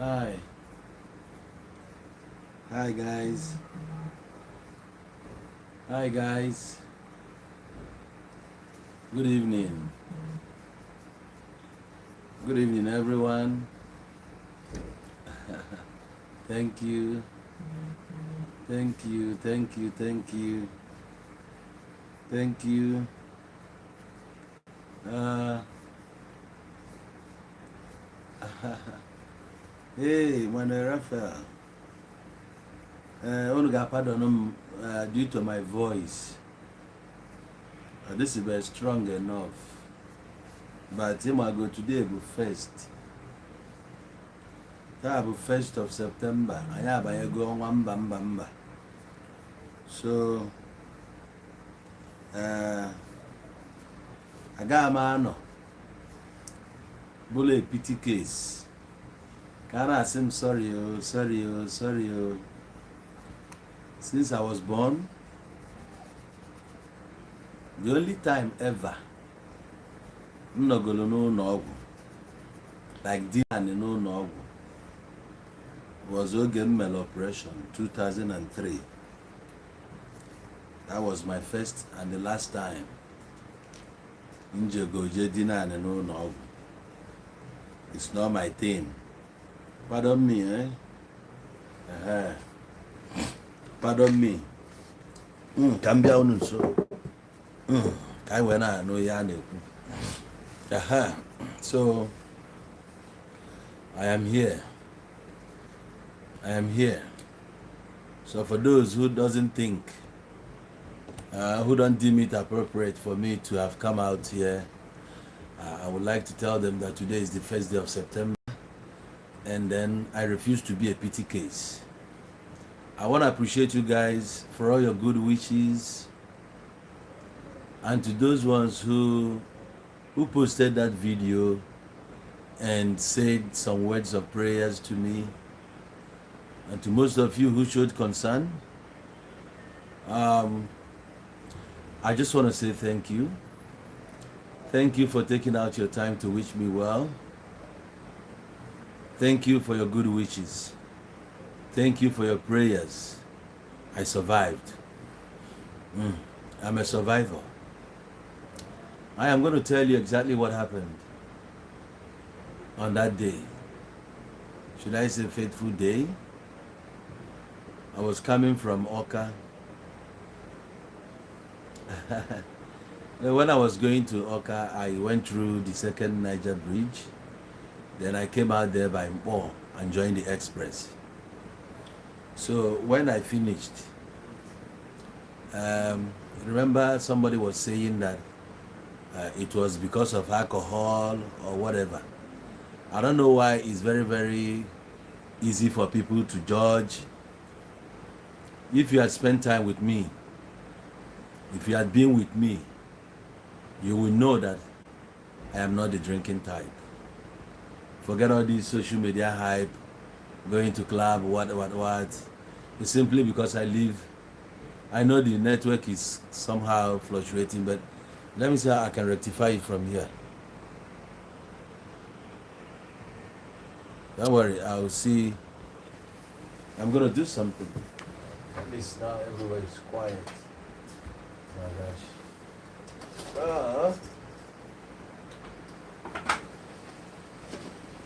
Hi. Hi guys. Hi guys. Good evening. Good evening everyone. Thank you. Thank you. Thank you. Thank you. Thank you. Uh hey, Manuel Raphael. Onuga pardon due to my voice. This is very strong enough. But him I go today be first. That be 1st of September. I have I go mba. So I got man bully a pity case. Can I say sorry, sorry. Since I was born, the only time ever I'm not gonna know no like Dylan no was Ogen operation 2003. That was my first and the last time. No. It's not my thing. Pardon me, eh? Pardon me. Kambia unso. Kai wena no ya neku. So I am here. So for those who doesn't think, who don't deem it appropriate for me to have come out here, I would like to tell them that today is the first day of September, and then I refuse to be a pity case. I want to appreciate you guys for all your good wishes, and to those ones who posted that video and said some words of prayers to me, and to most of you who showed concern. I just want to say thank you. Thank you for taking out your time to wish me well. Thank you for your good wishes. Thank you for your prayers. I survived. I'm a survivor. I am going to tell you exactly what happened on that day. Should I say fateful day? I was coming from Oka. When I was going to Oka, I went through the second Niger Bridge. Then I came out there by Mpo and joined the express. So when I finished, remember somebody was saying that it was because of alcohol or whatever. I don't know why it's very, very easy for people to judge. If you had spent time with me, if you had been with me, you will know that I am not the drinking type. Forget all this social media hype, going to club, what. It's simply because I know the network is somehow fluctuating, but let me see how I can rectify it from here. Don't worry, I'll see. I'm gonna do something. At least now everywhere is quiet. Oh my gosh.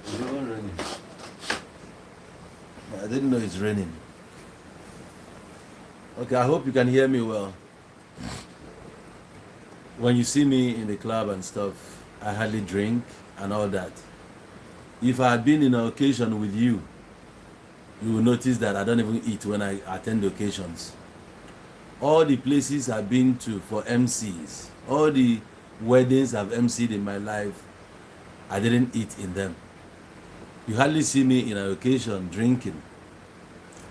It's even raining. I didn't know it's raining. Okay, I hope you can hear me well. When you see me in the club and stuff, I hardly drink and all that. If I had been in an occasion with you, you will notice that I don't even eat when I attend the occasions. All the places I've been to for MCs, all the weddings I've MC'd in my life, I didn't eat in them. You hardly see me in an occasion drinking.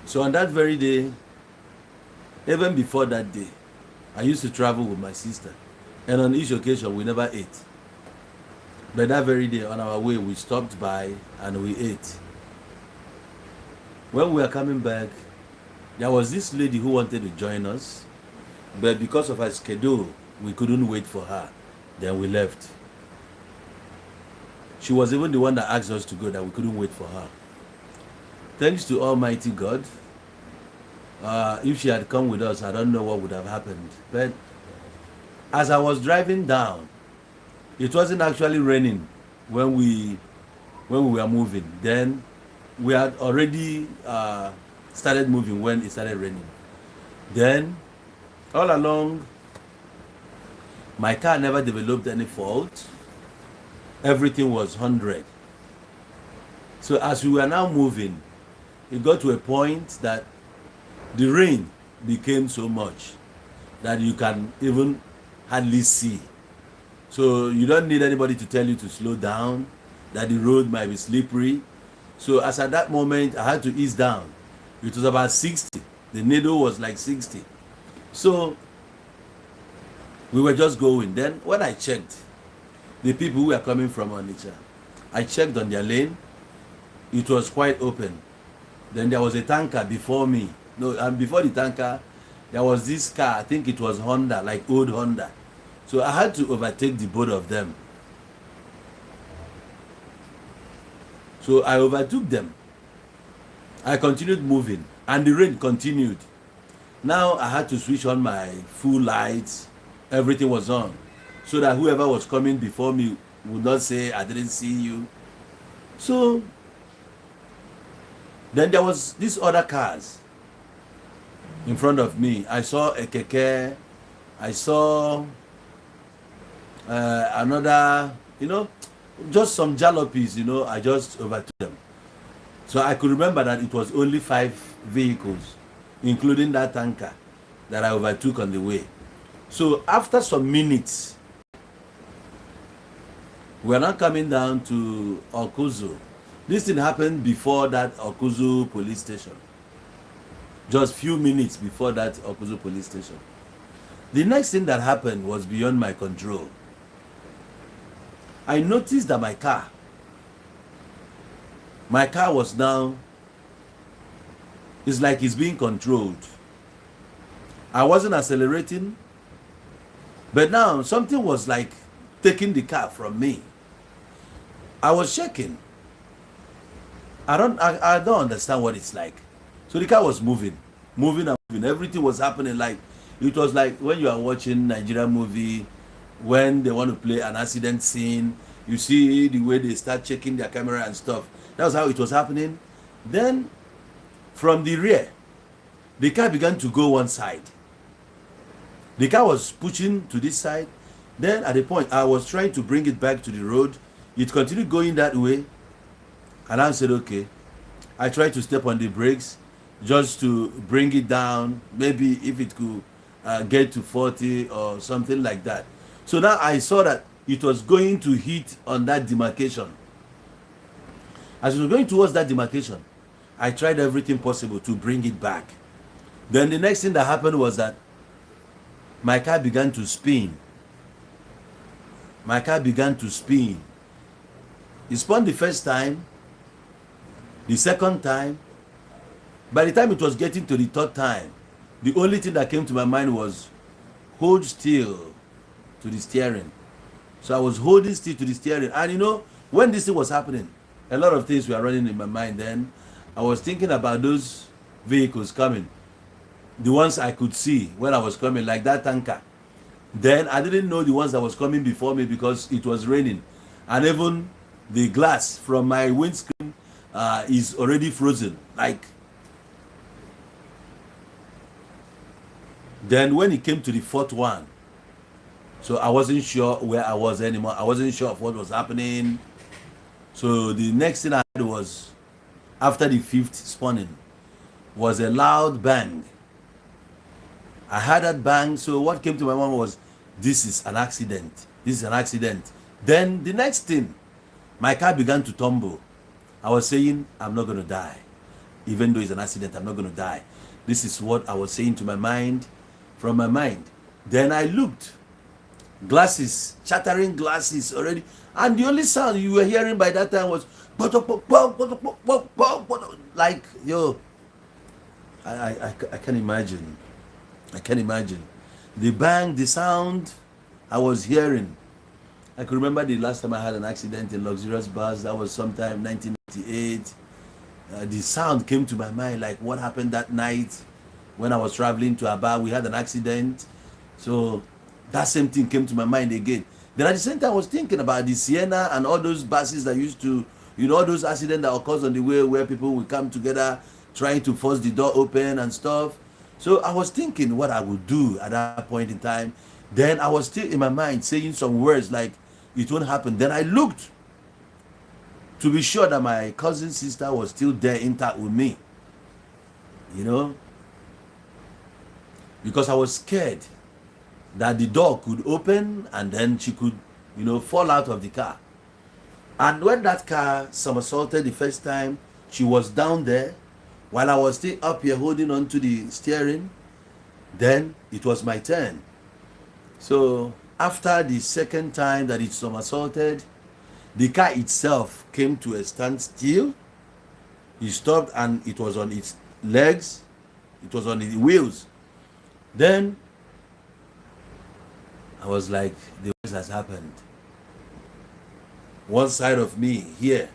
So on that very day, even before that day, I used to travel with my sister, and on each occasion we never ate. But that very day on our way, we stopped by and we ate. When we were coming back, there was this lady who wanted to join us, but because of her schedule, we couldn't wait for her. Then we left. She was even the one that asked us to go, that we couldn't wait for her. thanks to Almighty God. If she had come with us, I don't know what would have happened. But as I was driving down, it wasn't actually raining when we were moving. Then we had already started moving when it started raining. Then all along, my car never developed any fault. Everything was 100. So as we were now moving, it got to a point that the rain became so much that you can even hardly see. So you don't need anybody to tell you to slow down, that the road might be slippery. So as at that moment, I had to ease down. It was about 60. The needle was like 60. So we were just going. Then when I checked, the people who were coming from Onitsha, I checked on their lane. It was quite open. Then there was a tanker before me. No, and before the tanker, there was this car. I think it was Honda, like old Honda. So I had to overtake the both of them. So I overtook them. I continued moving, and the rain continued. Now I had to switch on my full lights. Everything was on, so that whoever was coming before me would not say, "I didn't see you." So then there was these other cars in front of me. I saw a keke. I saw another, just some jalopies, I just overtook them. So I could remember that it was only 5 vehicles, including that tanker, that I overtook on the way. So after some minutes, we are now coming down to Okuzu. This thing happened before that Okuzu police station. Just few minutes before that Okuzu police station. The next thing that happened was beyond my control. I noticed that my car was now, it's like it's being controlled. I wasn't accelerating, but now something was like taking the car from me. I was shaking. I don't understand what it's like. So the car was moving. Everything was happening like, it was like when you are watching Nigerian movie, when they want to play an accident scene, you see the way they start checking their camera and stuff. That was how it was happening. Then from the rear, the car began to go one side. The car was pushing to this side. Then at the point I was trying to bring it back to the road, it continued going that way. And I said, okay. I tried to step on the brakes just to bring it down, maybe if it could get to 40 or something like that. So now I saw that it was going to hit on that demarcation. As it was going towards that demarcation, I tried everything possible to bring it back. Then the next thing that happened was that my car began to spin. It spun the first time, the second time. By the time it was getting to the third time, the only thing that came to my mind was hold still to the steering. So I was holding still to the steering. And when this thing was happening, a lot of things were running in my mind then. I was thinking about those vehicles coming, the ones I could see when I was coming, like that tanker. Then I didn't know the ones that was coming before me because it was raining. And even the glass from my windscreen is already frozen. Then when it came to the fourth one, so I wasn't sure where I was anymore. I wasn't sure of what was happening. So the next thing I had was, after the fifth spawning, was a loud bang. I heard that bang, so what came to my mind was, this is an accident. Then the next thing, my car began to tumble. I was saying, I'm not going to die. Even though it's an accident, I'm not going to die. This is what I was saying to my mind, from my mind. Then I looked, glasses, shattering glasses already. And the only sound you were hearing by that time was, like, yo, I can't imagine. The bang, the sound I was hearing. I could remember the last time I had an accident in luxurious bus. That was sometime 1998. The sound came to my mind, like what happened that night when I was traveling to Aba. We had an accident. So that same thing came to my mind again. Then at the same time, I was thinking about the Sienna and all those buses that used to, all those accidents that occurs on the way where people will come together trying to force the door open and stuff. So I was thinking what I would do at that point in time. Then I was still in my mind saying some words like, it won't happen. Then I looked to be sure that my cousin's sister was still there intact with me, because I was scared that the door could open and then she could, fall out of the car. And when that car somersaulted the first time, she was down there while I was still up here holding on to the steering. Then it was my turn. So after the second time that it somersaulted, the car itself came to a standstill. It stopped and it was on its legs. It was on its wheels. Then I was like, the worst has happened. One side of me here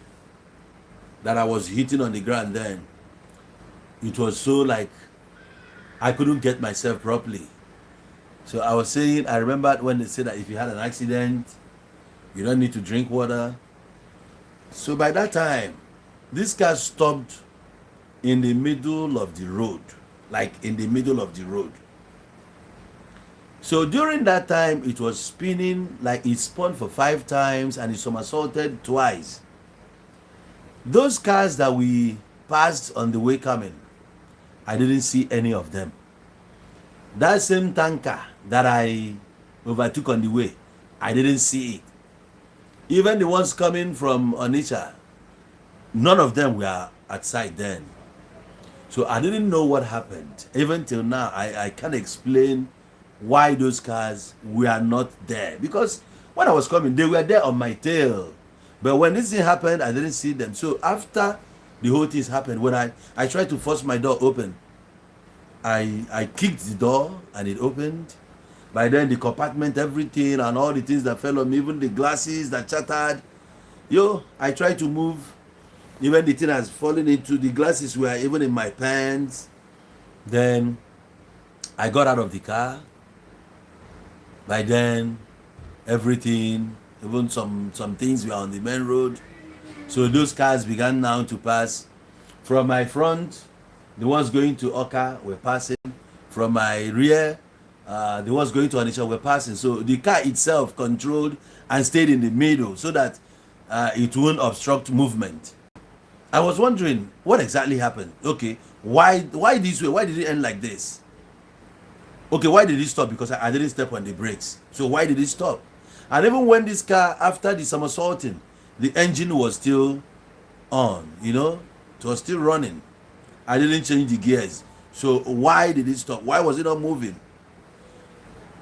that I was hitting on the ground then, it was so like I couldn't get myself properly. So I was saying, I remembered when they said that if you had an accident, you don't need to drink water. So by that time, this car stopped in the middle of the road, like in the middle of the road. So during that time, it was spinning, like it spun for 5 times and it somersaulted twice. Those cars that we passed on the way coming, I didn't see any of them. That same tanker that I overtook on the way, I didn't see it. Even the ones coming from Onitsha, none of them were outside then. So I didn't know what happened. Even till now, I can't explain why those cars were not there. Because when I was coming, they were there on my tail. But when this thing happened, I didn't see them. So after the whole thing happened, when I tried to force my door open, I kicked the door and it opened. By then the compartment, everything and all the things that fell on me, even the glasses that shattered, I tried to move. Even the thing has fallen into the glasses were even in my pants. Then I got out of the car. By then everything, even some things were on the main road. So those cars began now to pass from my front. The ones going to Oka were passing. From my rear, the ones going to Onitsha were passing. So the car itself controlled and stayed in the middle so that it won't obstruct movement. I was wondering what exactly happened. Okay, why this way? Why did it end like this? Okay, why did it stop? Because I didn't step on the brakes. So why did it stop? And even when this car, after the somersaulting, the engine was still on, it was still running. I didn't change the gears. So why did it stop? Why was it not moving?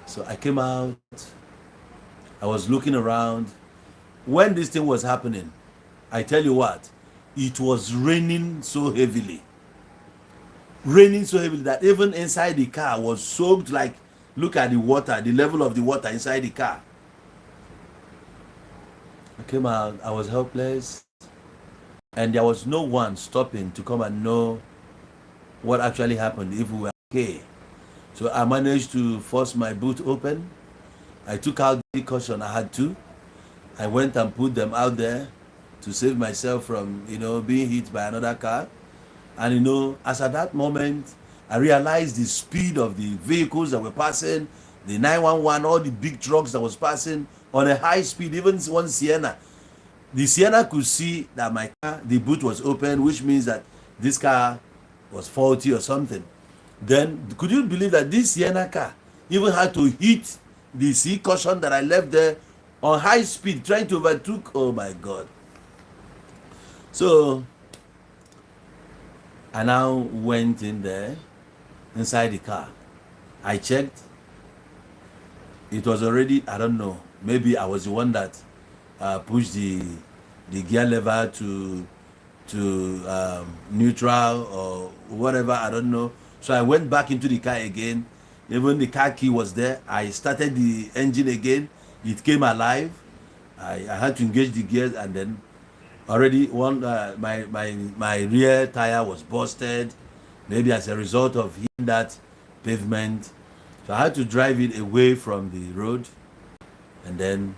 So I came out. I was looking around. When this thing was happening, I tell you what, it was raining so heavily. Raining so heavily that even inside the car was soaked. Like, look at the water, the level of the water inside the car. I came out. I was helpless. And there was no one stopping to come and know what actually happened, if we were okay. So I managed to force my boot open. I took out the caution I had to. I went and put them out there to save myself from, being hit by another car. And as at that moment, I realized the speed of the vehicles that were passing, the 911, all the big trucks that was passing on a high speed, even one Sienna. The Sienna could see that my car, the boot was open, which means that this car was faulty or something. Then could you believe that this Sienna car even had to hit the C caution that I left there on high speed trying to overtake? Oh my God. So I now went in there inside the car. I checked. It was already, I don't know, maybe I was the one that pushed the gear lever to neutral or whatever, I don't know. So I went back into the car again. Even the car key was there. I started the engine again. It came alive. I had to engage the gears and then Already one my rear tire was busted, maybe as a result of hitting that pavement. So I had to drive it away from the road, and then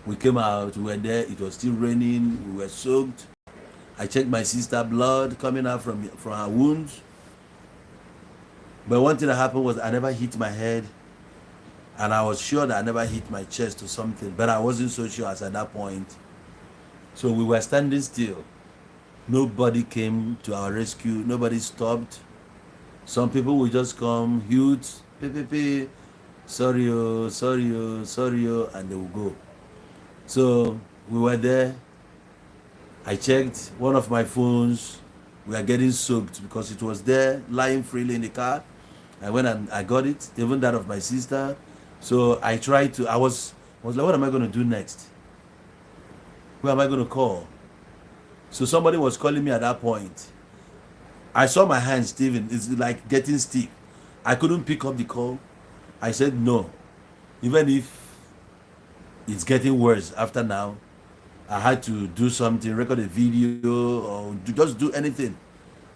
we came out. We were there. It was still raining. We were soaked. I checked my sister blood coming out from her wounds. But one thing that happened was I never hit my head, and I was sure that I never hit my chest or something, but I wasn't so sure as at that point. So we were standing still. Nobody came to our rescue. Nobody stopped. Some people would just come, huge, pee, sorry, oh, sorry, oh, sorry, oh, and they will go. So we were there. I checked one of my phones. We are getting soaked because it was there, lying freely in the car. I went and I got it, even that of my sister. So I tried to, I was like, what am I going to do next? Who am I going to call? So somebody was calling me at that point. I saw my hands, Steven, it's like getting stiff. I couldn't pick up the call. I said no. Even if it's getting worse after now, I had to do something, record a video, or just do anything.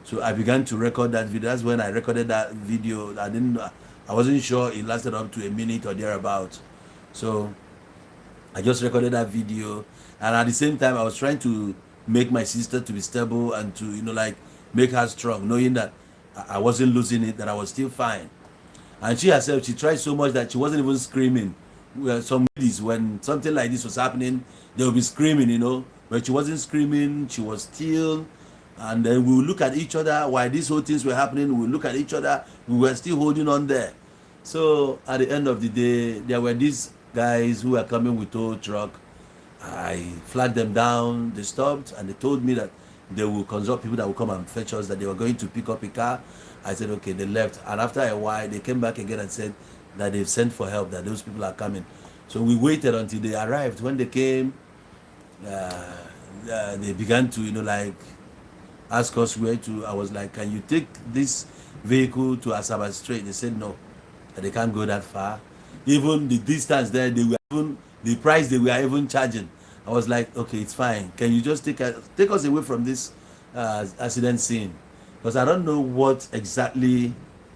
So I began to record that video. That's when I recorded that video. I wasn't sure it lasted up to a minute or thereabout. So I just recorded that video, and at the same time I was trying to make my sister to be stable and to like make her strong, knowing that I wasn't losing it, that I was still fine. And she herself, she tried so much that she wasn't even screaming. Some ladies, when something like this was happening, they would be screaming, but she wasn't screaming. She was still. And then we would look at each other while these whole things were happening. We would look at each other. We were still holding on there. So at the end of the day, there were these guys who were coming with tow truck. I flagged them down. They stopped and they told me that they will consult people that will come and fetch us, that they were going to pick up a car. I said, okay, they left. And after a while, they came back again and said that they've sent for help, that those people are coming. So we waited until they arrived. When they came, they began to, like, ask us where to. I was like, can you take this vehicle to Asaba Strait? They said no, that they can't go that far. Even the distance there, they were even the price they were even charging. I was like, okay, it's fine. Can you just take us away from this accident scene? Because I don't know what exactly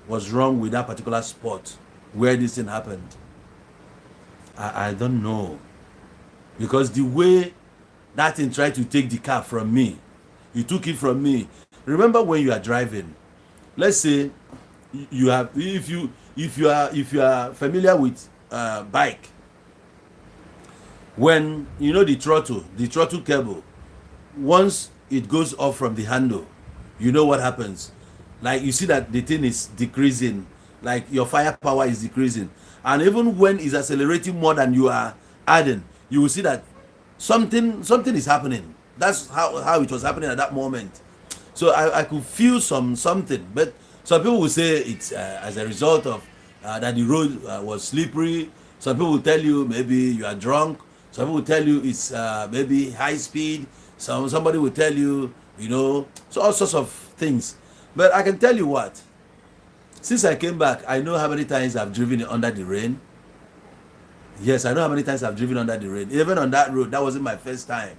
was wrong with that particular spot where this thing happened. I don't know. Because the way that thing tried to take the car from me, he took it from me. Remember when you are driving, let's say you have, if you are familiar with bike, when the throttle cable, once it goes off from the handle, you know what happens. Like, you see that the thing is decreasing, like your firepower is decreasing, and even when it's accelerating more than you are adding, you will see that something is happening. That's how it was happening at that moment. So I could feel something, but some people will say it's as a result of that the road was slippery. Some people will tell you maybe you are drunk. Some people will tell you it's maybe high speed. Somebody will tell you, so all sorts of things. But I can tell you what, since I came back, I know how many times I've driven under the rain. Yes, I know how many times I've driven under the rain. Even on that road, that wasn't my first time.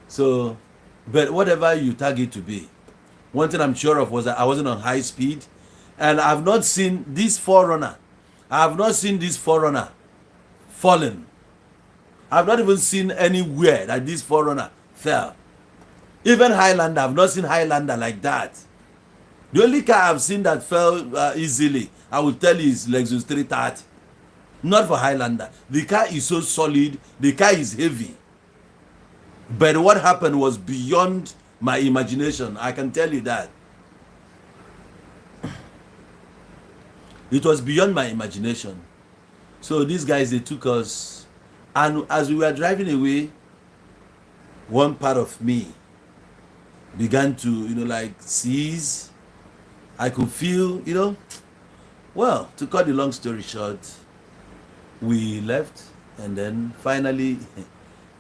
So, but whatever you target to be, one thing I'm sure of was that I wasn't on high speed, and I've not seen this forerunner. I have not seen this forerunner fallen. I've not even seen anywhere that this forerunner fell. Even Highlander, I've not seen Highlander like that. The only car I've seen that fell easily, I will tell you, is Lexus 330. Not for Highlander. The car is so solid, the car is heavy. But what happened was beyond my imagination. I can tell you that. It was beyond my imagination. So these guys, they took us, and as we were driving away, one part of me began to, like, seize. I could feel, well, to cut the long story short, we left, and then finally,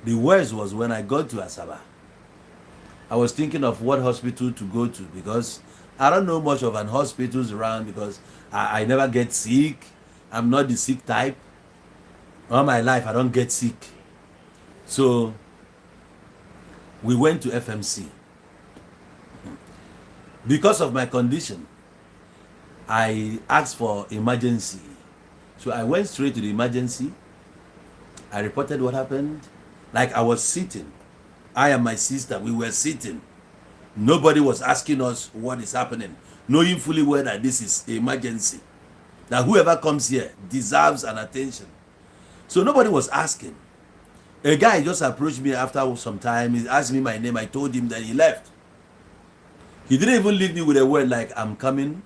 the worst was when I got to Asaba. I was thinking of what hospital to go to, because I don't know much of an hospitals around, because I never get sick. I'm not the sick type. All my life, I don't get sick. So We went to FMC. Because of my condition, I asked for emergency. So I went straight to the emergency. I reported what happened. Like I was sitting. I and my sister, we were sitting. Nobody was asking us what is happening, knowing fully well that this is an emergency. That whoever comes here deserves an attention. So nobody was asking. A guy just approached me after some time. He asked me my name. I told him, that he left. He didn't even leave me with a word like, I'm coming,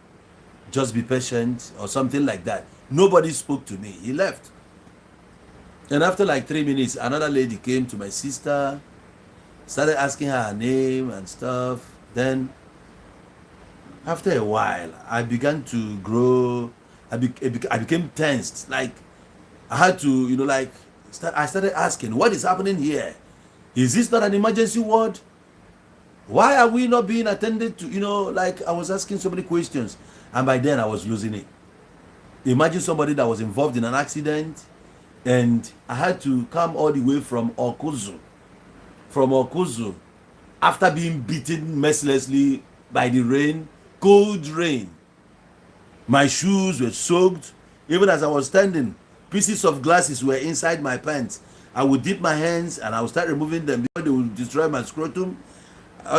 just be patient, or something like that. Nobody spoke to me. He left. And after like 3 minutes, another lady came to my sister, started asking her name and stuff. Then after a while, I began to grow. I became tensed. Like I had to, I started asking, what is happening here? Is this not an emergency ward? Why are we not being attended to? Like I was asking so many questions. And by then I was losing it. Imagine somebody that was involved in an accident, and I had to come all the way from Okuzu, after being beaten mercilessly by the rain, cold rain. My shoes were soaked. Even as I was standing, pieces of glasses were inside my pants. I would dip my hands and I would start removing them because they would destroy my scrotum.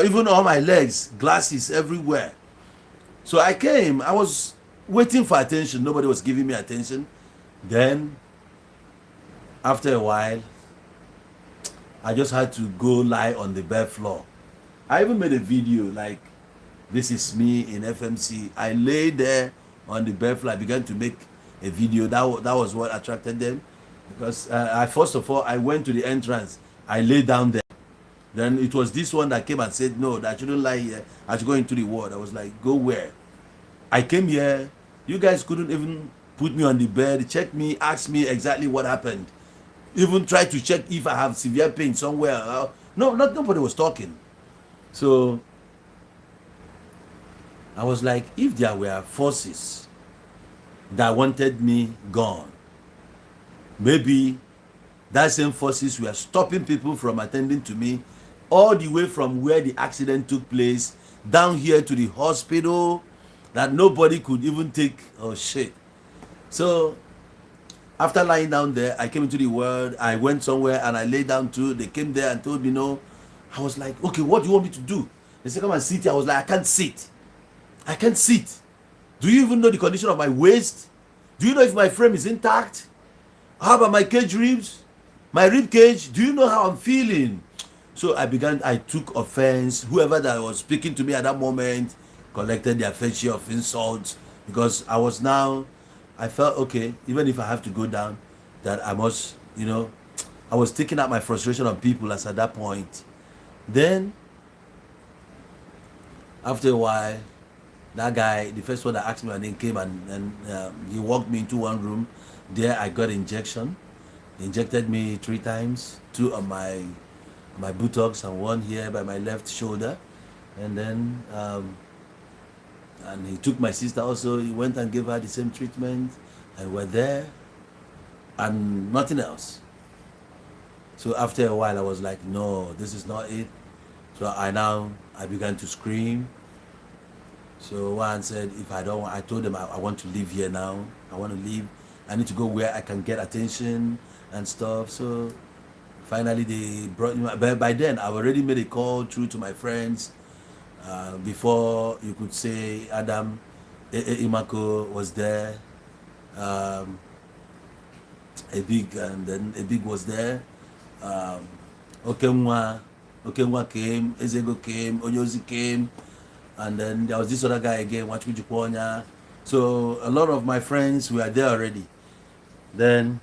Even on my legs, glasses everywhere. So I came, I was waiting for attention. Nobody was giving me attention. Then, after a while, I just had to go lie on the bare floor. I even made a video like, this is me in FMC. I lay there on the bare floor. I began to make a video. That was what attracted them. Because first of all, I went to the entrance. I lay down there. Then it was this one that came and said, no, that I shouldn't lie here. I should go into the ward. I was like, go where? I came here. You guys couldn't even put me on the bed, check me, ask me exactly what happened. Even try to check if I have severe pain somewhere. Nobody was talking. So I was like, if there were forces that wanted me gone, maybe that same forces were stopping people from attending to me all the way from where the accident took place down here to the hospital, that nobody could even take. Oh shit. So after lying down there, I came into the world. I went somewhere and I lay down too. They came there and told me no. I was like, okay, what do you want me to do? They said, come and sit here. I was like, I can't sit. I can't sit. Do you even know the condition of my waist? Do you know if my frame is intact? How about my cage ribs? My rib cage? Do you know how I'm feeling? So I took offense. Whoever that was speaking to me at that moment collected their fair share of insults, because I felt, okay, even if I have to go down, that I must, I was taking out my frustration on people as at that point. Then, after a while, that guy, the first one that asked me my name, came and he walked me into one room. There I got injection. They injected me 3 times, 2 on my buttocks and 1 here by my left shoulder. And then and he took my sister also. He went and gave her the same treatment, and we're there and nothing else. So after a while I was like, no, this is not it. So I began to scream. So one said, if I don't, I told them I want to leave here now. I want to leave. I need to go where I can get attention and stuff. So finally they brought me. But by then I already made a call through to my friends. Before you could say Adam Imako was there. A big was there. Okemwa came, Ezego came, Onyozi came, and then there was this other guy again, Wachukujukonya. So a lot of my friends were there already. Then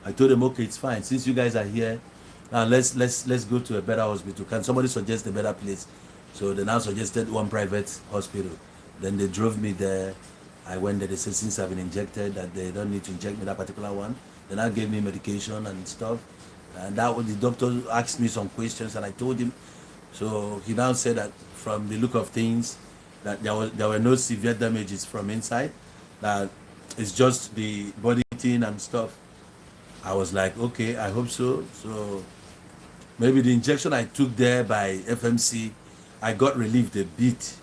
I told them, okay, it's fine. Since you guys are here, let's go to a better hospital. Can somebody suggest a better place? So they now suggested one private hospital. Then they drove me there. I went there. They said, since I've been injected, that they don't need to inject me that particular one. They now gave me medication and stuff. And that was, the doctor asked me some questions and I told him. So he now said that from the look of things, that there were no severe damages from inside. That it's just the body thing and stuff. I was like, okay, I hope so. So Maybe the injection I took there by FMC, I got relieved a bit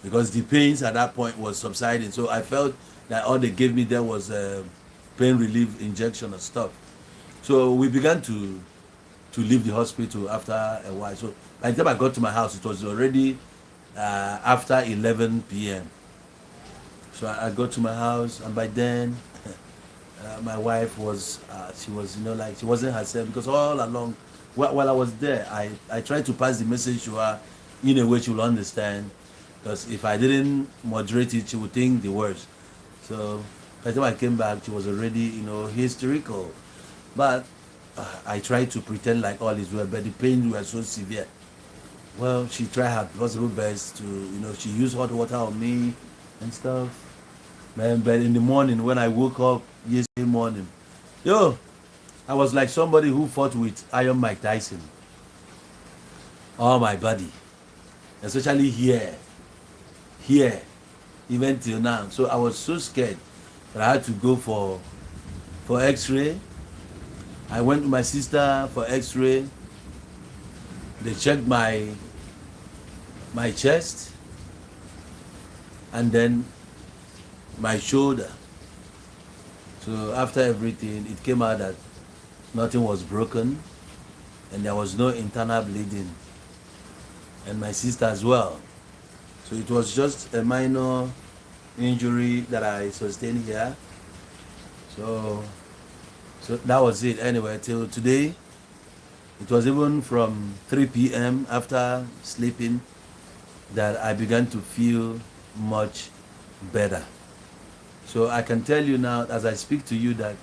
because the pains at that point was subsiding. So I felt that all they gave me there was a pain relief injection and stuff. So we began to leave the hospital after a while. So by the time I got to my house, it was already after 11 p.m. So I got to my house, and by then my wife was she was, you know, like she wasn't herself, because all along while I was there, I tried to pass the message to her in a way she will understand, because if I didn't moderate it, she would think the worst. So by the time I came back, she was already, you know, hysterical. But I tried to pretend like all is well, but the pain was so severe. Well, she tried her possible best to, you know, she used hot water on me and stuff. Man, but in the morning when I woke up yesterday morning, yo, I was like somebody who fought with Iron Mike Tyson. All my body, especially here, even till now. So I was so scared that I had to go for X-ray. I went to my sister for X-ray. They checked my chest and then my shoulder. So after everything, it came out that nothing was broken and there was no internal bleeding, and my sister as well. So it was just a minor injury that I sustained here. So that was it. Anyway, till today, it was even from 3 p.m. after sleeping that I began to feel much better. So I can tell you now, as I speak to you, that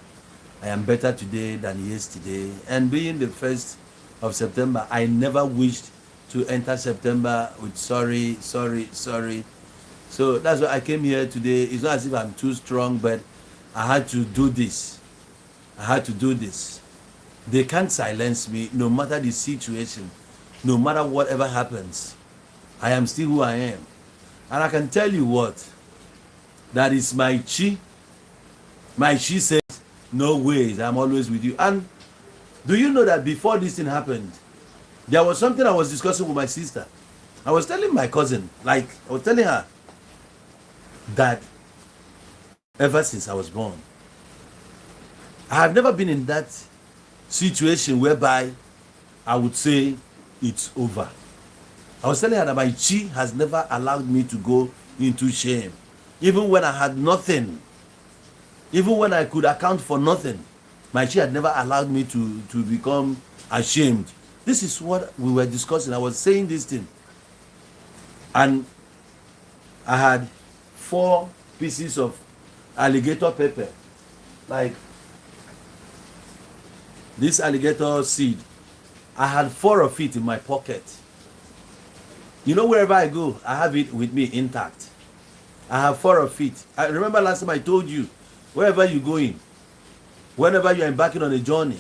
I am better today than yesterday. And being the 1st of September, I never wished to enter September with sorry. So that's why I came here today. It's not as if I'm too strong, but I had to do this. They can't silence me, no matter the situation, no matter whatever happens. I am still who I am. And I can tell you what, that is my chi. My chi says, no ways, I'm always with you. And do you know that before this thing happened, there was something I was discussing with my sister. I was telling my cousin, I was telling her that ever since I was born, I have never been in that situation whereby I would say it's over. I was telling her that my chi has never allowed me to go into shame. Even when I had nothing, even when I could account for nothing, my chi had never allowed me to become ashamed. This is what we were discussing. I was saying this thing. And I had 4 pieces of alligator pepper. Like this alligator seed. I had 4 of it in my pocket. You know, wherever I go, I have it with me intact. I have 4 of it. I remember last time I told you, wherever you're going, whenever you're embarking on a journey,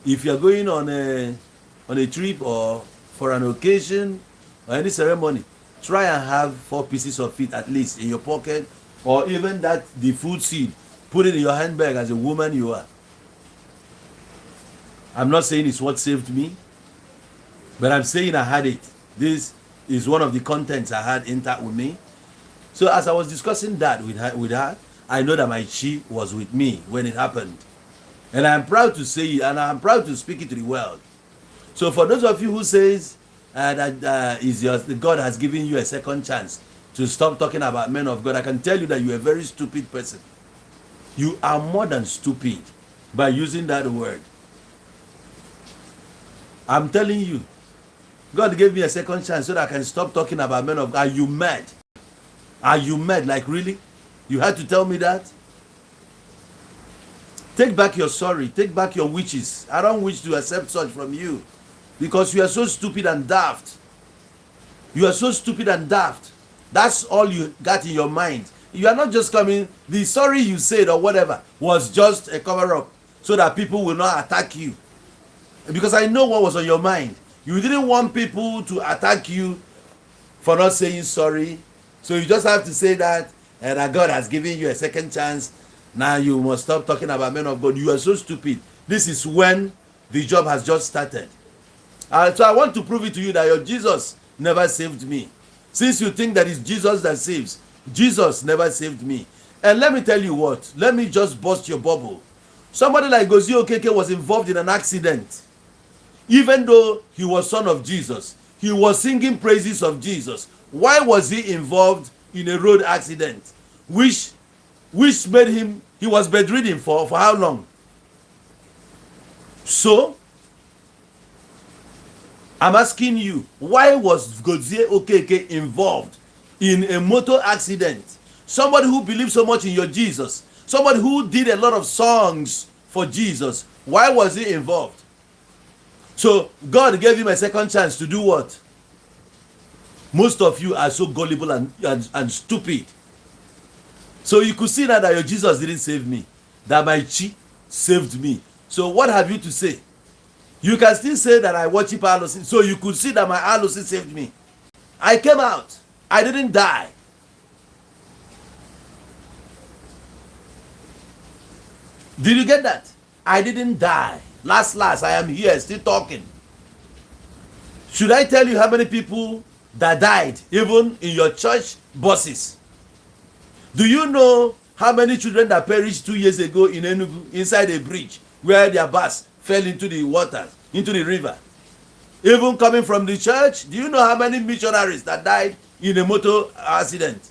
if you're going on a trip or for an occasion or any ceremony, try and have 4 pieces of it at least in your pocket, or even the food seed, put it in your handbag as a woman you are. I'm not saying it's what saved me, but I'm saying I had it. This is one of the contents I had intact with me. So as I was discussing that with her, I know that my chi was with me when it happened. And I'm proud to say it, and I'm proud to speak it to the world. So for those of you who says that God has given you a second chance to stop talking about men of God, I can tell you that you're a very stupid person. You are more than stupid by using that word. I'm telling you, God gave me a second chance so that I can stop talking about men of God. Are you mad? Are you mad? Like, really? You had to tell me that? Take back your sorry. Take back your wishes. I don't wish to accept such from you, because you are so stupid and daft. You are so stupid and daft. That's all you got in your mind. You are not just coming. The sorry you said or whatever was just a cover-up so that people will not attack you. Because I know what was on your mind. You didn't want people to attack you for not saying sorry. So you just have to say that, and that God has given you a second chance. Now you must stop talking about men of God. You are so stupid. This is when the job has just started. So I want to prove it to you that your Jesus never saved me. Since you think that it's Jesus that saves, Jesus never saved me. And let me tell you what, let me just bust your bubble. Somebody like Gozie Okeke was involved in an accident. Even though he was son of Jesus, he was singing praises of Jesus. Why was he involved in a road accident? Which made him, he was bedridden for how long? So, I'm asking you, why was Gozie Okeke involved in a motor accident? Somebody who believed so much in your Jesus, somebody who did a lot of songs for Jesus, why was he involved? So God gave him a second chance to do what? Most of you are so gullible and stupid. So you could see that your Jesus didn't save me, that my chi saved me. So what have you to say? You can still say that I worship Alosi, so you could see that my Alosi saved me. I came out. I didn't die. Did you get that? I didn't die. Last, I am here still talking. Should I tell you how many people that died, even in your church buses? Do you know how many children that perished 2 years ago in Enugu inside a bridge where their bus fell into the water, into the river? Even coming from the church, do you know how many missionaries that died in a motor accident?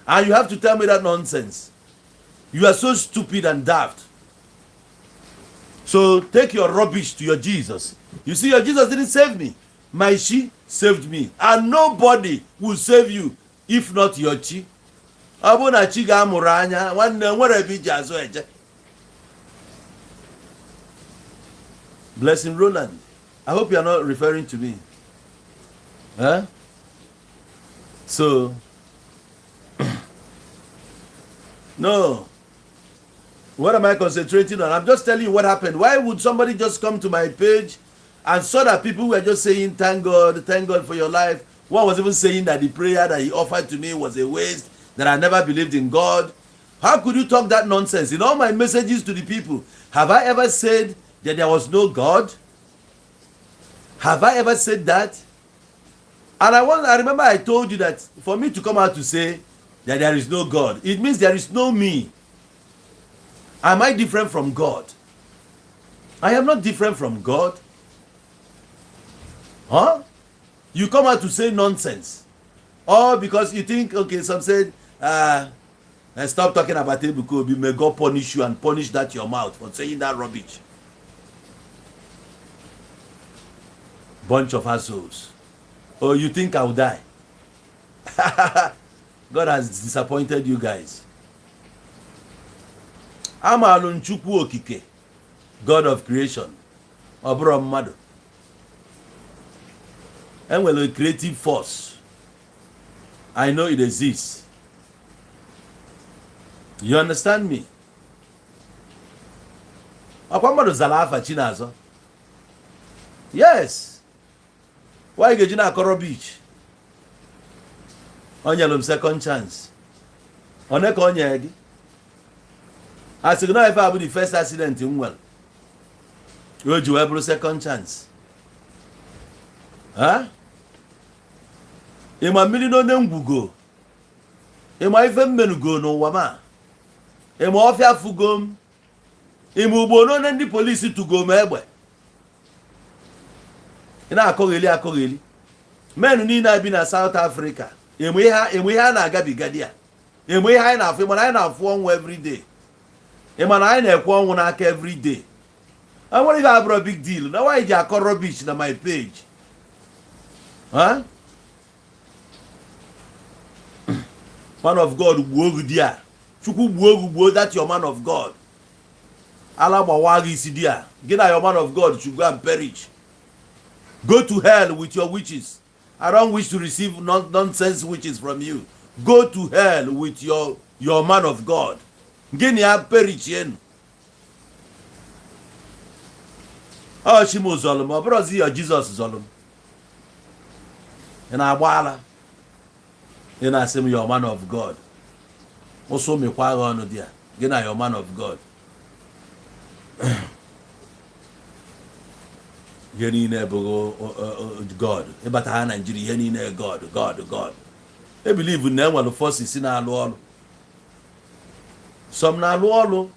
And you have to tell me that nonsense. You are so stupid and daft. So take your rubbish to your Jesus. You see, your Jesus didn't save me. My chi saved me. And nobody will save you if not your chi. Abuna chi ga muranya, one nwere bi jazo eje. Blessing Roland. I hope you are not referring to me. Huh? So, no. What am I concentrating on? I'm just telling you what happened. Why would somebody just come to my page and saw that people were just saying, thank God for your life. One was even saying that the prayer that he offered to me was a waste, that I never believed in God. How could you talk that nonsense? In all my messages to the people, have I ever said that there was no God? Have I ever said that? And I remember I told you that for me to come out to say that there is no God, it means there is no me. Am I different from God? I am not different from God. Huh? You come out to say nonsense. Or because you think, okay, some said, stop talking about Ebuka. May God punish you and punish that your mouth for saying that rubbish. Bunch of assholes. Oh, you think I'll die? God has disappointed you guys. Amalu Nchukwu Okike, God of creation, Obro Mmadu. And well, a creative force. I know it exists. You understand me? Akwamadu Zalafa Chinazo. Yes. Why get you na Koro Beach? Onyelum second chance. Oneka onyegi. As you know, if I be the first accident in well, would you have a second chance? Huh? Ima million on go. Ima even men go no wama. Ima ofia fugom. Ima ubono and the police to go mebwe. Ina akogeli. Men ni na be na South Africa. Ima na gabi gadia. Ima na afi man na afo every day. Man, I na-ekwe ọnwụ n'aka every day. I want to have a big deal. Now why is there a rubbish on my page? Huh? Man of God, Wogudia. Chuku Wogu, that's your man of God. Alabawagi Sidia. Get your man of God should go and perish. Go to hell with your witches. I don't wish to receive nonsense witches from you. Go to hell with your man of God. Gini ya perichien. Oh, Shimo Zolom. Oh, brother, your Jesus Zolom. And I wala. And I say, you're a man of God. Also, me kwa on there. Gina, you're a man of God. ihe niile bụ God ịbata ha Nigeria ihe niile God I believe na enwere forces na-alụ ọrụ some na-alụ ọrụ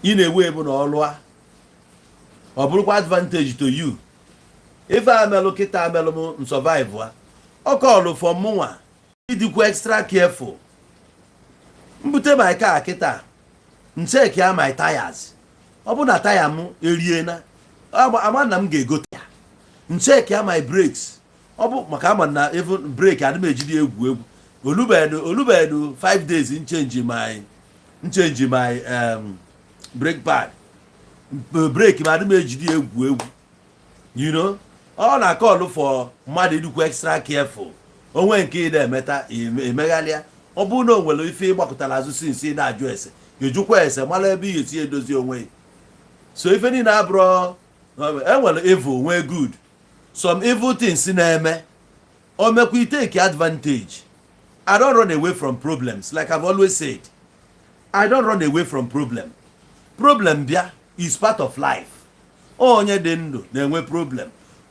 ị na-ewe bụ na ọlụ a ọ bụrụkwa advantage to you ife amelụ kịta amelụ m survive a ọ kọlụ for mụnwa ịdịkwa extra careful mbute my car kịta ncheck ya my tires ọ bụ na taya m erie na ama na m ga-egote ya ncheck ya my brakes ọ bụ maka ama na even brake adị m ejide egwu olubedu 5 days in change my brake pad brake ma adị m ejide egwu you know ọ na call for mmadụ ịdịkwa extra careful onwe nke ị na-emeta emeghalịa ọ bụ na o nwere ife ịgbakọtara azụ sinsi na-ajụ ese ejukwa ese mara ebe ị ga-esi edozi onwe so ife niile abụrụ enwere evil nwee good some evil things na-eme o mekwa you take advantage. I don't run away from problems like I've always said. I don't run away from problem bịa is part of life. Onye dị ndụ na-enwe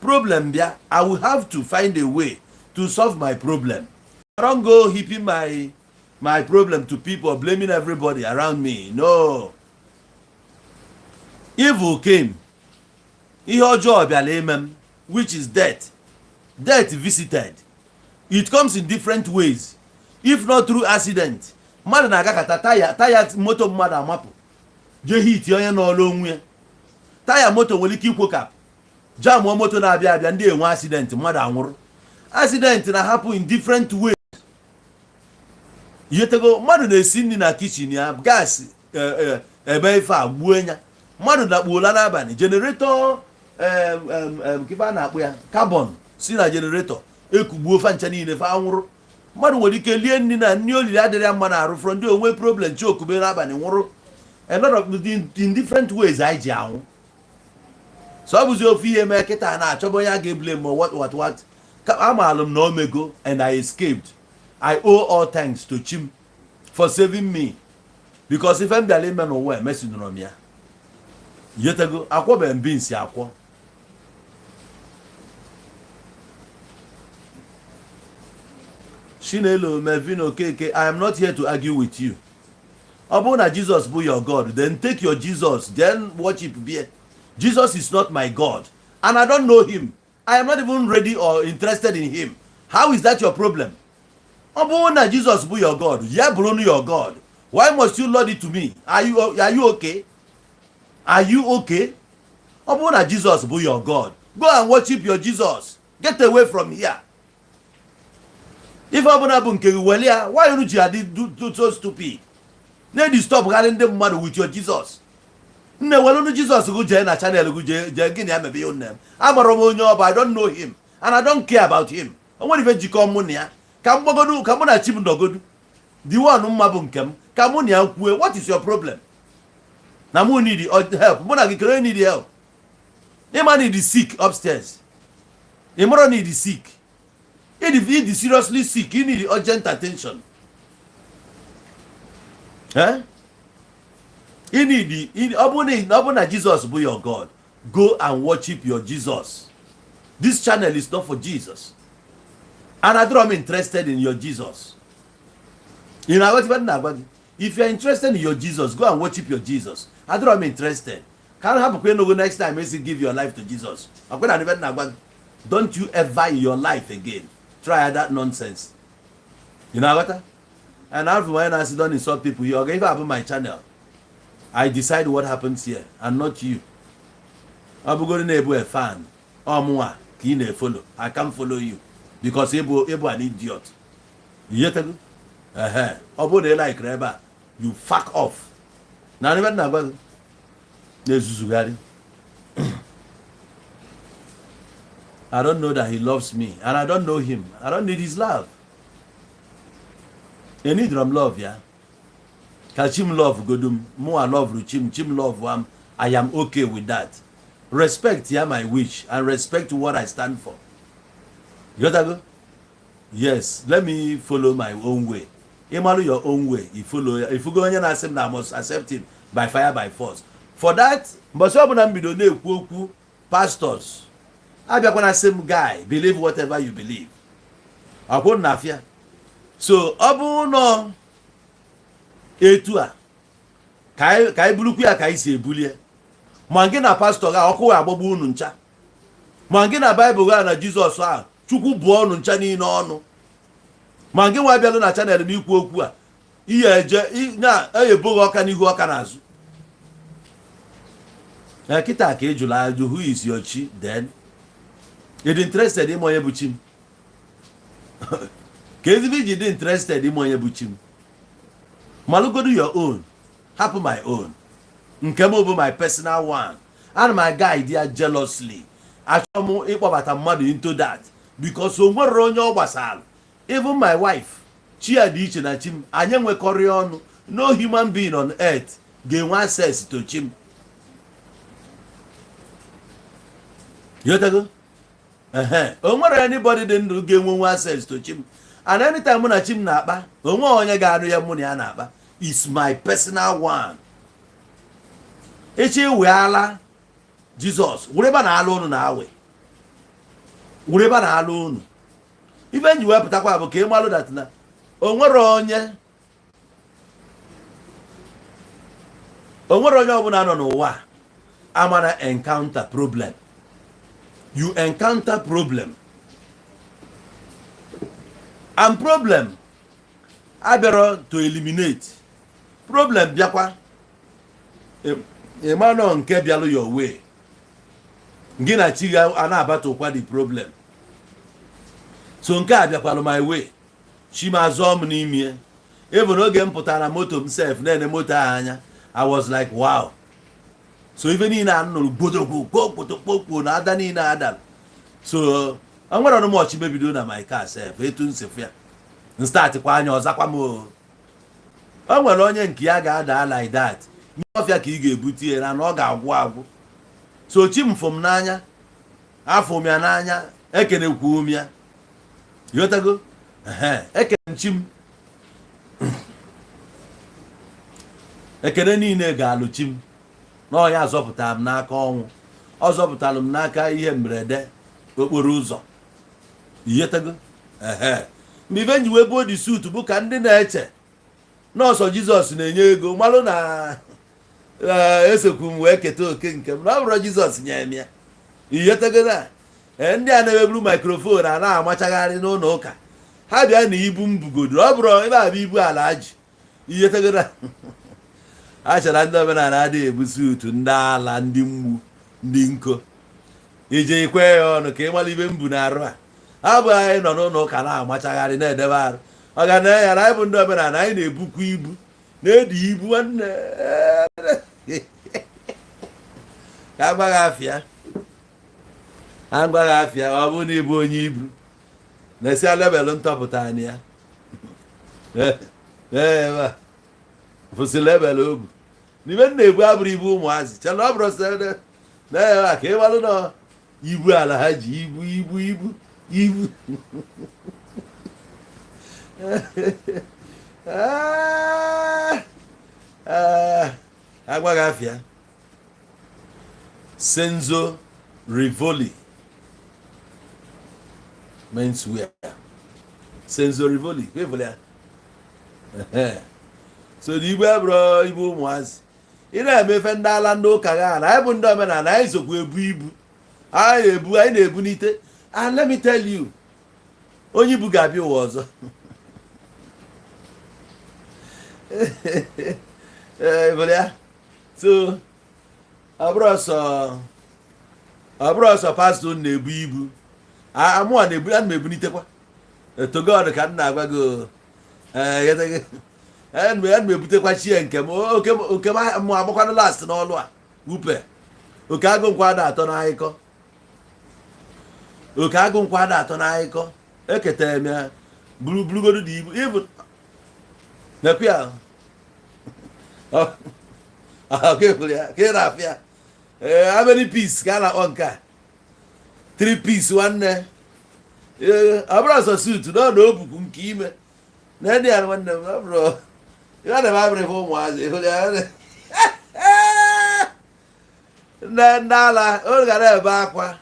problem bịa I will have to find a way to solve my problem. I don't go heaping my problem to people, blaming everybody around me. No. Evil came. Ihe ọjọọ bịara ime m, which is death. Death visited. It comes in different ways. If not through accident. Mmadụ na-agakata taya moto mmadụ amapụ. Je hit onye n'ọlụ onwe ya. Taya moto nwere ike ikwokap. Jam moto na-abịa abịa ndị enwe accident mmadụ anwụrụ. Accident na-happen in different ways. Yetego mmadụ na-esi nri na kitchen ya gas ebe ife a gbuo ya. Mmadụ na-akpuola n'abalị generator kifa a na-akpụ ya carbon si na generator ekugbuo fa ncha niile fa anwụrụ. Mmadụ nwere ike lie nri na nri olili adịrị ya mma na arụ from ndị onwe problem chokube n'abalị nwụrụ. A lot of in different ways anyị ji anwụ. So ọ bụzi ofu ihe mee kịta na-achọba onye a ga-eblame what amaalụ m na omego and I escaped. I owe all thanks to Chim for saving me because if I'm bịara ime n'ụwa emesinụrụ m ya yetego akwọbe m binsi akwọ. Chinelo Melvin Okeke, I am not here to argue with you. Ọ bụrụ na Jesus bụ your God, then take your Jesus, then worship bịa. Jesus is not my God and I don't know him. I am not even ready or interested in him. How is that your problem? Ọ bụrụ na Jesus bụ your God, ya bụrụ your God. Why must you lord it to me? Are you okay? Are you okay? Ọ bụrụ na Jesus bụ your God, go and worship your Jesus. Get away from here. If ọ bụrụ bụ nke weli ya, why you ji adị do so stupid? Need stop gharị ndị mmadụ with your Jesus. Nne welunu Jesus go jee na channel go jee gịnị ya mebe your name. Amara m onye ọba, I don't know him and I don't care about him. O nwere ife jikọ mụ na ya. Ka m gbagodu ka mụ na Chim nọgodu. The one mma bụ nke m. Ka mụ na ya kwue, what is your problem? Na mụ need help. Mụ na gị kere need help. Ịma need sick upstairs. Ịmara need sick. If he is seriously sick, he need urgent attention. Eh? He need Abuna Jesus be your God. Go and worship your Jesus. This channel is not for Jesus. And I don't am interested in your Jesus. You know what? If you are interested in your Jesus, go and worship your Jesus. I don't am interested. Can't have a no go next time give your life to Jesus. Don't you ever in your life again try that nonsense. You know what? And after when I don't insult people, you okay, if I have my channel, I decide what happens here and not you. I'm going to be a fan. Or follow. I can't follow you because Ebo an idiot. You get it? Obo they like Reba. You fuck off. Now even now, I don't know that he loves me and I don't know him. I don't need his love. You need love, yeah. Cause Chim love Godum, more love Chim love Wam. I am okay with that. Respect, yeah, my wish and respect what I stand for. You got to go? Yes, let me follow my own way. You follow your own way. If you go and accept, I must accept him by fire by force. For that, but some of them don't know pastors abịakwana same guy believe whatever you believe akwụ na afịa. So ọ bụ nọ etu a ka anyị bulukwu ya ka anyị si ebulie ma gị na pastọ ga ọkụ agbagbu unu ncha ma gị na baịbụl ga na Jizọs a Chukwu bụ ọnụ ncha niile ọnụ ma gị nwa bịalụ na chanel m ikwu okwu a ihe eje na-eyeboghị ọka n'ihu ọka n'azụ. Kịta ka ị jụrụ ajụ who is your chi then you dị interested ime onye bụ chi m ka ezigbo iji dị interested ime onye bụ chi m malụgodu your own hapụ my own nke m bụ my personal one. Ana m aga idea jealously achọ m ịkpọbata mmadụ into that because o nwere onye ọ gbasara. Even my wife chi ya dị iche na chi m anyị nwekọrị ọnụ. No human being on earth ga-enwe access to chi m. Yotago o nwere anybody dị ndụ ga-enwe access to chi m and anytime mụ na chi m na-akpa onwe onye ga-anụ ya mụ na ya na-akpa. It's my personal one. Echi weala Jizọs wureba na alụ unu na awe wureba na alụ unu ibe nji wepụtakwa bụ ka ị malụ dat na o nwere onye ọbụla nọ n'ụwa amana encounter problem. You encounter problem and problem abịara to eliminate problem bịakwa ịmanụ nke bịalụ your way gị na chi ga a na-abatụkwa the problem. So nke a bịakwalụ my way chi ma zọọ m n'ime even oge m pụtara moto m sef na-ene moto ahụ anya I was like wow. So ife niile a nụrụ gbodogbo na ada niile ada. So nwere ọnụmọchị mebido na my car sef etu nsefụ ya nstatịkwa anya ọzakwa m o nwere onye nke ya ga-ada like that nye ọfịa ka ị ga-ebute ya na ọ ga-agwụ agwụ. So chi m fụ m n'anya afọ m ya n'anya ekenekwu m ya yotago ekene chi m ekene niile ga-alụ chi m na ọnya azọpụtara m n'aka ọnwụ ọ zọpụtara m n'aka ihe mberede okporo ụzọ yotago mgbe ibe nji wee buo di suit bụ ka ndị na-eche nọọsọ Jizọs na-enye ego malụ na esekwu m wee keta oke nke m na ọ bụrụ Jizọs nye m ya iyotago na ndị a na-eweburu microphone a na-amachagharị n'ụlọ ụka ha bịa na ibu m bugodoro ọ bụrụ ebe a bụ ibu ala ji iyotago na a chọrọ ndị omenala adịghị ebu suit ndị ala ndị mgbu ndị nko ije ikwe ya ọnụ ka ị mara ibe m bu na-arụ a abụ anyị nọ n'ụlọ ụka na-amachagharị na-edebe arụ ọganaya na anyị bụ ndị omenala anyị na-ebukwa ibu na-edi ibu nwanne ka agbaghị afịa ọ bụrụ na ịbụ onye ibu na-esi lebelụ ntọpụta anyị ya fụsị lebelụ ogu n'ime m na-ebu abụrụ ibu ụmụazị chela ọ bụrụ sị na ka ịmalụ na ibu ala ha ji ibu agbaghị afịa Senzo Rivoli menswear Senzo Rivoli so the igbe abụrụ ibu ụmụazị ị na-emefe ndị ala ndị ụka ga na anyị bụ ndị omenala anyị sokwa ebu ibu anyị na-ebunite and let me tell you onye ibu ga-abịa ụwa ọzọ so ọ bụrụ ọsọ pastọ na-ebu ibu amụa na-ebu ana m ebunitekwa togod ka m na-agwa gị ana m ebutekwa chie nke m oke m agbakwana last n'ọlụ a wupe oke agụ nkwa ada atọ n'ahịkọ eketara m ya burugodu dị ibu ibu nekwe ya ka ị na-afịa how many piece ka a na-akpọ nke a 3 piece nwanne ọ bụrụ ọsọ suit nọ na obukwu nke ime na ndị ya nwanne m ọ bụrụ ya na abịrị ụmụazị n'ala o gara ebe akwa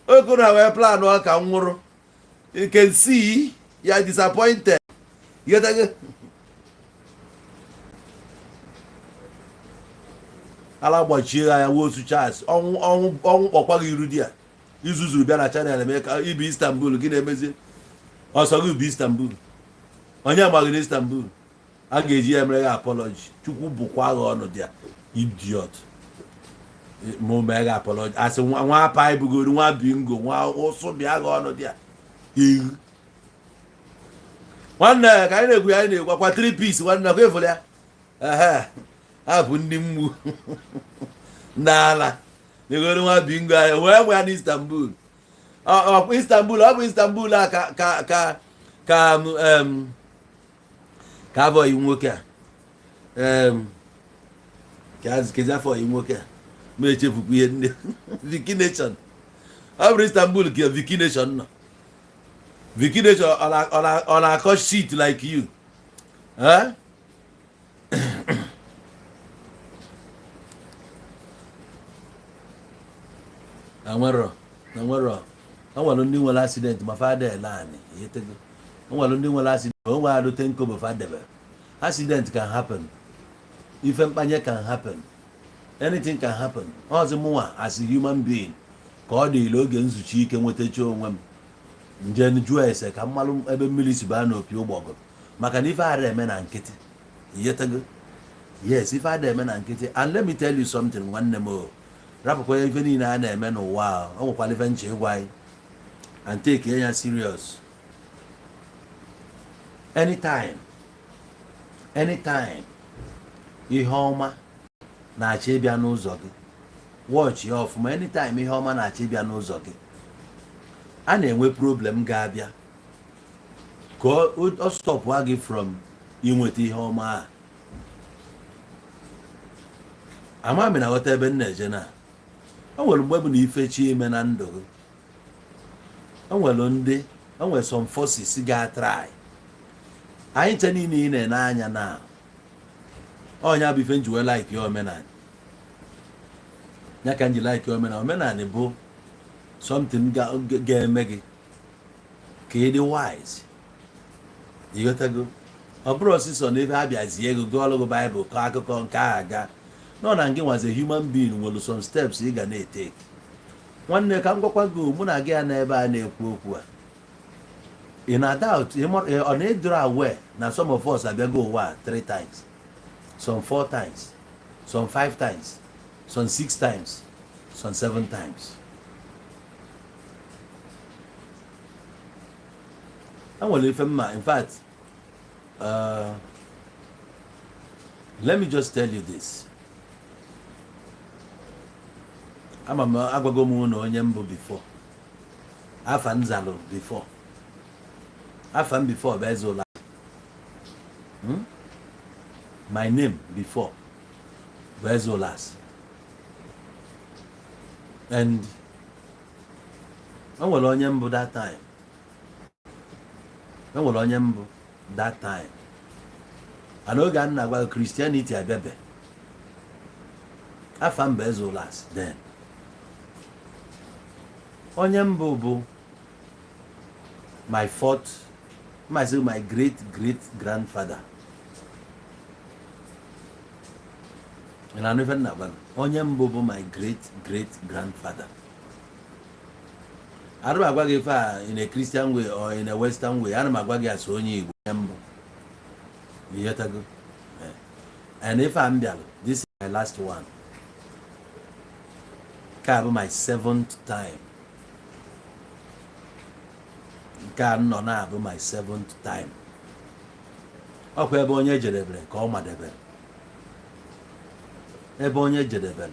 oge na wee plan ka m nwụrụ. You can see you are disappointed. You get it? Ala gbachie ya wosu Charles ọnwụ kpọkwa gị iru di a izuzuru bịa na Channel eme ka ibi Istanbul gị na-emezi ọsọ gị bụ Istanbul onye amaghị na Istanbul a ga-eji ya mere ya apology. Chukwu bụkwa gị ọnụ dị a idiot mụ mee gị apology asị nwa apa ibugoro nwa bingo nwa ụsụ bịa gị ọnụ dị a ihu nwanne ka anyị na-ekwu ya anyị na-ekwu akwa 3 piece nwanne kwa efere ya ha bụ ndị mgbu n'ala negoro nwa bingo anya wee nwe ya n'Istanbul Istanbul ọ bụ Istanbul a ka afọ yi nwoke a kezi afọ yi nwoke a ma echefukwa ihe ndị Vicky Nation ọ bụrụ Istanbul ka Vicky Nation nọ. Vicky Nation ọ na-akọ shit like you na nwere onwere ndị nwere accident ma fada ele anyị yetego onwere ndị nwere accident onwe adụte nkobo fadebe. Accident can happen, ife mkpanye can happen, anything can happen. Ọzọ mụnwa as a human being ka ọ dị ile oge nzuchi ike nwetacha onwe m nje jụọ ese ka mmalụ ebe mmiri si baa n'opi ụgbọgụ maka na ife ara eme na nkịtị yetego. Yes, ife ada eme na nkịtị. And let me tell you something nwanne m o rapụkwa ife niile a na-eme n'ụwa ọ nwekwara ife nche ịgwa anyị and take ya serious. Anytime ihe ọma na-achọ ịbịa n'ụzọ gị watch ya ọfụma. Anytime ihe ọma na-achọ ịbịa n'ụzọ gị a na-enwe problem ga-abịa ka ọ stọpụa gị from inweta ihe ọma a. Ama m na ghọta ebe m na-eje na o nwere mgbe bụ na ifechi ime na ndụ gị o nwere some forces ga-atry anyị nche niile ị na-ene anya na ọnya bụ ife njiwe like ya omenala ya ka nji like ya omenala bụ something ga-eme gị ka ị dị wise. ịghọtago ọ bụrụ osịsọ na ebe ha bịazie ego gụọ ọlụ gị Baịbụl kọọ akụkọ nke a aga nọ na ngị nwaze human being nwere some steps ị ga na-etake. Nwanne ka m gwakwa gị mụ na gị ya n'ebe a na-ekwu okwu a ị na-doubt ọ na-edoro aware na some of us abịago ụwa 3 times, some 4 times, some 5 times, some 6 times, some 7 times. I nwere ife mma. In fact, let me just tell you this. Ama m agwago m na onye mbụ before afa nzalụ before afa m before bụ Ezeola. My name before bụ Ezeolas. And o nwere onye mbụ that time. And oge a na-agwa Christianity abịabe afa m bụ Ezeolas then. Onye mbụ bụ my great grandfather. And I never know. Onye mbụ bụ my great grandfather. I don't know if in a Christian way or in a Western way. I don't know if onye Igbo mbụ. Yetago. And if I'm there, this is my last one. Ka bụ my 7th time. Ka nọ na-abụ my 7th time. Ọkwa ebe onye jedebere ka ọ madebere. Ebe onye jedebere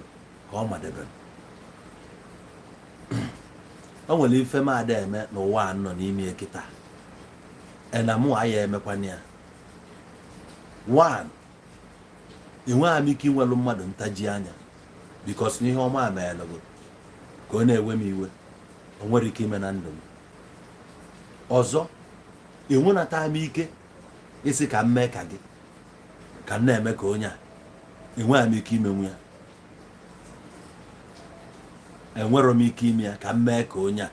ka ọ madebere. O nwere ife m ada eme n'ụwa nọ n'ime kịta. Ena mụ aya emekwana ya. 1. Enwe amike nwelu mmadụ ntaji anya because n'ihe ọma ameelego ka ọ na-ewe m iwe. O nwere ike ime na ndụ m. Ọzọ enwenata m ike isi ka m mee ka gị ka m na-eme ka onye a enwe m ike imenwu ya. enwere m ike ime ya ka m mee ka onye a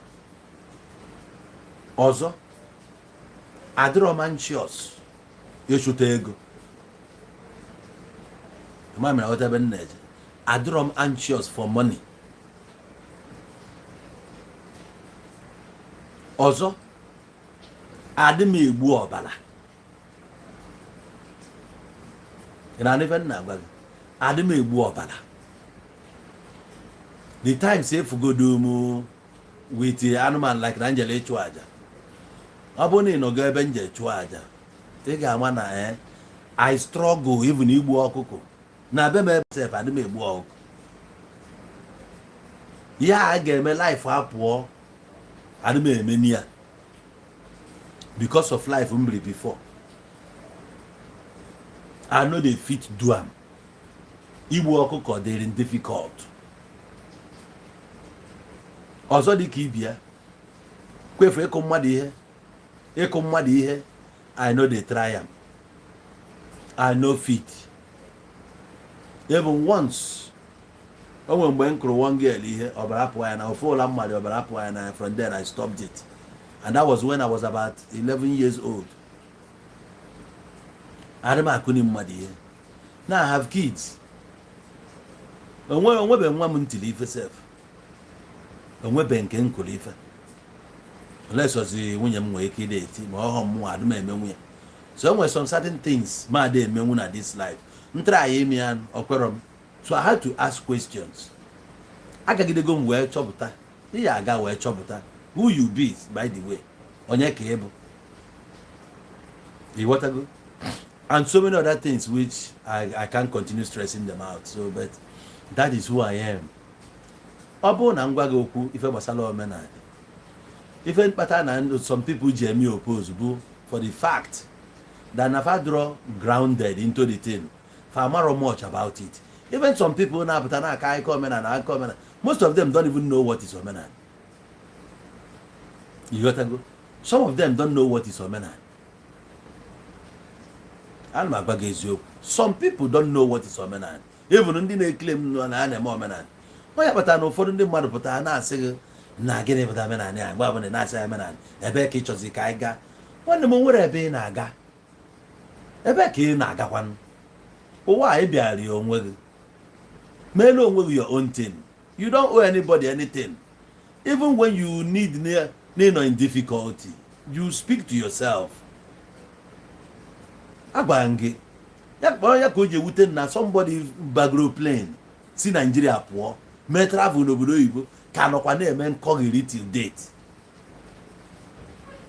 ọzọ adịrọ m anxious ịchụta ego ma mere ọtebe nneje adịrọ m anxious for money ọzọ adị m egbu ọbara ị na-anịfe nna agwa gị adị m egbu ọbara the times efugodo m with anụmanụ like na njele ịchụ aja ọ bụrụ na ị nọgo ebe nje chụọ aja ị ga-ama na I struggle even igbu ọkụkọ na be m sef adị m egbu ọkụkọ ya a ga-eme life apụọ adị m eme ni ya because of life m biri before I know they fit do am igbu ọkụkọ dịrị difficult ọzọ dị ka ibia kwefu ịkụ mmadụ ihe I know they try am I know fit even once o nwere mgbe m kụrụ one girl ihe ọbara pụọ ya na ofe ụla mmadụ ọbara pụọ ya na from there I stopped it and that was when I was about 11 years old adị m akụni mmadụ ihe now I have kids onwebe nwa m ntili ife sef onwebe nke m kụrụ ife olesozi nwunye m nwere ike ide eti ma ọghọm mụ adị m eme nwunye so o nwere some certain things ma ada emenwu na this life ntry ime ya ọkwere m so I had to ask questions agagidego m wee chọpụta ihe aga wee chọpụta who you be by the way onye ka ị bụ ịghọtago and so many other things which I can't continue stressing them out so but that is who I am ọ bụrụ na m gwa gị okwu ife gbasara omenala ife mkpata na some people ji eme oppose bụ for the fact that na fa draw grounded into the thing fa maro much about it even some people na-apụta na aka akụkọ omenala most of them don't even know what is omenala you got to go some of them don't know what is omenala ana m agwa gị eziokwu some people don't know what is omenala even ndị na-eclaim na a na-eme omenala onye kpatara na ụfọdụ ndị mmadụ pụtara na-asị gị na gịnị pụtara omenala ya mgbe ọbụla na-asị ya omenala ebe ka ị chọzi ka anyị gaa nwanne m nwere ebe ị na-aga ebe ka ị na-agakwanụ ụwa a ị bịara ya onwe gị meelu onwe gị your own thing you don't owe anybody anything even when you need nọ in difficulty you speak to yourself agwara m gị ya kpọrọ ya ka o ji ewute na somebody bagoro plane si Nigeria pụọ mee travel n'obodo oyibo ka nọkwa na-eme nkọghịrị till date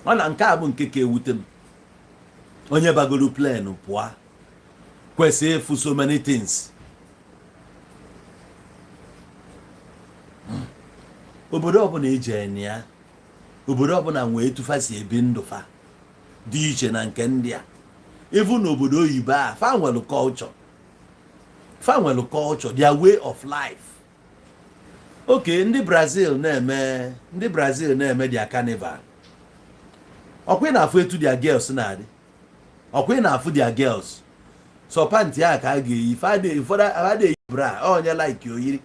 ọ na nke a bụ nke ka ewute m onye bagoro plane pụọ kwesịrị ịfụ so many things obodo ọbụla eji ene ya obodo ọbụla nwee etufa si ebi ndụfa dị iche na nke ndị a even n'obodo oyibo a fa nwere culture their way of life okay ndị Brazil na-eme their carnival ọkwa ị na-afụ etu their girls na-adị ọkwa ị na-afụ their girls so panty a ka a ga-eyi ụfọdụ adị eyi bra onye like oyiri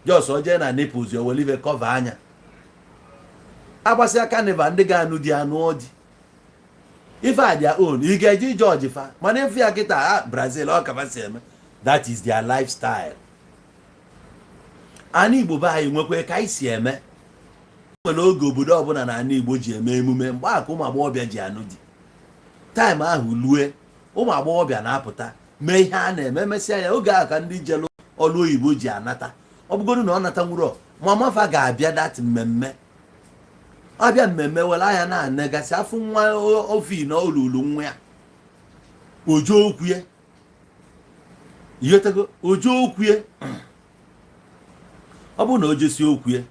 jos oje na nipples o welive cover anya agbasịa carnival ndị ga-anụ di anụ ọdị ife a their own ị ga-eji George fa mana ife ya kịta Brazil ọ ka si eme that is their lifestyle ana Igbo be anyị nwekwe ka anyị si eme nwere oge obodo ọbụla na ana Igbo ji eme emume mgbe aka ụmụ agbọghọbịa ji anụ di time ahụ lue ụmụ agbọghọbịa na-apụta mee ihe a na-eme mesịa ya oge ahụ ka ndị jelu ọlụ oyibo ji anata ọ bụgodu na ọ nata nwụrụ mamafa ga-abịa dat mmemme abịa mmemme were anya na-anegasị afụ nwa ofi na olulu nwa ya ojo okwu ya yotego ojo okwu ya ọ bụ na o jesi okwu ya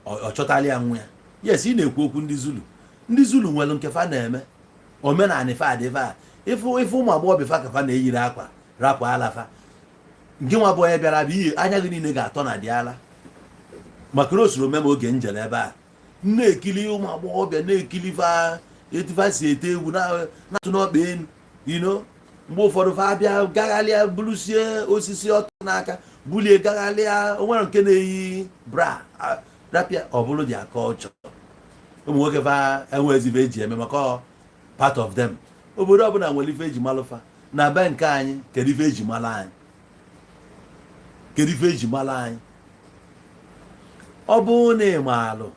ọ chọtala ya nwa ya yes ị na-ekwu okwu ndị Zulu nwere nke fa na-eme omenala fa adịfa ife ụmụ agbọghọbịa fa ka fa na-eyiri akwa rapụ alafa nke nwa bụ onye bịara bụ ihe anya gị niile ga-atọ na dị ala maka na o soro meme oge njele ebe a na-ekili ụmụ agbọghọbịa na-ekili fa etufa si ete egwu na-atụ n'ọkpa enu mgbe ụfọdụ fa abịa gagharịa bụrụsie osisi ọtọ n'aka bulie gaghalịa onwere nke na-eyi bra rapịa ọ bụrụ their culture. Ụmụ nwoke fa enwezi ife eji eme maka part of them. Obodo ọbụla nwere ife eji malụfa. Na be nke anyị kedu ife eji mala anyị? Kedu ife eji mala anyị? Ọ bụ na ịmaalụ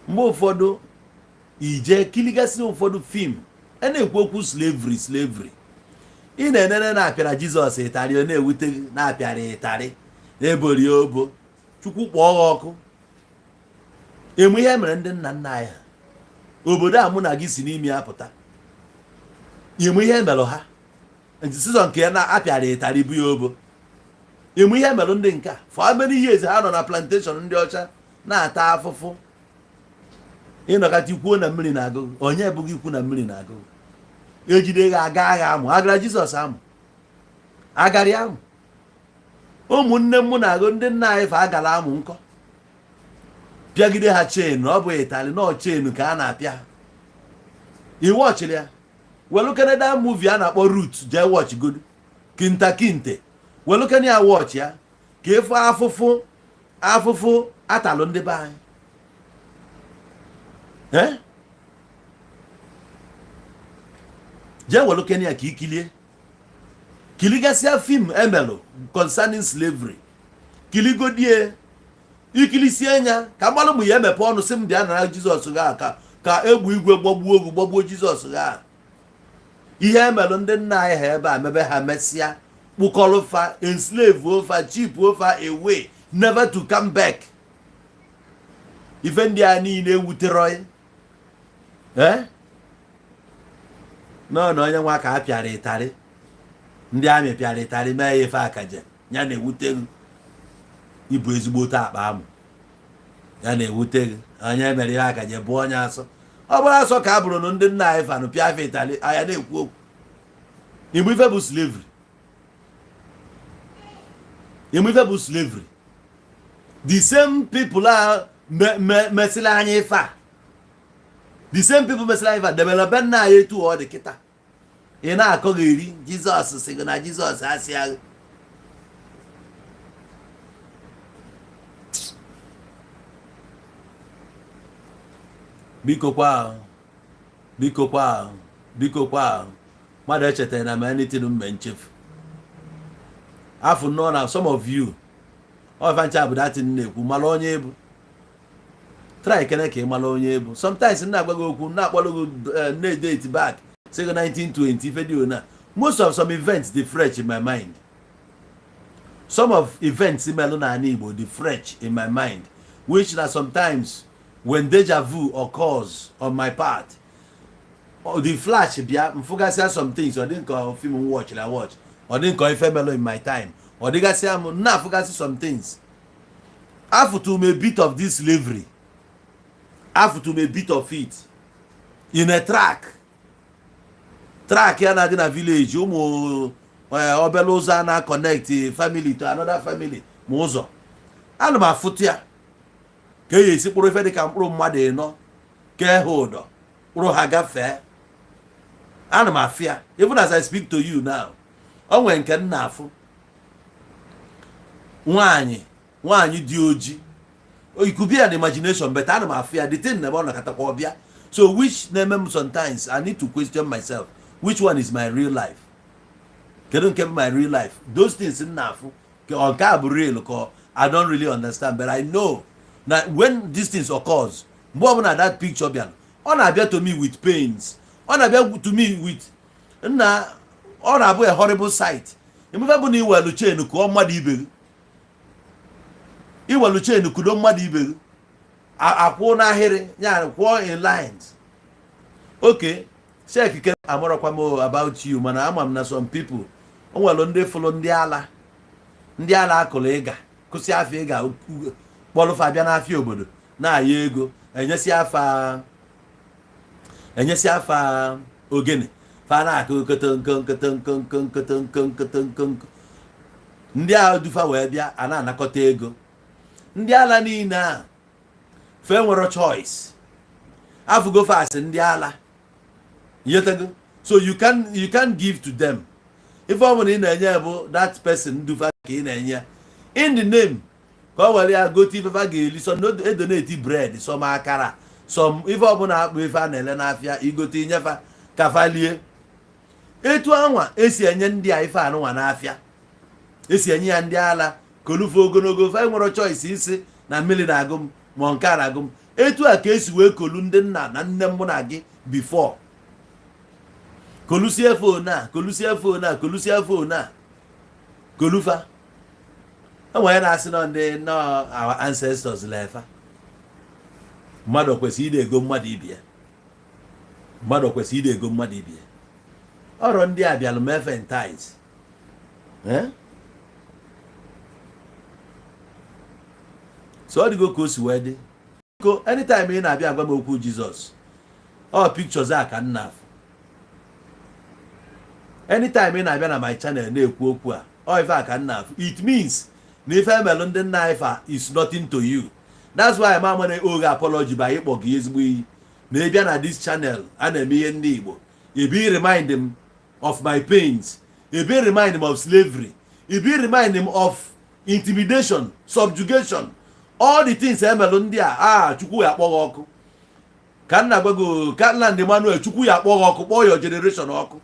mgbe ụfọdụ ije kiligasị ụfọdụ fim na-ekwu okwu slavery ị na-enene na-apịara Jizọs ịtarị ọ na-ewute na-apịara ịtarị na-ebori obo Chukwu kpọọ ha ọkụ. Emu ihe mere ndị nna nna anyị obodo a mụ na gị si n'ime ya pụta. Emu ihe mere ha sizon nke ya na-apịara ịtarị bụ ya obo. Emu ihe mere ndị nke for how many years ha nọ na plantation ndị ọcha na-ata afụfụ. Ịnọkata ikwuo na mmiri na-agụ onye ebughị ikwu na mmiri na-agụ ejide ha aga agha amụ agara Jizọs amụ agarị amụ. Ụmụnne m na-agụ ndị nna anyị fa agara amụ nkọ pịagide ha chen ọ bụ ịtalị nọ chen ka a na-apịa ha. Iwu ọchịrị ya welu Canada movie a na-akpọ Root jee watch godu kinte welu Kenya ya watch ya ka efu afụfụ atalụ ndị be anyị. Jee welu Kenya ka ikilie kiligasịa film emelụ concerning slavery kiligodie ikilisie anya ka mmalụ mụ ya emepe ọnụ sị m bịa nara Jizọs gha ka egbu igwe gbagbuo Jizọs gha. Ihe emelụ ndị nna anyị ha ebe a mebe ha mesịa kpụkọrọfa enslave ofa chip ofa away never to come back. Ife ndị a niile ewutere nọ na onye nwa ka a pịara ịtarị ndị amị pịara ịtarị mee ya ife akaje ya na-ewute gị ibu ezigbote akpa amụ ya na-ewute gị onye mere ihe akaje bụ onye asọ. Ọ bụrụ asọ ka a bụrụ na ndị nna anyị fanụ pịa afa ịtarị anya na-ekwu okwu. Igbo ife bụ slavery. Igbo ife bụ slavery. The same people a mesịla anya ife a. The same people mesịla anya ife a develop nna anyị etu ọ dị kịta. Ị na-akọghị eri Jizọs sị gị na Jizọs asị agha. Biko kwa mmadụ echetara na ma anything mme nchefu. Afụ nọ na some of you ọfancha bụ datin na-ekwu mara onye ebu. Try kene ka ị mara onye ebu. Sometimes na-agwa gị okwu na-akpọrọ gị na-date back say 1920 video na. Most of some events dey fresh in my mind. Some of events melo na ani Igbo dey fresh in my mind, which na sometimes when deja vu occurs on my part, or the flash bia mfugasi some things or didn't call film watch or didn't call melo in my time or they gasi am na fugasi some things. After to me bit of this slavery, after to me bit of it in a track ya na dị na village ụmụ obele ụzọ na connect family to another family ma ụzọ ana m afụtụ ya ka e esi kpụrụ ife dị ka mkpụrụ mmadụ ịnọ ka ha ụdọ kpụrụ ha gafee. Ana m afụ ya even as I speak to you now. O nwere nke nna afụ nwaanyị dị oji. It could be an imagination but ana m afụ ya the thing na ọ nakatakwa ọbịa. So which name sometimes I need to question myself. Which one is my real life? Kedu nke my real life? Those things in nafu on ka bụ real ko I don't really understand, but I know that when these things occurs, more than that picture bịa ọ na-abịa to me with pains. Ọ na-abịa to me with na ọ na-abụ a horrible sight. Emefe bụ na iwelu chain kụọ mmadụ ibe gị. Iwelu chain kụdo mmadụ ibe gị. Akwụ n'ahịrị ya kwụọ in lines. Okay. Check amorokwa mo about you mana ama m na some people onwelo ndị folo ndị ala akụlụ ịga kụsị afọ ịga kpọlụfa bịa n'afịa obodo na-aya ego enyesi afa ogene fa na-akụ nkotonkotonkotonkotonkotonkotonko ndị a dufa wee bịa a na-anakọta ego. Ndị ala niile a fe nwere choice afụgo fast ndị ala. So you can give to them. If I want in that person do in the name ka were ya gote ife fa ga-eli so no donate bread some akara some ife ọbụla akpụ ife a na-ele n'afịa igote inyefa ka fa lie etu anwa esi enye ndị a ife anụnwa n'afịa esi enye ya ndị ala kolufe ogologo fa nwere choice isi na mmiri na-agụ m ma nke a na-agụ m etu a ka esi wee kolu ndị nna na nne m na gị before kolusie phone a kolufa enwere na-asị na ndị our ancestors lefa mmadụ kwesịrị ide ego mmadụ ibie ọrụ ndị a bịalụ mefentize so ọ dịgo ka o si wee dị ko anytime ị na-abịa agwa m okwu Jizọs ọ pictures a ka nna afọ anytime ị na-abịa na my channel na-ekwu okwu a ọ ife a ka nna afọ it means na ife emelụ ndị nna ife is nothing to you. That's why ma nwere oge apology by ịkpọ gị ezigbo iyi na ịbịa na this channel a na-eme ihe ndị Igbo ebi remind him of my pains, ebi remind him of slavery, ebi remind him of intimidation, subjugation, all the things emelụ ndị a Chukwu ya akpọghị ọkụ ka nna gwago ka Nnamdi Emmanuel Chukwu ya akpọghị ọkụ kpọọ your generation ọkụ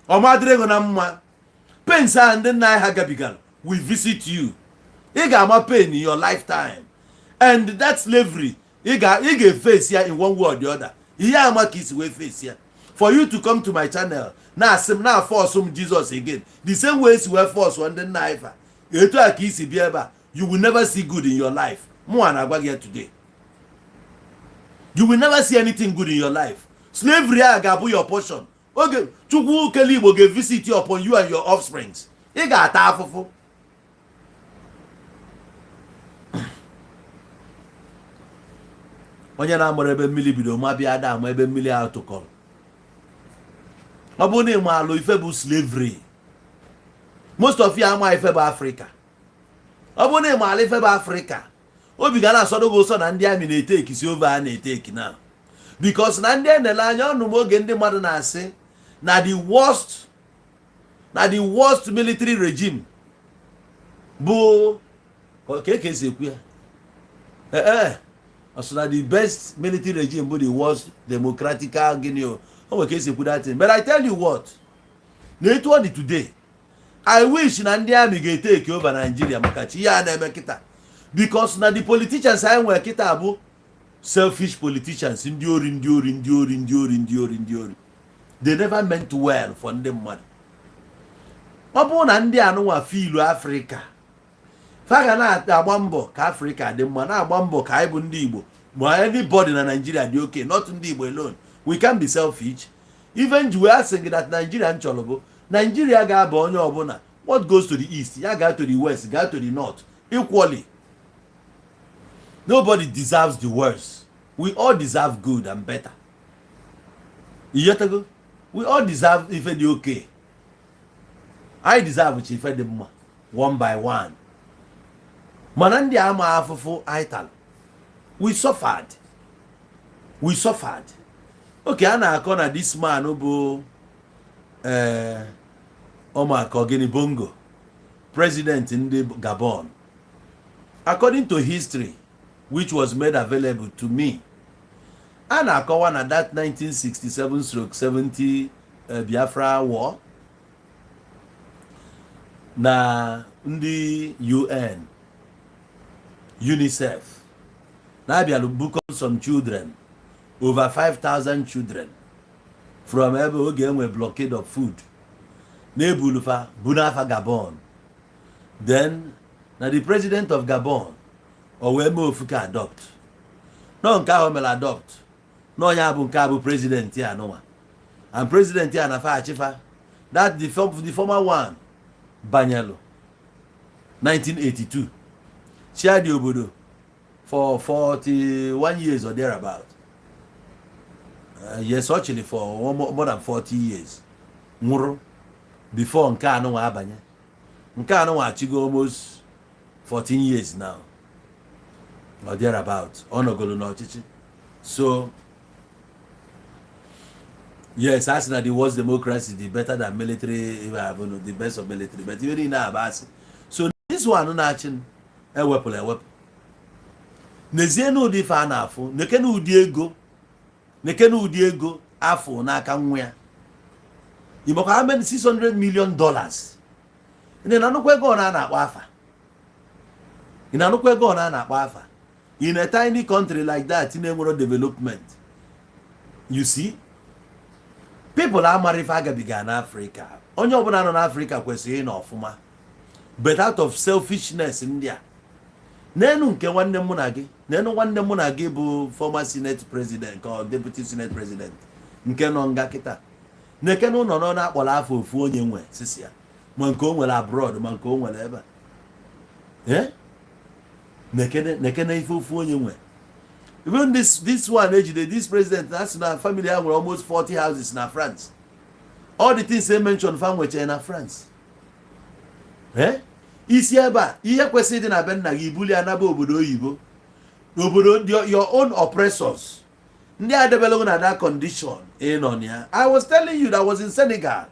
ọmadịrị ego na mma pains a ndị nna ha gabigara will visit you. Ị ga-ama pain in your lifetime. And that slavery, you get face here in one way or the other. Here am I kiss way face here. For you to come to my channel, now force some Jesus again. The same way you were forced on the knife. You will never see good in your life. More here today. You will never see anything good in your life. Slavery agabu your portion. Okay, Chukwu Keli will get visit you upon you and your offsprings. You got half. Onye na-amụrụ ebe mmiri bido ma bịa ada ama ebe mmiri ahụ tụkọrọ. Ọ bụ na ịma alụ ife bụ slavery. Most of you ama ife bụ Africa. Ọ bụ na ịma alụ ife bụ Africa. Obi ga na-asọdụ gị ụsọ na ndị amị na-eteki si over a na-eteki now. Because na ndị enele anya ọnụ m oge ndị mmadụ na-asị na the worst military regime bụ ka esi ekwu ya. Also, the best military regime but the worst democratic Guinea. Oh, okay, put that in. But I tell you what, today, I wish Nandia may take over Nigeria because now the politicians I work it abu selfish politicians enduring. They never meant well for them money. Obu Nandia no feel Africa. Faga na agba mbọ ka Africa dị mma na agba mbọ ka anyị bụ ndị Igbo ma anybody na Nigeria dị okay, not ndị Igbo alone. We can be selfish. Even we are saying that Nigeria nchọlọbụ Nigeria ga-aba onye ọbụla. What goes to the east ya go to the west, go to the north equally. Nobody deserves the worst. We all deserve good and better. Iyetago? We all deserve ife dị okay. I deserve ife dị mma one by one. Manandi ama afufu aital. We suffered. Okay, ana akona this man obo Omar Kogini Bongo, president in the Gabon. According to history, which was made available to me, ana akowa na that 1967-70 Biafra war na ndi UN UNICEF now be book some children, over 5,000 children from every again with blockade of food. Nebulufa Bunafa Gabon. Then now the president of Gabon or where Mofuka adopt. No nka adopt. No yabu nkabu president here no one. And president here na fa chifa. That the former one Banyalo 1982. Shared Obodo for 41 years or thereabout. Yes, actually for more than 40 years. Muro before Nkano Abanya. Nkano Achigo almost 14 years now. Or thereabout. Onogolo no chichi. So yes, as that the worst democracy, the better than military, the best of military. But even in Abasi. So this one na-achị ewepụrụ ewepụ n'ezie na ụdị ife a na-afụ nekene ụdị ego afọ n'aka nwa ya ịmakwa how many $600 million ndị na-anụkwa ego ọ na-akpọ afa ị na-anụkwa ego ọ na-akpọ afa in a tiny country like that na-enwero development. You see, people amara ife agabiga n'Africa. Onye ọbụla nọ n'Africa kwesịrị ịnọ ọfụma, but out of selfishness ndị a n'enu nke nwanne m na gị n'enu nwanne m na gị bụ former senate president or deputy senate president nke nọ nga kịta n'eke na ụlọ nọ na-akpọrọ afọ ofu onye nwe sisi ya ma nke o nwere abroad ma nke o nwere ebe n'eke na ife ofu onye nwe. Even this one ejide this president national family ha nwere almost 40 houses na France. All the things they mentioned fanweche na France. Isi ebe a ihe kwesịrị dị na be nna gị ibuli anaba obodo oyibo obodo your own oppressors ndị a developing na that condition on ya. I was telling you that I was in Senegal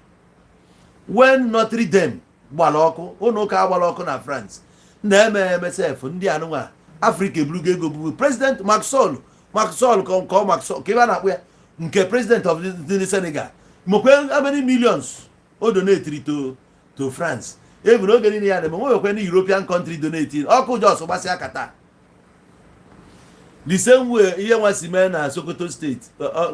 when Notre Dame gbara ọkụ ụlọ ụka gbara ọkụ na France na-eme MSF ndị anụnwa Africa ebulugo ego bụ President Maxol ka ebe a na-akpụ ya nke President of the Senegal mokwe how many millions o donate to France. Even oge niile ya na-eme nwekwe ndị European country donate ọkụ jos gbasịa kata. The same way ihe nwa si mee na Sokoto State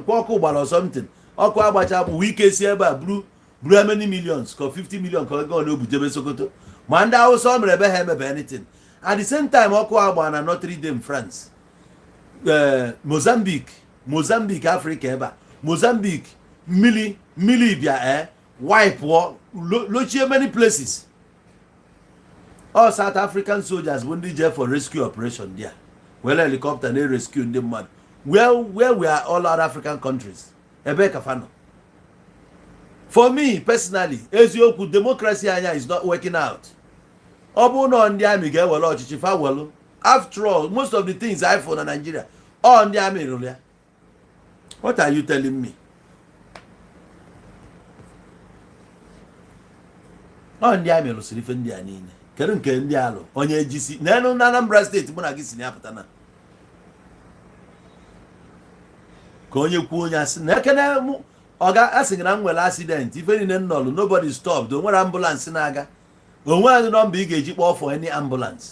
ọkụ gbara something ọkụ agbacha bụ Wike si ebe a buru how many millions ka 50 million ka ego na obujebe Sokoto ma ndị Hausa o mere ebe ha emebe anything. At the same time ọkụ agba na Notre Dame France. Mozambique Africa ebe a Mozambique mmiri bịa wipe lochie many places. All South African soldiers when they go for rescue operation there. Well, helicopter they rescue ndị mmadụ. Where we are all other African countries. Ebe kafano. For me personally, eziokwu democracy anya is not working out. Obu no ndị army ga-ewere ọchịchị fa welu. After all, most of the things I found in Nigeria, all ndị army rule ya. What are you telling me? All ndị army rụsịrị ife ndị a niile. Kedu nke ndị alụ onye ejisi n'enu na Anambra steeti mụ na gị si na apụta na ka onye kwuo onye asị na ekene ọ ga asị na nwere accident ife niile nnọlụ nobody stopped o nwere ambulance na-aga onwe anyị nọmba ị ga-eji kpọọ for any ambulance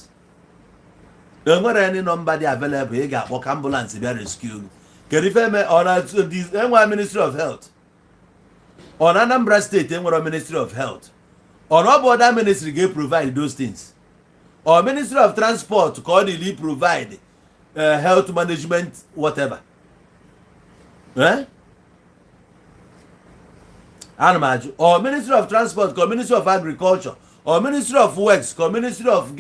o nwere any nọmba dị available ị ga-akpọ ka ambulance bịa rescue gị. Kedu ife eme ọ na enwe Ministry of Health ọ na Anambra steeti enwere Ministry of Health or no other ministry can provide those things. Or Ministry of Transport can provide health management, whatever. Or Ministry of Transport, or Ministry of Agriculture, or Ministry of Works, or Ministry of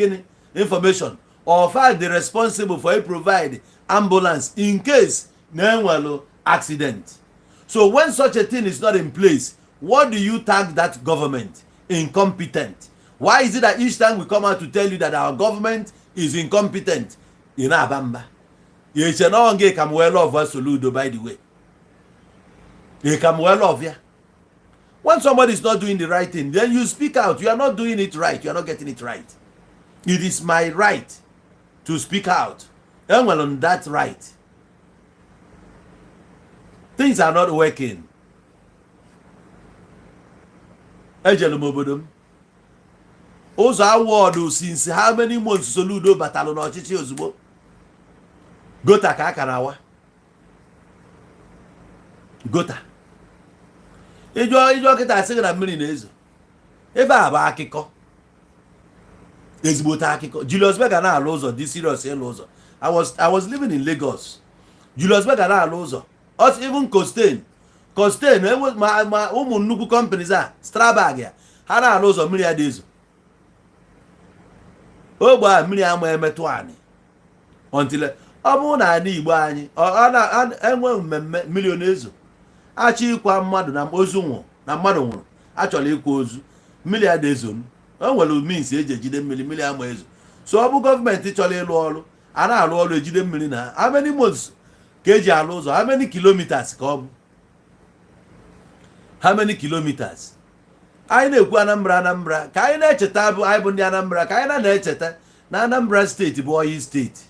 Information, or fact the responsible for provide ambulance in case no accident. So when such a thing is not in place, what do you tag that government? Incompetent. Why is it that each time we come out to tell you that our government is incompetent? You know, Abamba. You should not get come well off us Soludo, by the way. You come well off, yeah. When somebody is not doing the right thing, then you speak out. You are not doing it right. You are not getting it right. It is my right to speak out. And well, on that right, things are not working. Ejelu mobodom. Ozo award since how many months Soludo batalo na ọchịchị ozugbo. Gota ka akarawa. Gota. Ijo kita asị na mmiri na-ezo. Ebe a bụ akịkọ. Ezigbo ta akịkọ. Julius Berger na-alụ ụzọ dị serious ịlụ ụzọ. I was living in Lagos. Julius Berger na-alụ ụzọ. Us even Costain ma ụmụ nnukwu companies a Strabag ya ha na-alụ ụzọ mmiri adị ezo ogbe a mmiri ama emetụ anyị until ọ bụrụ na anyị Igbo anyị enwe mmemme mmiri ezo achọ ịkwa mmadụ na ozu nwụrụ na mmadụ nwụrụ achọrọ ịkwa ozu mmiri adị ezo o nwere means eji ejide mmiri ama ezo so ọ bụ gọọmenti chọrọ ịlụ ọrụ a na-alụ ọrụ ejide mmiri na how many months ka eji alụ ụzọ how many kilometers ka ọ bụ how many kilometers anyị na-ekwu Anambra ka anyị na-echeta bụ anyị bụ ndị Anambra ka anyị na-echeta na Anambra steeti bụ Oyi steeti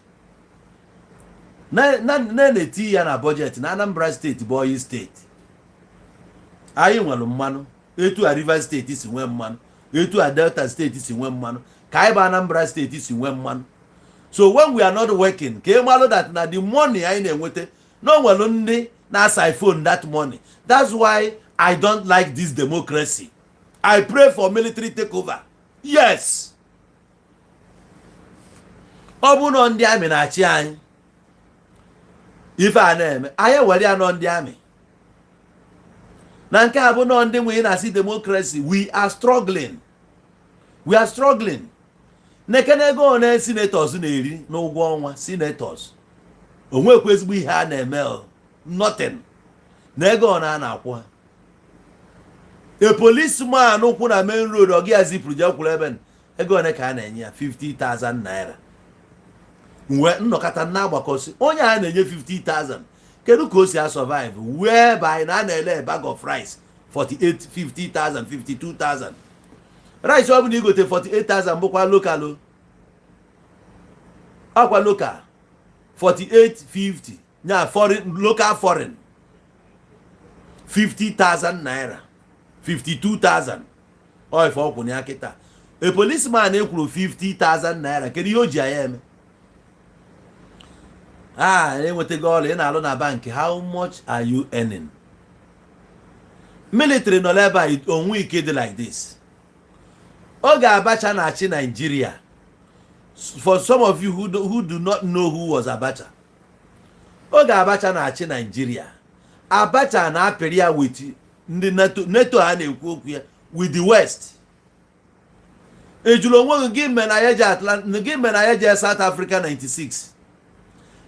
na-eti ya na bọjetị na Anambra steeti bụ Oyi steeti. Anyị nwere mmanụ etu a Rivers steeti si nwee mmanụ, etu a Delta steeti si nwee mmanụ, ka anyị bụ Anambra steeti si nwee mmanụ. So when we are not working, ka ịmalụ that na the money anyị na-enweta no nwere ndị na-siphon that money. That's why I don't like this democracy. I pray for military takeover. Yes. Ọ bụ na ndị amị na-achị anyị ife a na-eme anyị were ya nọ ndị amị na nke a bụ nọ ndị nwe na-asị democracy. We are struggling. We are struggling. Nekene ego one senators na-eri n'ụgwọ ọnwa senators onwekwa ezigbo ihe a na-eme nothing na ego ọ na-akwụ ha. A policeman ụkwụ na main road ọ gị zipụrụ je kwụrụ ebe ego one ka a na-enye ya 50,000 naira. Mgbe nnọkọta na-agbakọsị onye a na-enye 50,000 kedu ka o si survive whereby na a na-ele bag of rice 48, 50,000, 52,000. Rice ọ bụ na igote 48,000 bụkwa local akwa local 48.50 nya foreign local foreign 50,000 naira 52,000 ọ ife ọkwụ ya kịta. A policeman ekwuru 50,000 naira kedu ihe o ji ya eme? Enwetago ọrụ ị na-alụ na bank. How much are you earning? Military nọ ebe a onwe ike dị like this. Oge Abacha na-achị Nigeria. For some of you who do not know who was Abacha. Oge Abacha na-achị Nigeria. Abacha na-apịrị ya with ndị NATO ha na-ekwu okwu ya with the West. Ejulu onwe gị mena ya je Atlantic, gị mena ya je South Africa 96.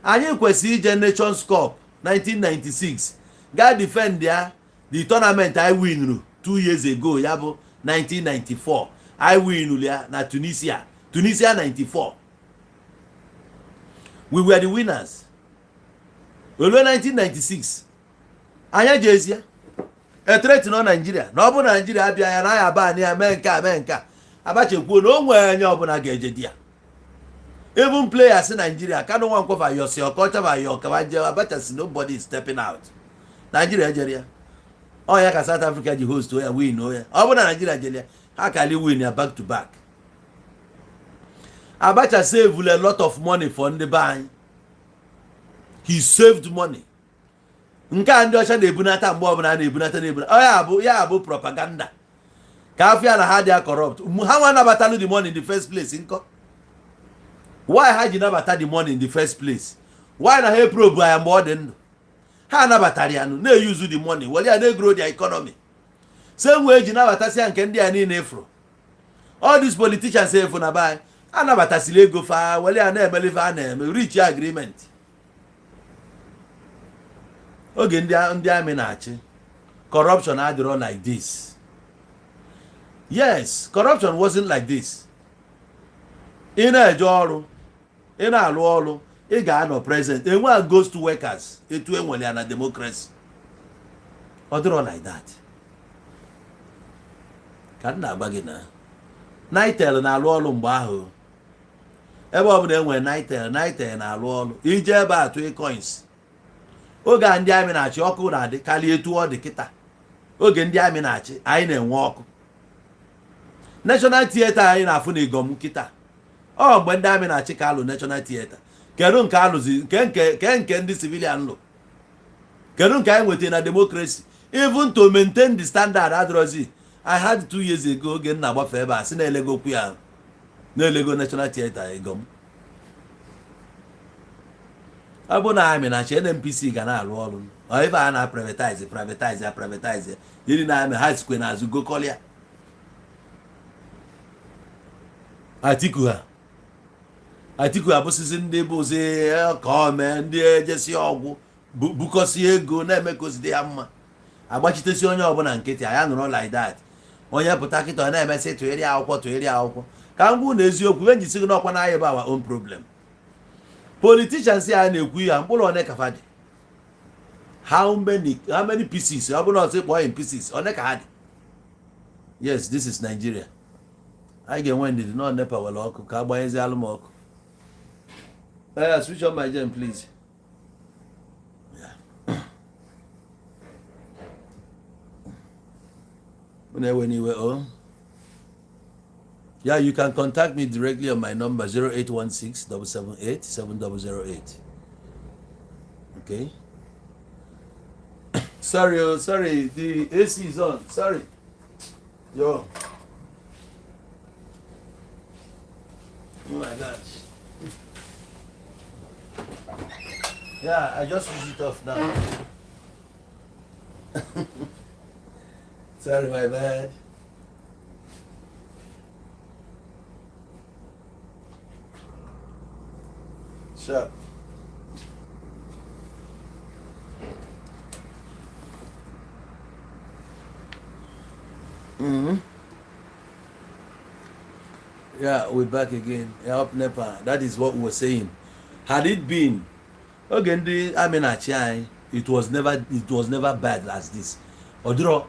Anyị kwesịrị ije Nations Cup 1996 ga defend ya the tournament I win 2 years ago ya bụ 1994. I win ya na Tunisia 94. We were the winners. Olo 1996 anya jezie a threat no Nigeria na ọ bụ Nigeria abịa ya na ya ban ya mee nke a Abacha kwuo na o nwere anya ọbụla ga-eje di ya. Even players in Nigeria can't one cover your culture by your Abacha see nobody is stepping out. Nigeria. Oh yeah, South Africa the host to win. Oh yeah. Oh Nigeria. How can you win back to back? Abacha saved a lot of money for the bank. He saved money. Nka ndị ọcha na-ebunata mgbe ọbụla na-ebunata. Oh yeah, bụ propaganda. Ka afia na ha dị corrupt. Ha nwa nabatalu the money in the first place nko. Why had you never the money in the first place? Why na he probe I am more than ha nabatarianu na use the money well ya na grow their economy. Same way you never tasi nke ndị a niile efro. All these politicians say for na buy anabatasile ego fa well ya na emelive na reach agreement. Oge ndị amị na-achị corruption adịrọ like this. Yes, corruption wasn't like this. In a ọrụ ị na-alụ ọrụ ị ga-anọ present enwe ghost workers etu enwere ya na democracy. Ọ dịrọ like that. Ka m na-agba gị na Nitel na-alụ ọrụ mgbe ahụ ebe ọ bụla enwere Nitel na-alụ ọrụ ije ebe atụ coins. Oge ndị amị na-achị ọkụ na-adị karịa etu ọ dị kịta. Oge ndị amị na-achị anyị na-enwe ọkụ. National Theatre anyị na-afụ na Igom kịta. Oh, mgbe ndị amị na-achị ka alụ National Theatre. Kedu nke alụzi nke ndị civilian lụ. Kedu nke anyị nwetara na democracy. Even to maintain the standard adrozi. I had 2 years ago oge nna agbafe ebe a sị na-elego okwu ya na-elego National Theatre Igom. Ọ bụ na amị na-achị NNPC ga na-alụ ọrụ. Ọ ebe a na-privatize. Yiri na amị ha sikwe n'azụ gokọlịa. Atiku abụsịsị ndị bụzi ka o mee ndị ejesi ọgwụ bukọsi ego na-emekozi ya mma agbachitesi onye ọbụla nkịtị ya nụrụ like that. Onye pụta kịta ọ na-emesị tụgharị akwụkwọ ka m gwu na eziokwu njisi gị n'ọkwa na anyị bụ our own problem. Politicians ya na-ekwu ya mkpụrụ one ka fadị. How many pieces ọ bụla ọsị kpọọ in pieces one ka ha dị. Yes, this is Nigeria. I get when did not nepa well ọkụ ka agbanyezi alụm ọkụ. Switch on my gen, please. Yeah. Anyway, oh. Yeah, you can contact me directly on my number 0816-778-7008. Okay. Sorry, the AC is on. Sorry. Yo. Oh my gosh. Yeah, I just switched it off now. Sorry, my bad. Sure. Yeah, we're back again. Help NEPA. That is what we were saying. Had it been again it was never bad as this. Wow.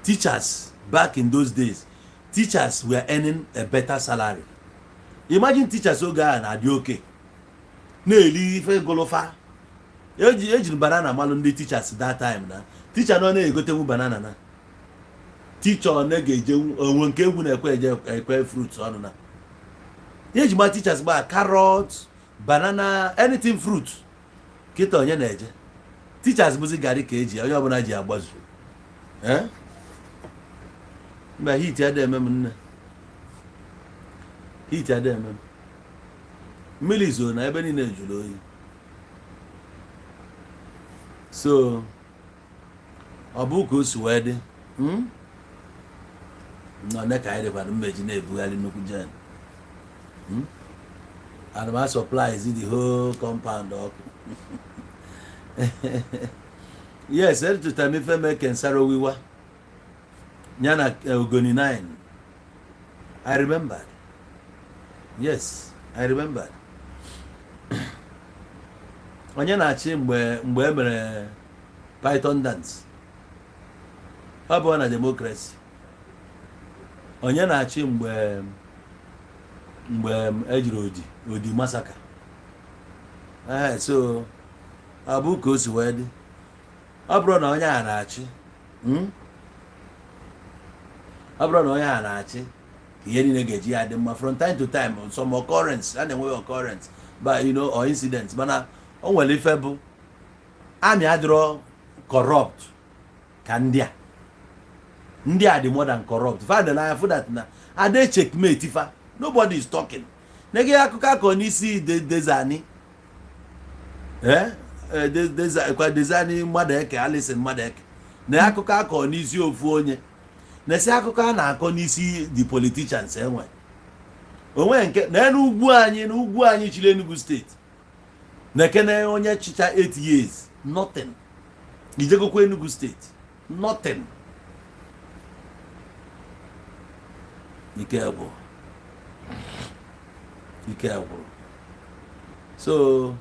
Teachers back in those days, teachers were earning a better salary. Imagine teachers who go and are okay. Nearly if golofa. Age banana malon the teachers that time na. Teacher no go tell banana na. Teacher nege wonke wu na ekwe fruits on na. Age ma teachers ba carrots, banana, anything fruit. Kita onye na eje. Teachers buzi gari ka eji onye obuna ji agbazu. Mba hit ya dem nne. Hit ya dem. Mmiri zo na ebe niile jụrụ oyi. So ọ bụ ka o si wee dị. Nọ ne ka anyị dịkwara mmeji na-ebugharị nnukwu jen. And my supplies in the whole compound ọkụ. Yes, every time if I make Kensaro Wiwa, Nyana Ogoni 9. I remembered. Yes, I remembered. Onye na-achị mgbe emere Python dance. Ọ bụ na democracy. Onye na-achị mgbe ejiri Odi massacre. So abu ka o si wee dị. Ọ bụrụ na onye a na-achị ọ bụrụ na onye a na-achị ka ihe niile ga-eji ya dị mma from time to time some occurrence and enwe occurrence but or incidents mana o nwere ife bụ amị adịrọ corrupt ka ndị a dị more than corrupt find na ya for that na ade checkmate ifa nobody is talking nege akụkọ akọ n'isi dezani dezani Madeke Alison Madeke na akụkọ akọ n'isi ofu onye na-esi akụkọ a na-akọ n'isi the politicians onwe nke na ugwu anyị chile Enugu steeti na-ekene onye chicha 8 years nothing ijegokwa Enugu steeti nothing ike agwụ so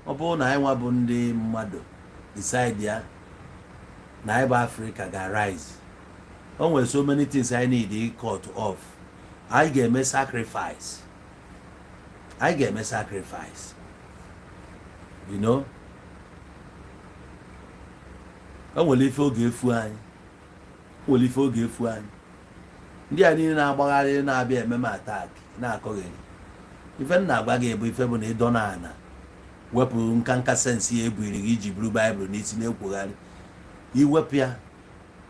ọ bụrụ na anyị nwa bụ ndị mmadụ decide ya na anyị bụ Africa ga-rise o nwere so many things I need cut off anyị ga-eme sacrifice o nwere ife oge efu anyị ndị a niile na-agbagharị na-abịa ememe attack na-akọgheri ife na-agba gị bụ ife bụ na ịdọ na ana wepụ nkanka sensi ya ebiri gị iji buru Baịbụl n'isi na-ekwugharị iwepụ ya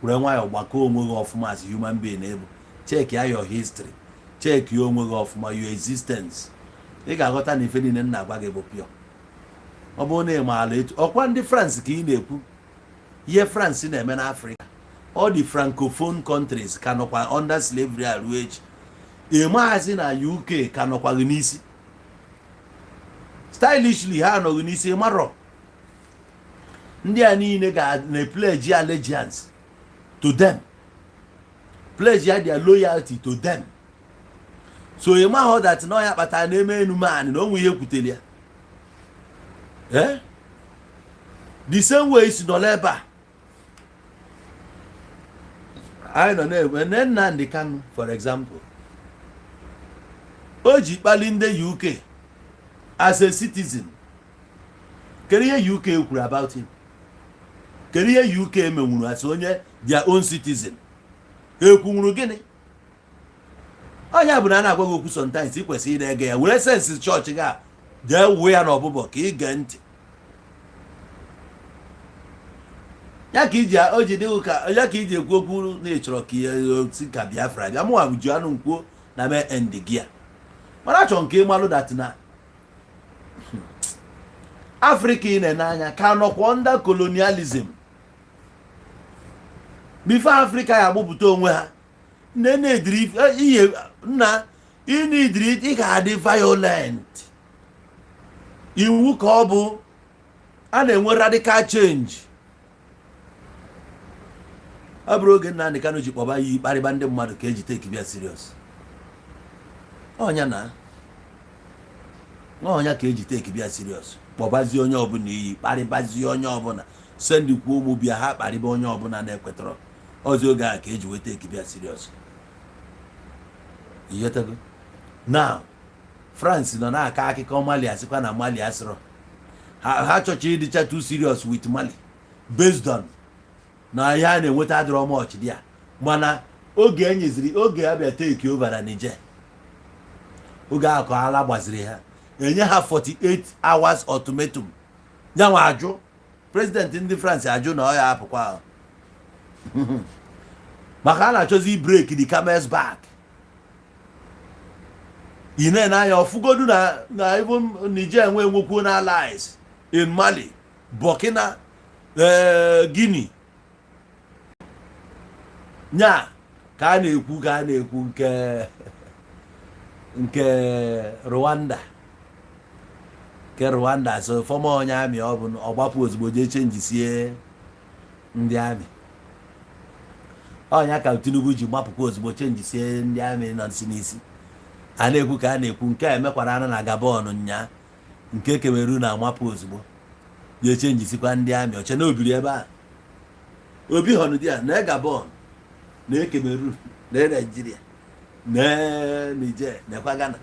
were nwayọọ gbakọọ onwe gị ọfụma as human being ebu check ya your history check ya onwe gị ọfụma your existence ị ga-aghọta na ife niile na-agba gị bụ pure ọ bụrụ na ị maala etu ọkwa ndị France ka ị na-ekwu ihe France na-eme n'Africa all the francophone countries ka nọkwa under slavery arụ echi ịmaazi na UK ka nọkwa gị n'isi stylishly ha anọghị n'isi marọ ndị a niile ga-pledge allegiance to them pledge their loyalty to them so ịmahụ that na ya kpatara na-eme enumeanị na onwe ihe kwutere ya the same way si nọ ebe a I don't know. And then Nnamdi Kanu, for example, Oji kpali ndị UK as a citizen. Kedu ihe UK kwuru about him? Kedu ihe UK menwuru as onye their own citizen? Ekwuru gịnị? Onye bụ na na-agwa gị okwu sometimes ị kwesịrị ị-ege ya were sense chọọchị ga jee wuo ya n'ọbụbọ ka ị gee ntị. Ya ka iji oji dị ka ya ka iji ekwu okwu na ịchọrọ ka ihe si ka Biafra bịa mụ abụ ji anụ nkwuo na mee end gị a. Mana achọ nke ịmalụ dat na Africa ị na-anya ka nọkwa under colonialism. Before Africa ya agbụpụta onwe ha na-ediri ihe na ịnidiri ị ga-adị violent. Iwu ka ọ bụ a na-enwe radical change. Ọ bụrụ oge Nnamdi Kanu ji kpọba yi kparịba ndị mmadụ ka eji take bịa serious. Ọnya ka eji take bịa serious. Kpọbazie onye ọbụla iyi kparịbazie onye ọbụla sendikwa ụmụ bịa ha kparịba onye ọbụla na-ekwetọrọ. Ọzọ oge a ka eji wee take bịa serious. Iyetago. Now France nọ na-aka akụkọ Mali asịkwa na Mali asịrọ. Ha chọchị ịdịcha too serious with Mali based on na ya na-enweta adịrọ much dị ya. Mana oge enyeziri oge abịa take over na Niger. Oge ahụ ka ala gbaziri ha. Enye ha 48 hours ultimatum. Nyanwa ajụ. President ndị France ajụ na ọ ya apụkwa. Maka a na-achọzi break the camel's back. Ine na ya ofugodu na even Niger nwekwu na allies in Mali, Burkina, Guinea. Nya ka a na-ekwu nke Rwanda. Ke Rwanda so former onye amị ọ bụ ọgbapụ ozugbo jee change sie ndị amị. Onya ka Tinubu ji gbapụkwa ozugbo change sie ndị amị nọ n'isi. A na-ekwu ka a na-ekwu nke emekwara ana na Gabon nya nke Cameroon na-amapụ ozugbo jee change sikwa ndị amị oche na obiri ebe a. Obi họnụ dị ya na Gabon na Cameroon na Nigeria na Niger na kwa Ghana.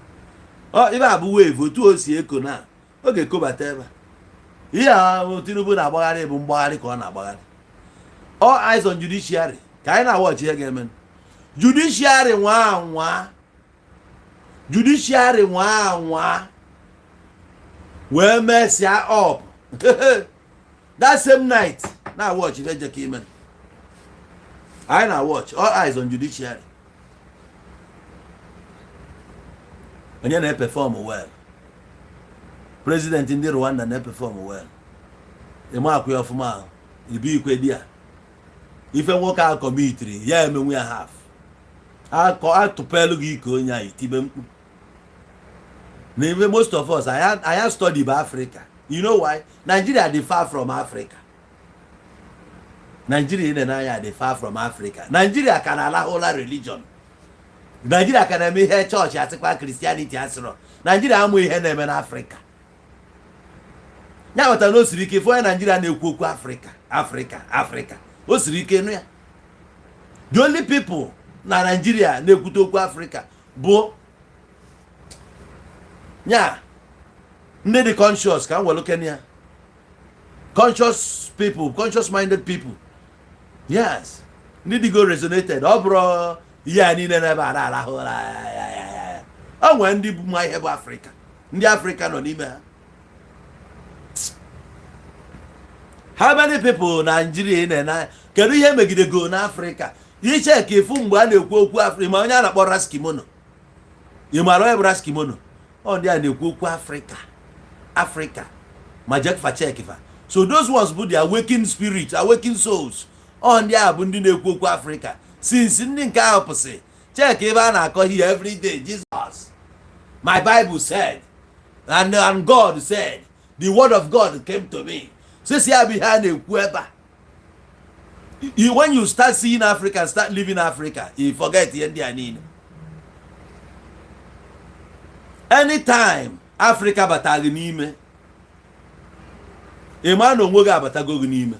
Ibe abụ wave otu o si eko na oge kobata ebe. Ihe a Tinubu na-agbagharị bụ mgbagharị ka ọ na-agbagharị. All eyes on judiciary. Ka anyị na-watch ihe ga-eme. Judiciary nwa anwa wee mesịa up. That same night na watch ihe je ka ime. Anyị na-watch all eyes on judiciary. Onye na-perform well. President ndị Rwanda na-perform well. Ịma akwụ ọfụma ibi ikwe di ya. Ife nwoke a committed ya emenwe ya half. Atụpelu gị ka onye a itibe mkpu. Na even most of us I have studied by Africa. You know why? Nigeria dey far from Africa. Nigeria dey far from Africa. Nigeria can allow all religion. Nigeria can eme ihe church atikwa Christianity asịrọ. Nigeria amụ ihe na-eme na Africa. Ya wata no siri ike fo Nigeria na-ekwu okwu Africa. O siri ike nụ ya. The only people na Nigeria na-ekwute okwu Africa bụ nya ndị dị conscious ka nwelu Kenya. Conscious people, conscious minded people. Yes. Ndị dị go resonated. Ọ bụrụ ihe niile na-ebe ara arahụ ya. O nwere ndị bụ ma ihe bụ Africa. Ndị Africa nọ n'ime ha. How many people Nigeria na kedu ihe megide go na Africa? Iche ka ifu mgbe a na-ekwu okwu Africa ma onye a na-akpọ Raskimono. Ị mara onye bụ Raskimono? Ọ ndị a na-ekwu okwu Africa. Ma Jack Fachekifa. So those ones bụ the awakened spirit, awakened souls. Ọ ndị a bụ ndị na-ekwu okwu Africa. Since ndị nke ahụ pụsị, check ebe a na-akọ here every day. Jesus. My Bible said, and God said, the word of God came to me. So see how behind a whoever. When you start seeing Africa and start living Africa, you forget the Indian. Anytime Africa batago n'ime, Emmanuel nwoga batago n'ime.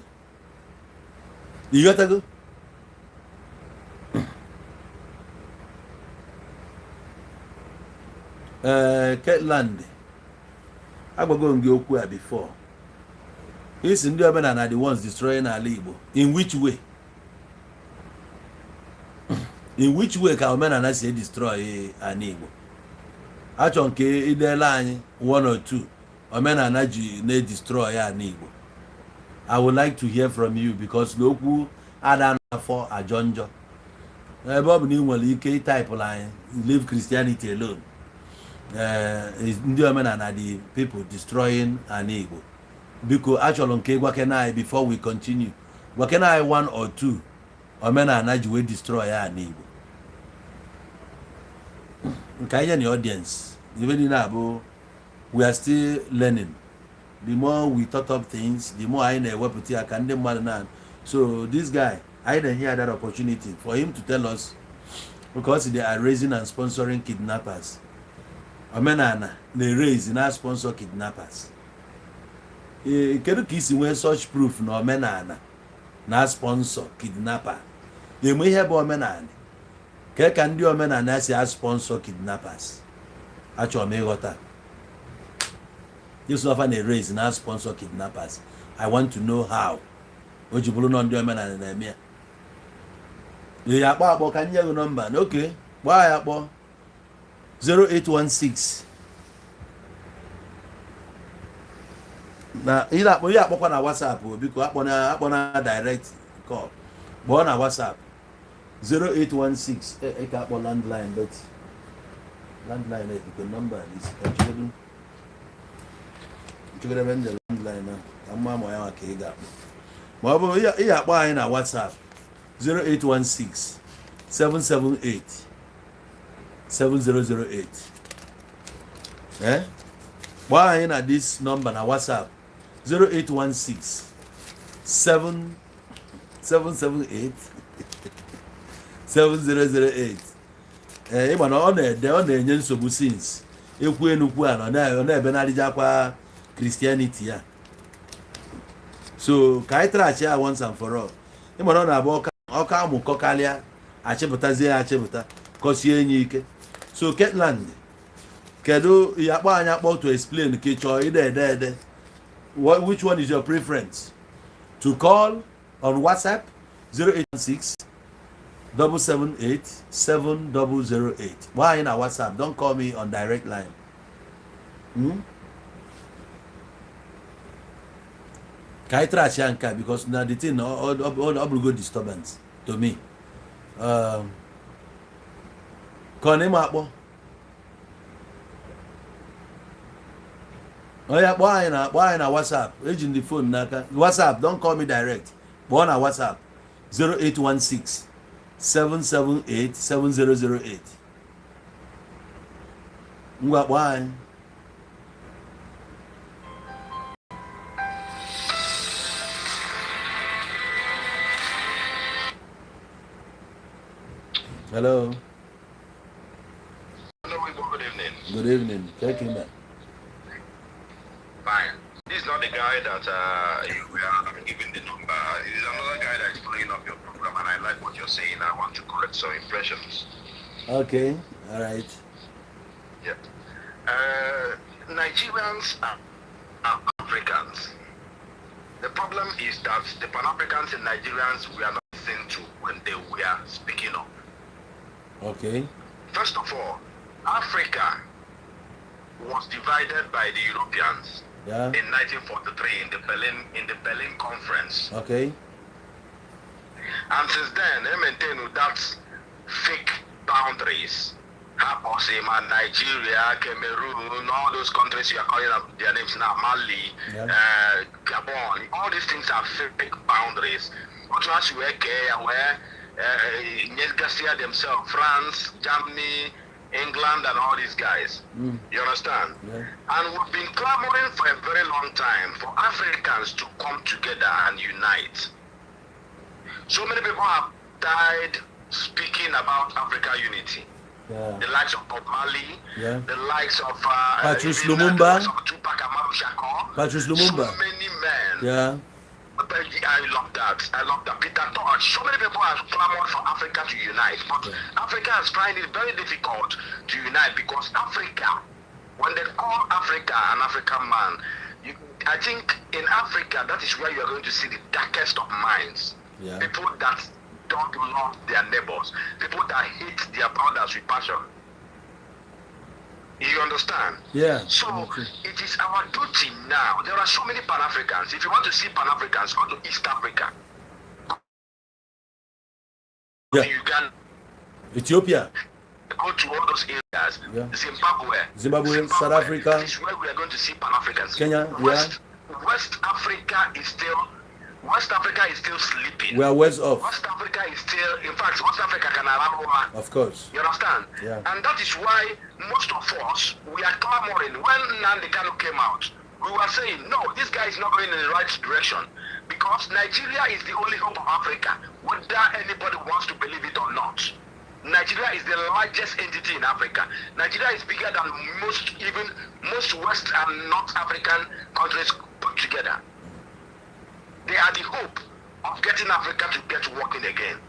You got to go? Ketland, I was going to go before. Is ndị omenala the ones destroying ala Igbo? In which way? In which way ka omenala si destroy ala Igbo? Achọ nke idela anyị one or two omenala ji na-destroy ala Igbo. I would like to hear from you because n'okwu ada n'afọ ajọ njọ. Ebe ọ bụ na ị nwere ike ịtaịpụla anyị leave Christianity alone. Ndị omenala the people destroying ala Igbo. Biko achọrọ nke gwakenai before we continue. Gwakenai one or two omenala ji wee destroy ala Igbo. Nke anyị na audience even in Abo, we are still learning. The more we thought of things, the more I know what I can do. So this guy, I didn't hear that opportunity for him to tell us because they are raising and sponsoring kidnappers. Omenana, they raise and sponsor kidnappers. Kedu ka isi nwee such proof na omenana na sponsor kidnapper? Eme ihe bụ omenana. Ke ka ndị omenana si sponsor kidnappers? Achọrọ m ịghọta. This often a raise na sponsor kidnappers. I want to know how. Ojibulu no ndị omenala na-eme ya. Ya akpọ ka nye gị nọmba. Okay, gbaa ya akpọ 0816 na ị na-akpọ ya akpọkwa na WhatsApp biko akpọ na direct call. Gbaa na WhatsApp 0816 ị ka akpọ landline but landline the number is actually when the landline na mama ya ka ị ga-akpọ. Ma ọ bụ ị akpọ anyị na WhatsApp 0816 778 7008. Kpọọ anyị na this number na WhatsApp 0816 778 7008. Ịgba na ọ na-enye nsogbu since ekwu enukwu a ọ na-ebe na-adịjakwa Christianity ya. So ka anyị trash ya once and for all. Ịma na ọ na-abụ ọka amụkọ karịa achịpụtazie achịpụta kọsie enyi ike. So Ketland, kedu ya akpọ anyị akpọ to explain ka ị chọọ ide which one is your preference? To call on WhatsApp 0816 778 7008. Why in our WhatsApp? Don't call me on direct line. Can I try Shanka because now the thing all go disturbance to me. Call him up. Oh yeah, why in our WhatsApp? Agent the phone naka. WhatsApp, don't call me direct. But on our WhatsApp 0816 778 7008. Why? Hello. Hello, good evening. Good evening. Check him out. Fine. This is not the guy that we are giving the number. This is another guy that is playing up your program, and I like what you're saying. I want to correct some impressions. Okay. All right. Yeah. Nigerians are Africans. The problem is that the Pan-Africans and Nigerians we are not listening to when they were speaking up. Okay. First of all, Africa was divided by the Europeans in 1943 in the Berlin Conference. Okay. And since then, they maintain that fake boundaries. Nigeria, Cameroon, all those countries you are calling up their names now, Mali, Gabon, all these things are fake boundaries. Where Garcia themselves, France, Germany, England, and all these guys. You understand? Yeah. And we've been clamoring for a very long time for Africans to come together and unite. So many people have died speaking about Africa unity. Yeah. The likes of Bob Marley, the likes of Patrice Lumumba, Tupac Amaru Shakur, Patrice Lumumba. So many men. Yeah. I love that. I love that. Peter Tosh. So many people have clamored for Africa to unite, but Africa is finding it very difficult to unite because Africa When they call Africa an African man, I think in Africa, that is where you are going to see the darkest of minds. Yeah. People that don't love their neighbors. People that hate their brothers with passion. You understand? Yeah. So it is our duty now. There are so many Pan-Africans. If you want to see Pan-Africans, go to East Africa. Yeah. Uganda. Ethiopia. Go to all those areas. Yeah. Zimbabwe, South Africa. This is where we are going to see Pan-Africans. Kenya, West Africa is still sleeping. We are west off. West Africa is still, in fact, West Africa can allow. Of course. You understand? Yeah. And that is why most of us, we are clamoring. When Nnamdi Kanu came out, we were saying, no, this guy is not going in the right direction. Because Nigeria is the only hope of Africa, whether anybody wants to believe it or not. Nigeria is the largest entity in Africa. Nigeria is bigger than most West and North African countries put together. They are the hope of getting Africa to get working again.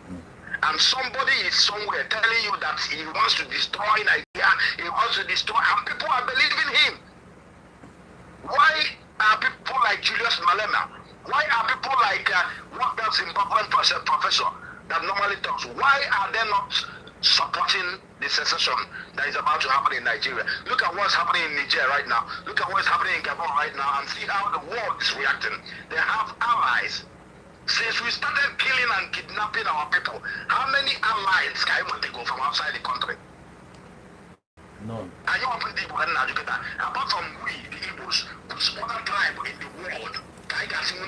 And somebody is somewhere telling you that he wants to destroy Nigeria, he wants to destroy, and people are believing him. Why are people like Julius Malema? Why are people like what that Zimbabwean professor that normally talks? Why are they not supporting the secession that is about to happen in Nigeria? Look at what's happening in Niger right now. Look at what's happening in Gabon right now, and see how the world is reacting. They have allies. Since we started killing and kidnapping our people, how many allies can you go from outside the country? None. And you open the Igbo and Najuketa. Apart from we, the Igbos, whose other tribe in the world, because we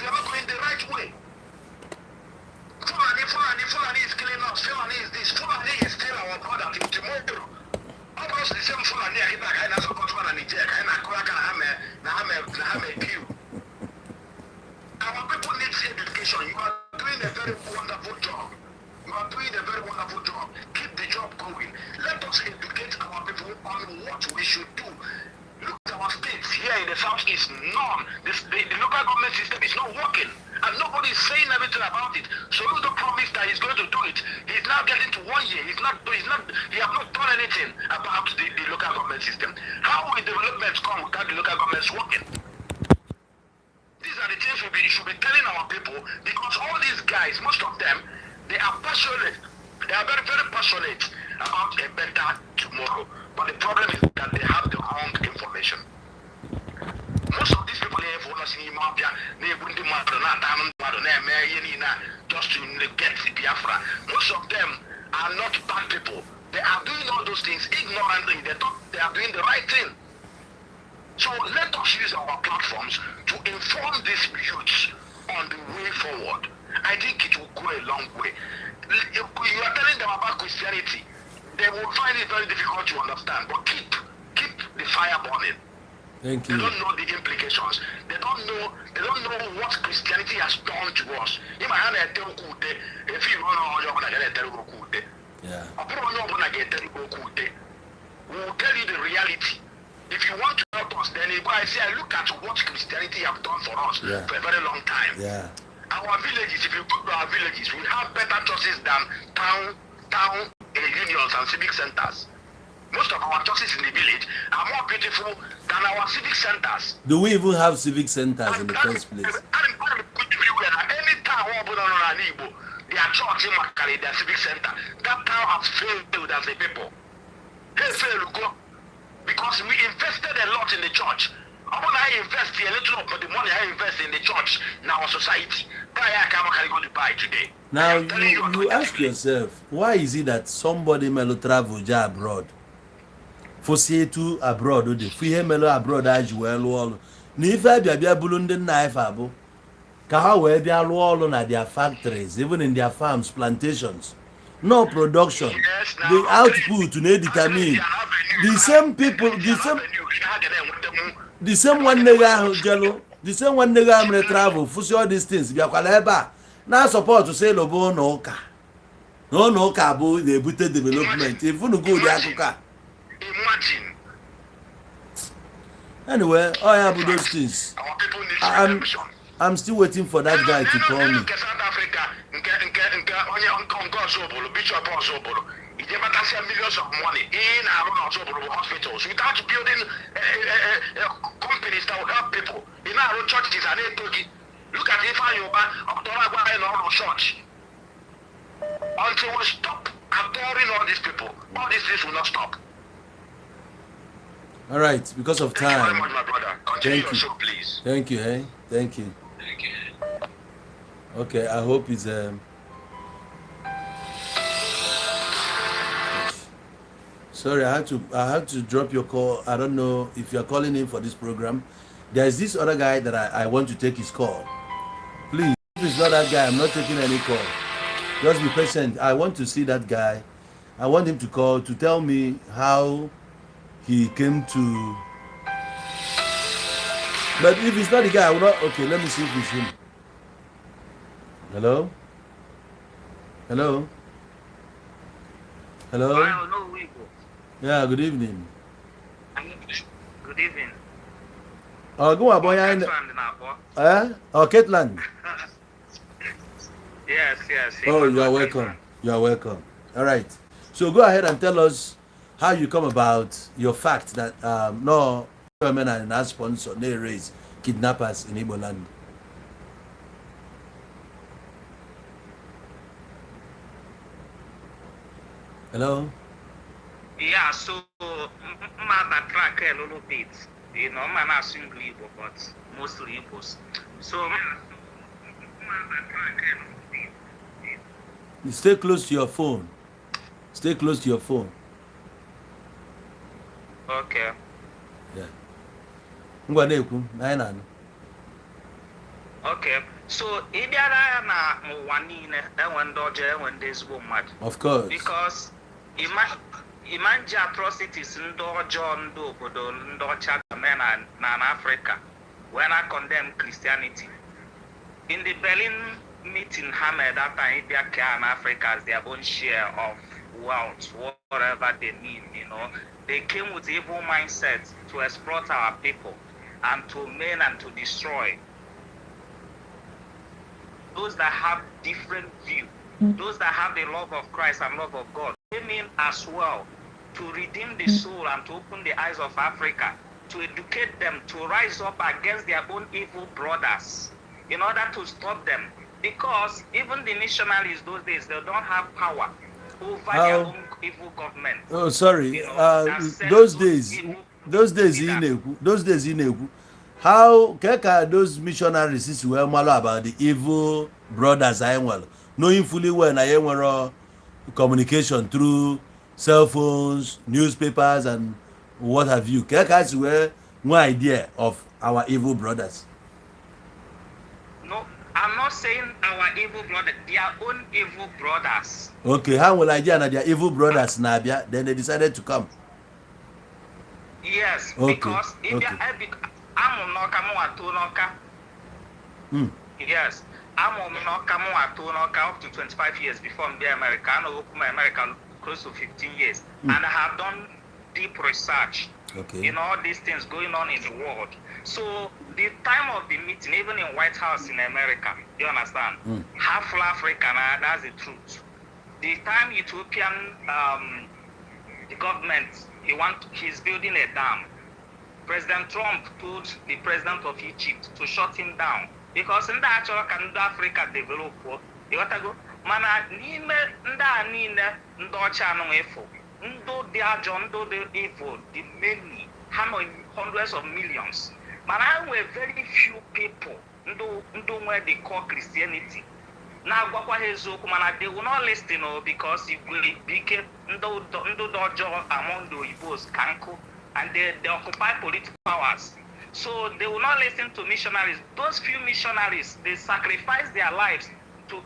are not going the right way. Fulani is killing us. Fulani is this. Fulani is still our brother till tomorrow. Almost the same Fulani I kind of support one and Niger. I kill. Our people need education. You are doing a very wonderful job. Keep the job going. Let us educate our people on what we should do. Look at our states here in the southeast. None. The local government system is not working. And nobody is saying everything about it. So who don't promise that he's going to do it? He's now getting to 1 year. He has not done anything about the local government system. How will development come without the local governments working? These are the things we should be telling our people, because all these guys, most of them, they are passionate. They are very, very passionate about a better tomorrow. But the problem is that they have the wrong information. Most of these people here for us in Imabia, just to get Biafra. Most of them are not bad people. They are doing all those things ignorantly. They thought they are doing the right thing. So let us use our platforms to inform these youths on the way forward. I think it will go a long way. You are telling them about Christianity, they will find it very difficult to understand. But keep the fire burning. Thank you. They don't know the implications. They don't know what Christianity has done to us. Yeah. We will tell you the reality. If you want to help us, then I say, look at what Christianity have done for us for a very long time. Yeah. Our villages, if you go to our villages, we have better churches than town unions and civic centers. Most of our churches in the village are more beautiful than our civic centers. Do we even have civic centers in the first place? Any town, their church in Makale, their civic center, that town has failed as a people. They failed because we invested a lot in the church. I invest a little of the money I invest in the church in our society. I can't go to buy today. Now you ask yourself, why is it that somebody may travel abroad? For say to abroad, or the free melo abroad as well. If I be a Burundi knife abo, Kahawe be a wall at their factories, even in their farms, plantations. No production. Yes, the output to determine. The same people, the same one nigga jello, the same one nigga am travel, for all these things. Be a kwaleba. Now support to say lobo no ka. No cabo, the booted development. If you go there, imagine. Anyway, I have those things. Our people need I'm still waiting for that guy to call me. South Africa, Bishop It never can millions of money in and around hospitals without building companies that will help people. In our own churches and look at Ifa Yoba, October and all church. Until we stop adoring all these people, all these things will not stop. All right, because of time. Thank you very much, my brother. Continue your show, please. Thank you, hey? Thank you. Thank you. Okay, I hope it's Sorry, I had to drop your call. I don't know if you're calling in for this program. There's this other guy that I want to take his call. Please, if it's not that guy, I'm not taking any call. Just be patient. I want to see that guy. I want him to call to tell me how he came to. But if it's not the guy, I will not. Okay, let me see if it's him. Hello? Hello? Hello? Yeah, good evening. Good evening. Oh, go on, boy. Oh, Ketland. Yes. Oh, you are welcome. You are welcome. All right. So go ahead and tell us how you come about your fact that no women are not sponsor, they raise kidnappers in Igbo land. Hello? Yeah, so I'm track a little bit. You know, I'm not assuming Igbo, but mostly Igbos. So stay close to your phone. Stay close to your phone. Okay. Yeah. Okay. So Ibiara na Mwanine and Dodger when there's woman. Of course. Because imagine atrocities in Dodger and Dobodo and Dodger men and Africa when I condemn Christianity. In the Berlin meeting, Hammer that time Ibia and Africa as their own share of wealth, whatever they need, you know. They came with evil mindset to exploit our people and to maim and to destroy. Those that have different view, those that have the love of Christ and love of God, came in as well to redeem the soul and to open the eyes of Africa, to educate them, to rise up against their own evil brothers in order to stop them. Because even the missionaries those days, they don't have power over their own evil government. Oh, sorry. You know, those days in how those missionaries were about the evil brothers I well, knowing fully well I were communication through cell phones, newspapers, and what have you. Kekas were no idea of our evil brothers. No, I'm not saying our evil brothers, their own evil brothers. Okay, how will I get their evil brothers Nabia? Then they decided to come. Yes, okay. Because I'm Yes, I'm up to 25 years before I'm there America. I know America close to 15 years. And I have done deep research in all these things going on in the world. So the time of the meeting, even in White House in America, you understand? Half full African, that's the truth. The time Ethiopian, the government, he's building a dam. President Trump told the president of Egypt to shut him down because in that can Africa develop. You got to go. Mana nime nda nine ndocha no efo. Ndo they are John, ndo the evil, the many, hundreds of millions. Mana we very few people ndo where they call Christianity. Now they will not listen because it will be ndo dojo among the Igbos kanko. And they occupy political powers. So they will not listen to missionaries. Those few missionaries, they sacrifice their lives to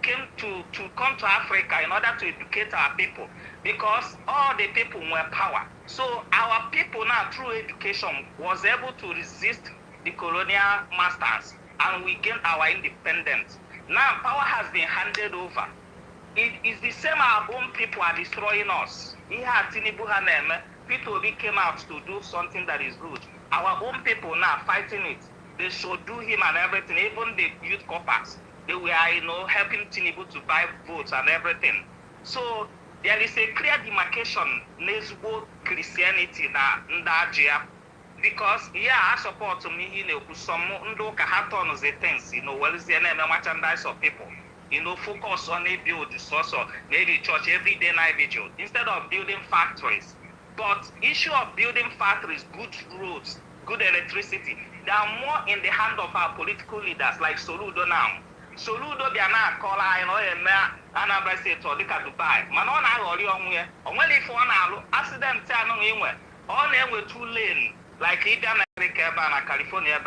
come to Africa in order to educate our people. Because all the people were power. So our people now, through education, was able to resist the colonial masters. And we gained our independence. Now power has been handed over. It is the same our own people are destroying us. People came out to do something that is good. Our own people now fighting it. They should do him and everything. Even the youth corpers, they were, helping Tinubu to buy votes and everything. So there is a clear demarcation n'ezigbo Christianity na ndị ajia, because I support me some ndị ụka ha turn the things, welizie na-eme merchandise of people, focus on a build also maybe church every day night vigil instead of building factories. But issue of building factories, good roads, good electricity, they are more in the hand of our political leaders like Soludo now. Soludo they are now calling Anambra State or Dubai. Man on our only for an accident on 2 lane like Indian America and California.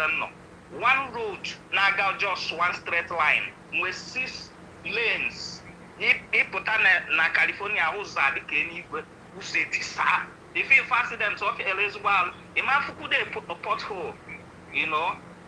One road now just one straight line with 6 lanes. If put na California who's who say this if you accident of Elizabeth, a man could put a pothole,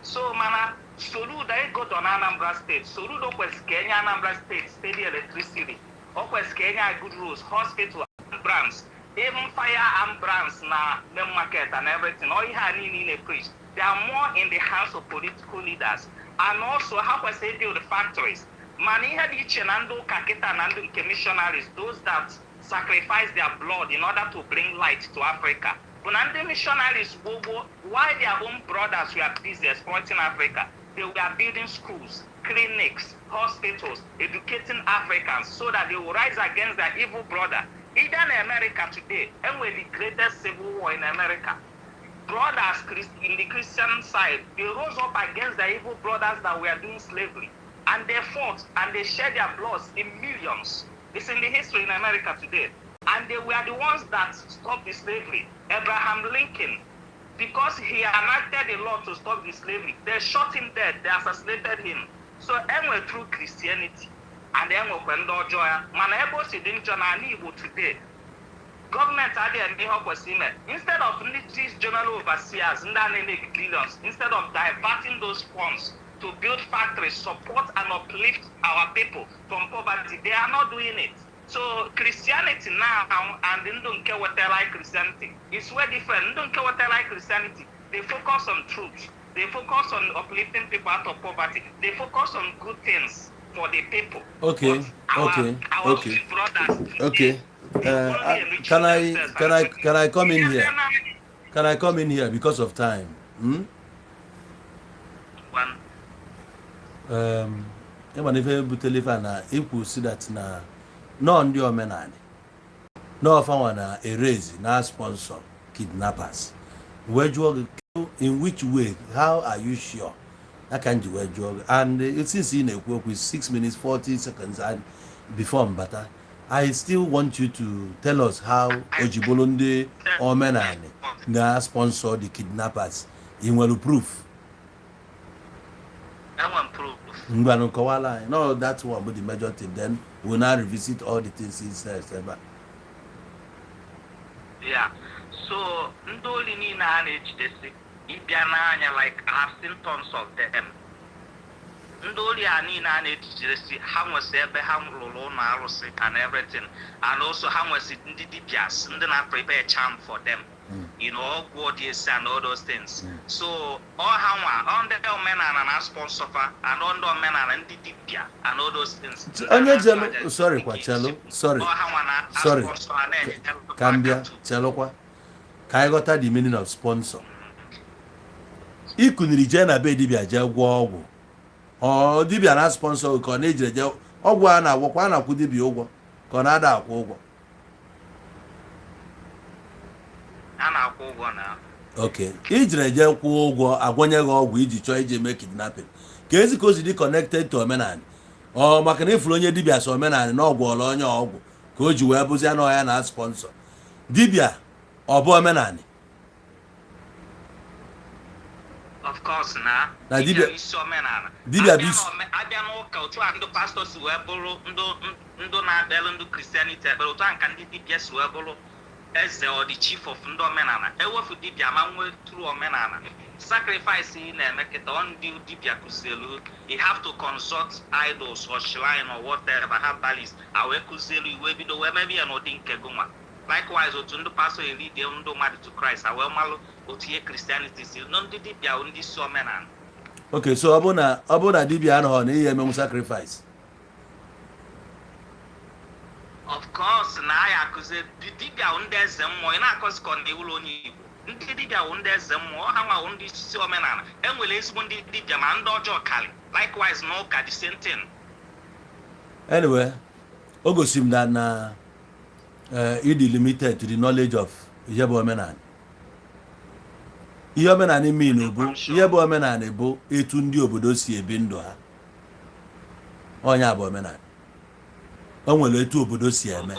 So mana Soludo go to Anambra State. Soludo was Kenya Anambra State, steady electricity. Okwes Kenya good roads, hospital, brands, even fire and brands na the market and everything. All you have in a preach. They are more in the hands of political leaders. And also how was they build the factories. Mani had each and ando kaketa and ando missionaries, those that sacrifice their blood in order to bring light to Africa. When the missionaries, why their own brothers were busy exploiting Africa, they were building schools, clinics, hospitals, educating Africans so that they will rise against their evil brother. Even in America today, and with the greatest civil war in America, brothers in the Christian side, they rose up against the evil brothers that were doing slavery. And they fought and they shed their blood in millions. It's in the history in America today. And they were the ones that stopped the slavery. Abraham Lincoln, because he enacted a law to stop the slavery, they shot him dead, they assassinated him. So anyway, through Christianity, and then we joy. Man, today, government are there and they help us instead of these general overseers, billions, instead of diverting those funds to build factories, support and uplift our people from poverty, they are not doing it. So Christianity now and they don't care what they like Christianity. It's way different. They don't care what they like Christianity. They focus on truth. They focus on uplifting people out of poverty. They focus on good things for the people. Okay. Can I come in here? Can I come in here because of time? Even if you believe na equal see that na no ndi omenani no fa na erase na sponsor kidnappers in which way, how are you sure that can do a job? And it seems in a work with 6 minutes 40 seconds and before Mbata, I still want you to tell us how Ojibolonde omenani na sponsor the kidnappers in well proof. No, that's one but the major thing. Then we'll now revisit all the things he says. Yeah. So ndoli ni na HDC ibiananya like I have seen tons of them. Ndoli ani na HDC how was ebe ham lolo na arusi and everything, and also how was it ndi dibias ndi na prepare charm for them. God is and all those things. So all how on the men and sponsor and on the men and dibia and all those things. Sorry, Kwachalo. Sorry. Cambia, Chalokwa. Kaigota the meaning of sponsor. Ikuniri jena be dibia jagwo. Oh, dibia na sponsor ko na ejeje ogwa na wokwa na ku dibia ogwo. Ko na ada akwa ogwo. Okay. Ijeje kwụ ụgwọ agwanye gị ọgwụ iji chọọ ije mee kidnapping. Ka ezi ka o si dị connected to omenani. Ọ maka na ifuru onye dibia so omenani na ọgwụ ọla onye ọgwụ ka o ji wee bụzi ya na ọya na sponsor. Dibia ọ bụ omenani. Of course na dibia isi omenani. Dibia bụ abịa n'ụka otu a ndị pastors wee bụrụ ndụ na-akpelụ ndụ Christianity ekpere otu a nka ndị dibia si wee bụrụ eze or the chief of ndị omenala. Ewefu dibia ma nwe true omenala. Sacrifice ị na-eme kịta ọ ndị dibia kụzielu, you have to consult idols or shrine or whatever herbalist awe kụzielu iwe bido wee mebe ya n'ụdị nke gụnwa. Likewise otu ndị pastor eri dị ndị mmadụ to Christ awe malụ otu ihe Christianity si no ndị dibia ndị si omenala. Okay, so ọ bụ na dibia anọghọ na ihe emenwu sacrifice. Of course, na I accuse dibia undeze mmụọ ị na-akọzi ka ọ na-ewulu onye Igbo. Ndị dibia undeze mmụọ ha nwa ndị isi omenala enwere ezigbo ndị dibia ma ndị ọjọọ karị. Likewise n'ụka the same thing. Anyway, o gosi m na ịdị limited to the knowledge of ihe bụ omenala. Ihe omenala mean bụ ihe bụ omenala bụ etu ndị obodo si ebi ndụ ha. Onye bụ omenala. O nwere etu obodo si eme.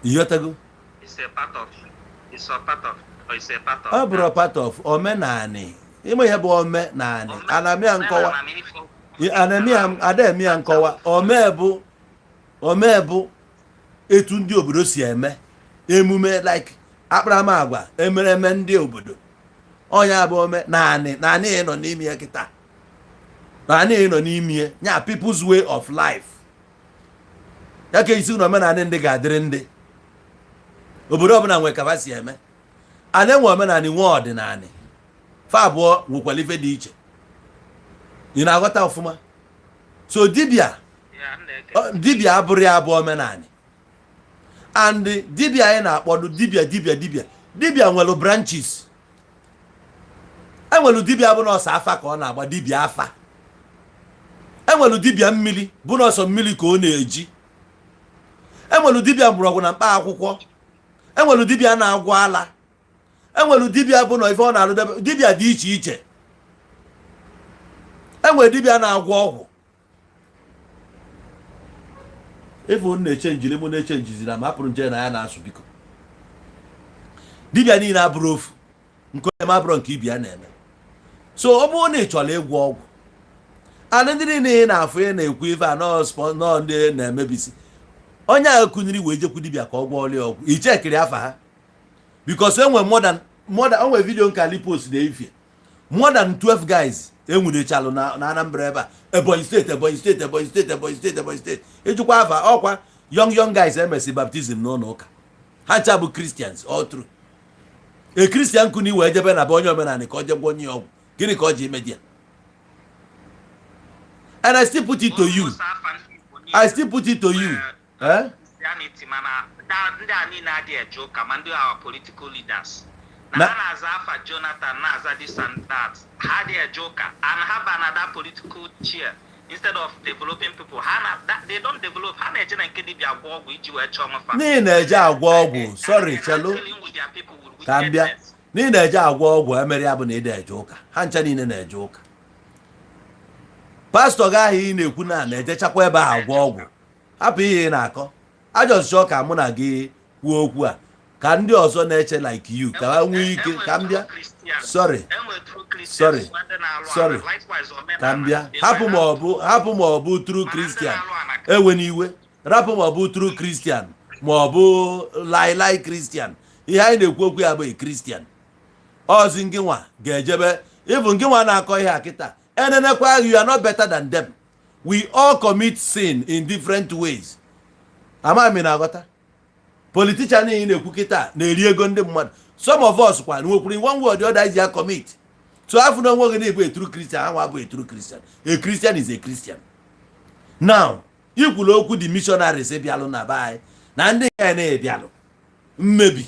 Iyotago? It's a part of Ọ bụrụ part of omenani. Ime ihe bụ omenani. Anamia nkọwa. Ademia nkọwa. Ome bụ etu ndị obodo si eme. Emume like akparamagwa emereme ndị obodo. Onye bụ omenani. Nani nọ n'ime ya kịta. Nani nọ n'ime ya. Nya people's way of life. Ya ka isi na omenani ndị ga-adịrị ndị. Obodo ọbụla nwe ka si eme. Ana enwe omenani nwe ọdịnani. Fa abụọ nwekwara ife dị iche. Ị na-aghọta ọfụma? So dibia abụrụ ya abụ omenani. And dibia anyị na-akpọdụ dibia nwere branches. Enwelu dibia bụ nọọsụ afa ka ọ na-agba dibia afa. Enwelu dibia mmiri bụ nọọsụ mmiri ka ọ na-eji. Enwelu dibia mgbọrọgwụ na mkpa akwụkwọ. Enwelu dibia na-agwọ ala. Enwelu dibia bụ na ife ọ na-alụ dibia dị iche iche. Enwelu dibia na-agwọ ọgwụ. Ife unu na-echenjiri mụ na-echenjizi na mapụrụ nje na ya na-asụ biko. Dibia niile abụrụ ofu. Nke onye mabụrụ nke ibia na-eme. So ọ bụrụ na ị chọrọ ịgwọ ọgwụ. Anụ ndị niile na-afụ ihe na-ekwu ife a nọ ndị na-emebisi. Onye ahụ kuniri wee jekwu dibia ka ọ gwọọ ọlị ọgwụ. I chekiri afa ha. Because enwe more than onwe video nke ali post na ifie. More than 12 guys enwurechalụ na Anambra ebe a. Ebonyi State. Ejikwa afa ọkwa young guys emesi baptism n'ụlọ ụka. Ha ncha bụ Christians all true. A Christian kuni wee jebe na be onye omenani ka ọ je gwọ onye ọgwụ. Gịnị ka ọ ji eme dia? And I still put it to you. Christianity mana ndị a niile adịghị eje ụka ma ndị our political leaders na ha na-aza afa Jonathan na-aza this and that ha adịghị eje ụka and ha ba na that political chair instead of developing people they don't develop ha na-eje na nke dibịa agwọ ọgwụ iji wee chọọ mfa n'ihi na-eje agwọ ọgwụ sorry chelo ka m bịa n'ihi na-eje agwọ ọgwụ emere ya bụ na ịda eje ụka ha ncha niile na-eje ụka pastọ gị ahụ ị na-ekwu na-ejechakwa ebe a agwọ ọgwụ hapụ ihe ị na-akọ ajọsịchọ ka mụ na gị kwuo okwu a ka ndị ọzọ na-eche like you ka ha nwee ike ka m bịa sorry ka m bịa hapụ ma ọ bụ true Christian ewe n'iwe rapụ ma ọ bụ true Christian ma ọ bụ lai Christian ihe anyị na-ekwu okwu ya bụ Christian ọzi ngị nwa ga-ejebe ịbụ ngị nwa na-akọ ihe a kịta enenekwa you are not better than them. We all commit sin in different ways. Amami na agota. Politician in na-ekwu kịta na-eri ego ndị mmadụ. Some of us kwa nwekwuru in one way or the other is commit. So after no one na-ebu a true Christian, ha bụ a true Christian. A Christian is a Christian. Now, ikwulu okwu the missionaries ebialụ na bai na ndị ya na-ebialụ. Maybe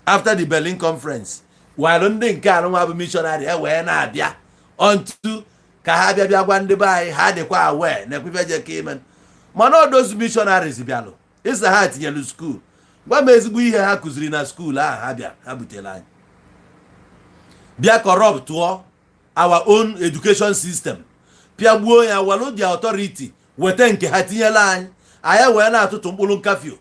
after the Berlin conference, while ndị nke anụnwa bụ missionary wee na-abịa unto ka ha bịa gwa ndị be anyị ha dịkwa aware na ekwife je ka ime mana all those missionaries bịalụ ịsa ha tinyelu school gwa m ezigbo ihe ha kụziri na school ahụ ha bịa ha butere anyị bịa corrupt our own education system pịagbuo ya walu the authority weta nke ha tinyela anyị wee na-atụtụ mkpụrụ nkafio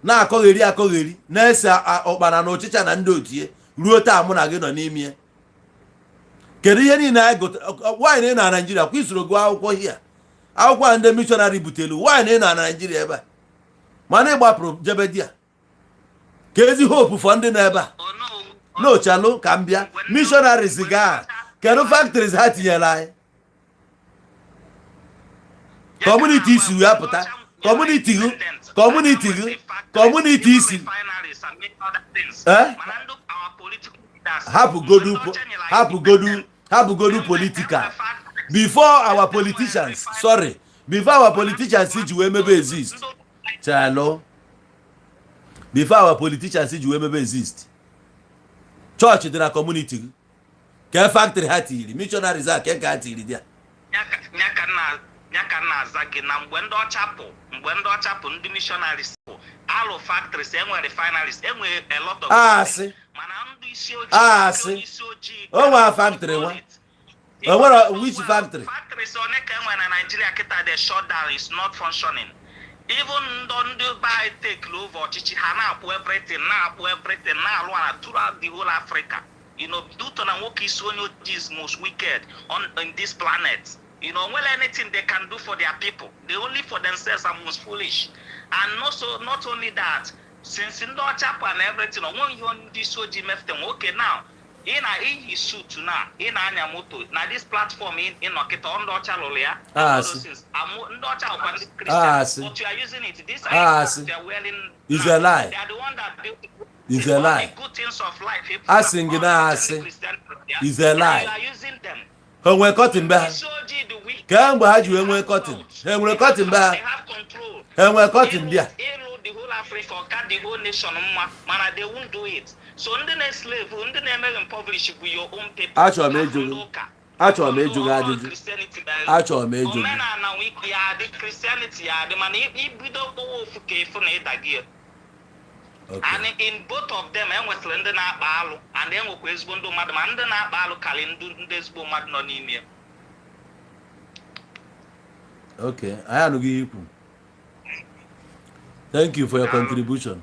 na-akọgheri na-ese ọkpana na ọchịcha na ndị otie ruo taa mụ na gị nọ n'ime kedu ihe niile anyị nwaanyị na Nigeria kwa isoro gụọ akwụkwọ hia akwụkwọ ndị missionary butelu nwaanyị na Nigeria ebe a mana ịgbapụrụ jebe dia ka ezi hope for ndị na ebe a n'ochalụ ka m bịa missionaries gaa kedu factories ha tinyela anyị community isi wee pụta community isi hapụgodu political before before our politicians see you maybe exist. Chalo. Before our politicians see you maybe exist. Church in our community. Ke factory hatiri, missionaries are ke hatiri dia. Nyaka na azagi na mgbe ndị ọcha pụ ndị missionaries pụ alụ factories enwe refineries enwe a lot of mana ndị isi ojii nwa factory nwa which factory factories one ka enwe na Nigeria kita the shutdown is not functioning even ndị by take over ọchịchị ha na-akpụ everything na-alụ ana throughout the whole Africa. You know, Duto na nwoke isi onye ojii is most wicked on this planet. You know, well, anything they can do for their people, they only for themselves are most foolish. And also, not only that, since in the chapel and everything, when you want this OG left them, okay, now, in his suit now, in Anyamoto, now this platform in Okita, on the Chalolia, but you are using it, this they are wearing, is a lie. They are the one that built is a lie. Good things of life. Is a lie. You are using them. Enwe cotton ba. Kemgbe ha ji enwe cotton. Enwe cotton ba. Enwe cotton dia. The whole Africa or the whole nation mana they won't do it. So ndị na-slave, ndị na-eme impoverish with your own people. Achọrọ m ejugo ajụjụ. Achọrọ m ejugo. Omenala wiki ya dị Christianity ya dị mana ibido kpọwa ofu ka efu na ịdagi. And in both of them, enwetara ndị na-akpa alụ and enwekwa ezigbo ndị mmadụ ma ndị na-akpa alụ karị ndị ezigbo mmadụ nọ n'ime. Okay, I anụghị ikwu. Thank you for your contribution.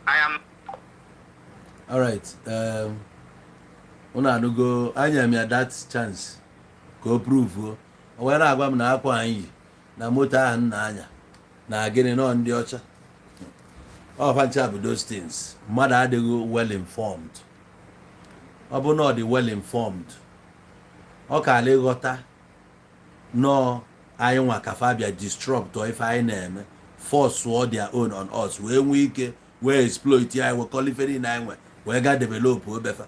I am. All right. Unu anụgo anya m ya that chance ka o prove o wee na-agwa m na akwa anyị na moto ahụ nna anya na gịnị nọ ndị ọcha. All of those things. Mother adịghị well informed. Ọ bụ na ọ dị well informed. Ọ ka ala ịghọta nọ anyị nwa ka Fabia disrupt or ife anyị na-eme force all their own on us wee nwee ike wee exploit ya wee qualify na anyị wee ga develop obefa.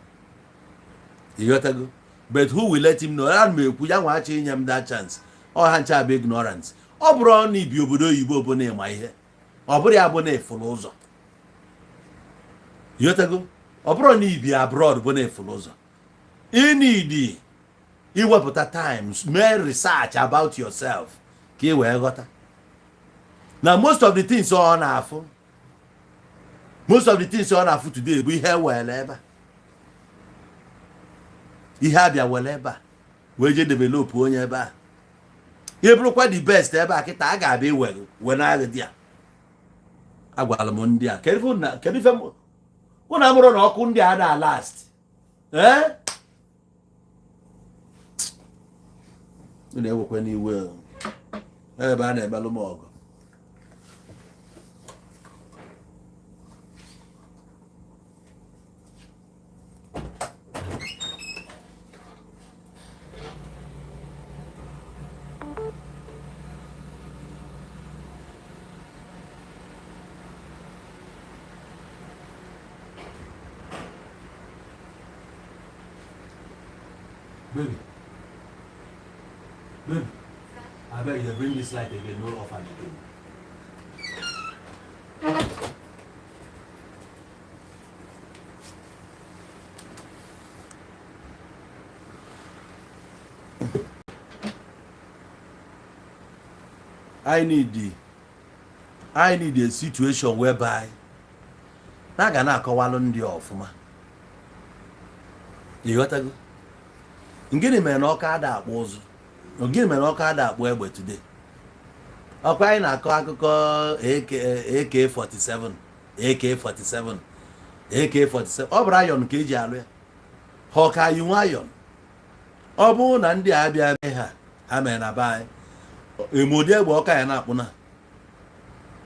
Ịghọtago? But who will let him know? A m ekwu ya nwa achọ inye m that chance. Ọ ha ncha bụ ignorance. Ọ bụrụ na ibi obodo oyibo bụ na ịma ihe. Ọ bụrụ ya bụ na efulu ụzọ. Yotago? Ọ bụrụ na ibi abroad bụ na efulu ụzọ. I need iwepụta times mee research about yourself ka ị wee ghọta. Now most of the things ọ na-afụ today bụ ihe wele ebe a. Ihe abịa wele ebe a wee je develop onye ebe a. Ihe bụrụkwa the best ebe a kịta a ga-abịa iwe na-agụ di ya. Agwala m ndị a kedu ife ụnụ amụrụ na ọkụ ndị a na last ụnụ ewekwe n'iwe ebe a na-emelụ m ọgụ. Baby, I beg you bring this light again, no off and I need a situation whereby na ga na-akọwalụ ndị ọfụma. Ịghọtago? Ngịnị mere na ọka ada akpụ ụzụ? Gịnị mere na ọka ada akpụ egbe today? Ọkwa anyị na-akọ akụkọ AK-47 ọ bụrụ ayọn ka eji alụ ya. Ha ọka yi nwa ayọn. Ọ bụrụ na ndị a bịa be ha mere na be anyị emodi egbe ọka ya na-akpụ na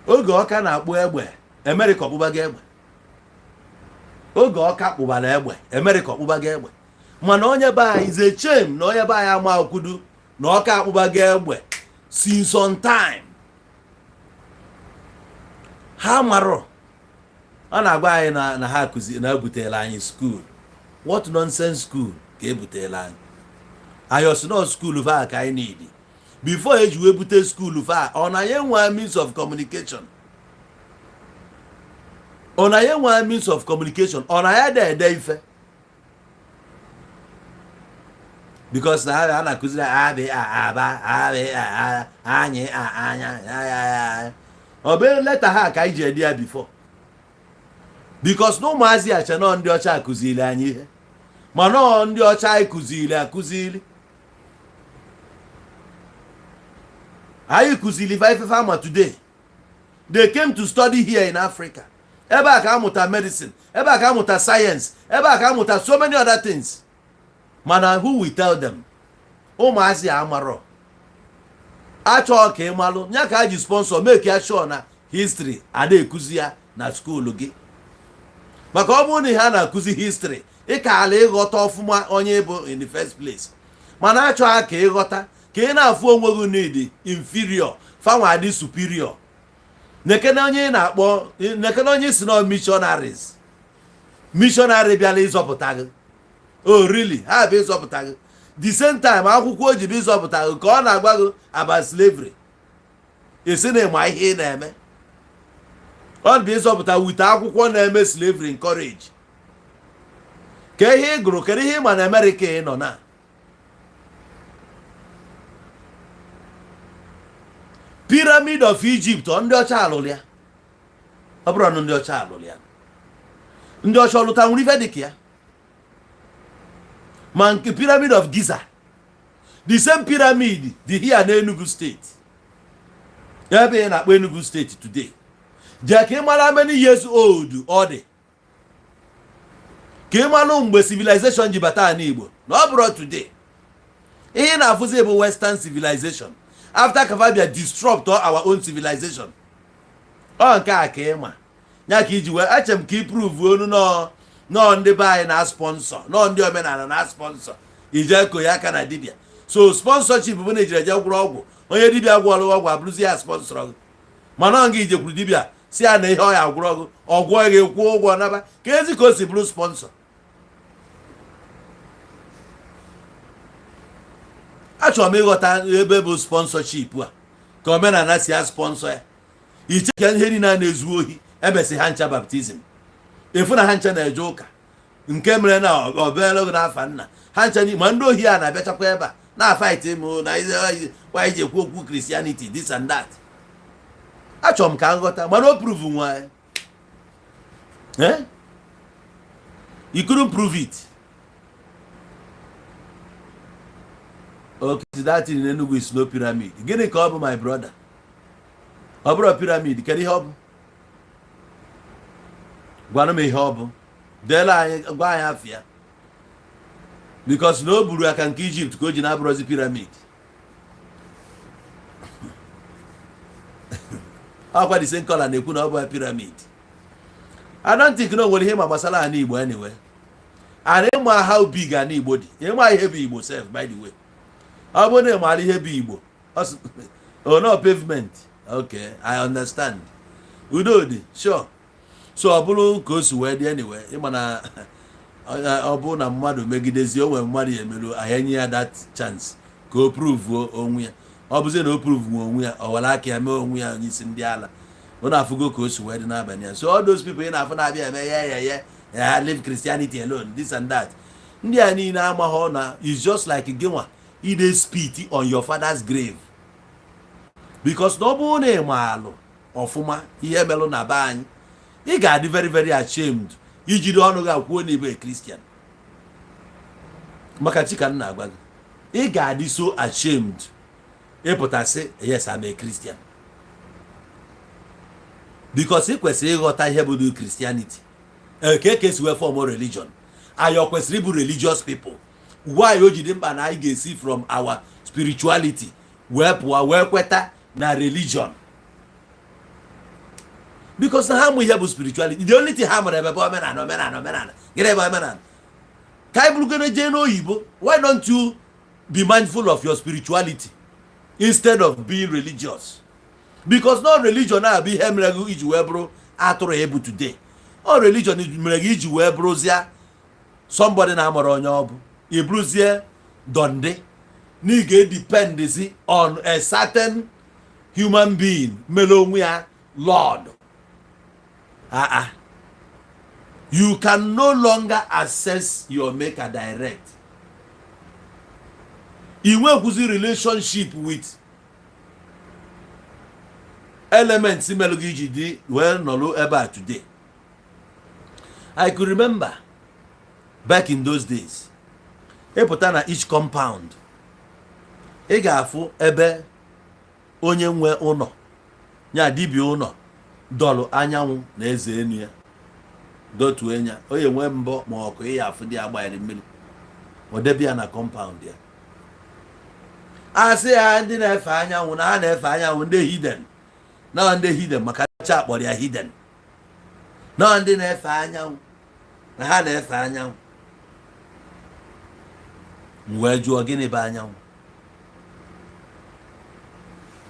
oge ọka na-akpụ egbe America ọkpụbaga egbe. Oge ọka kpụbara egbe America ọkpụbaga egbe. Mana onye be anyị is a shame na onye be anyị ama akwudu na ọka akpụbaga egbe since on time. Ha marọ ọ na-agwa anyị na ha akụzi na ebutela anyị school. What nonsense school ka ebutela anyị? Ayọsụnọ school va ka anyị need. before eji wee bute school fa ọ na ya nwe means of communication ọ na ya nwe means of communication ọ na ya de ife because na ha na-akụziri abi aba abi anyị anya ọ bụ leta ha ka iji edi ya before because no ụmụazị acha nọ ndị ọcha akụziri anyị ihe ma nọ ndị ọcha akụziri anyị kụziri ife ama today they came to study here in Africa ebe a ka amụta medicine ebe a ka amụta science ebe a ka amụta so many other things mana who will tell them ụmụazị amarọ achọ ka ịmalụ nya ka ji sponsor make sure na history ada ekuzi ya na school gị maka ọ bụrụ na ha na-akụzi history ị ka ala ịghọta ọfụma onye bụ in the first place mana achọ ha ka ịghọta ka ị na-afụ onwe gị need inferior fanwa dị superior nekene onye na-akpọ nekene onye si na missionary bịala ịzọpụta gị oh really ha bụ ịzọpụta gị the same time akwụkwọ o ji bụ ịzọpụta gị ka ọ na-agba gị about slavery esi na ịma ihe ị na-eme ọ bụ ịzọpụta wite akwụkwọ na-eme slavery encourage ka ihe ị gụrụ kedu ihe ịma na America ị nọ na Pyramid of Egypt ndị ọcha alụrụ ya ọ bụrụ na ndị ọcha alụrụ ya ndị ọcha ọlụta nwere ife dịka ya ma nke Pyramid of Giza the same pyramid dị here na Enugu State ebe ị na-akpọ Enugu State today jee ka ị mara many years old ọ dị ka ị mara mgbe civilization ji bata n'Igbo na ọ bụrụ today ihe na-afụzi bụ western civilization after Kavabia disrupt our own civilization ọ nke a ka ị ma nya ka iji wee achem ka ị prove onu nọ ndị be anyị na sponsor nọ ndị omenala na sponsor ije ko ya aka na dibia so sponsorship bụ na ejire je gwụrụ ọgwụ onye dibia gwọrọ ọgwụ abụrụzi ya sponsor gị mana ngị ijekwuru dibia si ya na ihe ọ ya gwụrụ ọgwụ ọgwụ gị kwụọ ụgwọ naba ka ezi ka o si bụrụ sponsor achọrọ m ịghọta ebe bụ sponsorship a ka omenala si ya sponsor ya iche ka ihe niile na-ezu ohi ebesi ha ncha baptizim efu na ha ncha na-eje ụka nke mere na obere oge n'afa nna ha ncha ma ndị ohi a na-abịachakwa ebe a na-afight m na wanyị ji ekwu okwu Christianity this and that achọrọ m ka nghọta mana o prove nwa you couldn't prove it. Okay, that in Enugu is no pyramid. Gịnị ka ọ bụ my brother? Ọ bụrụ pyramid, kedu ihe ọ bụ? Gwana m ihe ọ bụ. Deela anyị gwa anyị afịa. Because na o buru aka nke Egypt ka o ji na-abụrụzi pyramid. Akwa the same color na-ekwu na ọ bụ pyramid. I don't think na o nwere ihe ma gbasara ana Igbo anyway. And ịma how big ana Igbo dị. Ịma ihe bụ Igbo self by the way. Ọ bụ na ịmara ihe bụ Igbo. Oh no, pavement. Okay, I understand. Udo dị, sure. So ọ bụrụ ka o si wee dị anyway. Ịma na ọ bụ na mmadụ megidezi onwe mmadụ ya emerụ ahịanye ya that chance ka o prove onwe ya. Ọ bụzi na o prove onwe ya ọ were aka ya mee onwe ya onye isi ndị ala. Ọ na-afụgo ka o si wee dị n'abalị ya. So all those people ị na-afụ na-abịa eme ya leave Christianity alone, this and that. Ndị a niile amaghọ na is just like gịnwa ị dey spit on your father's grave. Because na ọ bụrụ na ị maalụ ọfụma ihe melụ na be anyị ị ga-adị very very ashamed ijiri ọnụ gị akwuo na ibe Christian. Maka chika nna agwa gị ị ga-adị so ashamed ịpụta sị yes I'm a Christian. Because ị kwesịrị ịghọta ihe bụ Christianity ka si wee form religion anyị kwesịrị ịbụ religious people. Why o ji dị mkpa na anyị ga-esi from our spirituality wee pụọ wee kweta na religion. Because na ha mụ ihe bụ spirituality. The only thing ha mụrụ ebe bụ omenala gịnị ebe omenala ka anyị bụrụgoro jee n'oyibo. Why don't you be mindful of your spirituality instead of being religious? Because no religion a bụ ihe mere gị iji wee bụrụ atụrụ ebu today. All religion mere gị iji wee bụrụzia somebody na amụrụ onye ọ bụ ibruzie donde nigga depends on a certain human being melonwia Lord. You can no longer access your maker direct. You will have relationship with elements in Melogiji well no ever today. I could remember back in those days. Epotana each compound. Ị ga-afụ ebe onye nwe ụnọ nya dibịa ụnọ dọlụ anyanwụ na eze enu ya dotu enya onye nwe mbọ ma ọkụ ị afụ dị agbanyere mmiri odebia na compound ya asị ya ndị na-efe anyanwụ na ha na-efe anyanwụ ndị hidden na ndị hidden maka cha akpọrọ ya hidden na ndị na-efe anyanwụ na ha na-efe anyanwụ wee jụọ gịnị bụ anyanwụ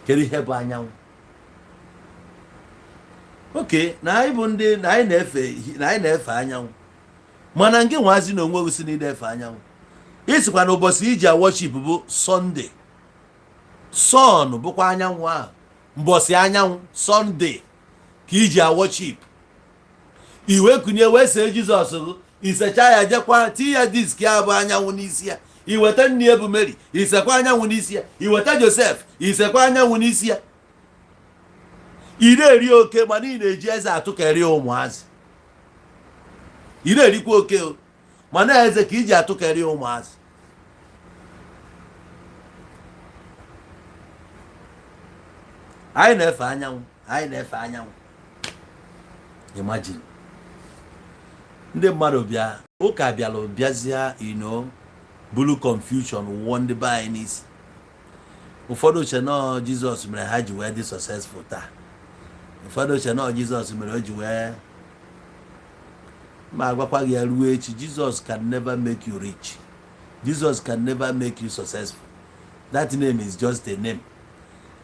kedu ihe bụ anyanwụ oke na anyị bụ ndị na anyị na-efe anyanwụ mana nke nwazi na onwe gosi na efe anyanwụ isikwa na ụbọchị iji worship bụ Sunday sun bụkwa anyanwụ ahụ mbọsị anyanwụ Sunday ka iji worship iwe kunye wee see Jizọs isecha ya jekwa ti ya disk ya bụ anyanwụ n'isi ya iweta nne ebu Mary isekwa anyanwụ n'isi ya iweta Joseph isekwa anyanwụ n'isi ya ire eri oke ma ị na-eji eze atụkeri ụmụazị ire erikwa oke ma na eze ka iji atụkeri ụmụazị anyị na-efe anyanwụ imagine ndị mmadụ bịa ụka bịalụ bịazịa bulu confusion wụọ ndị be anyị n'isi ụfọdụ uche na Jizọs mere ha ji wee dị successful taa ụfọdụ uche na Jizọs mere o ji wee ma agwakwa gị ya ruo echi Jesus can never make you rich. Jesus can never make you successful. That name is just a name,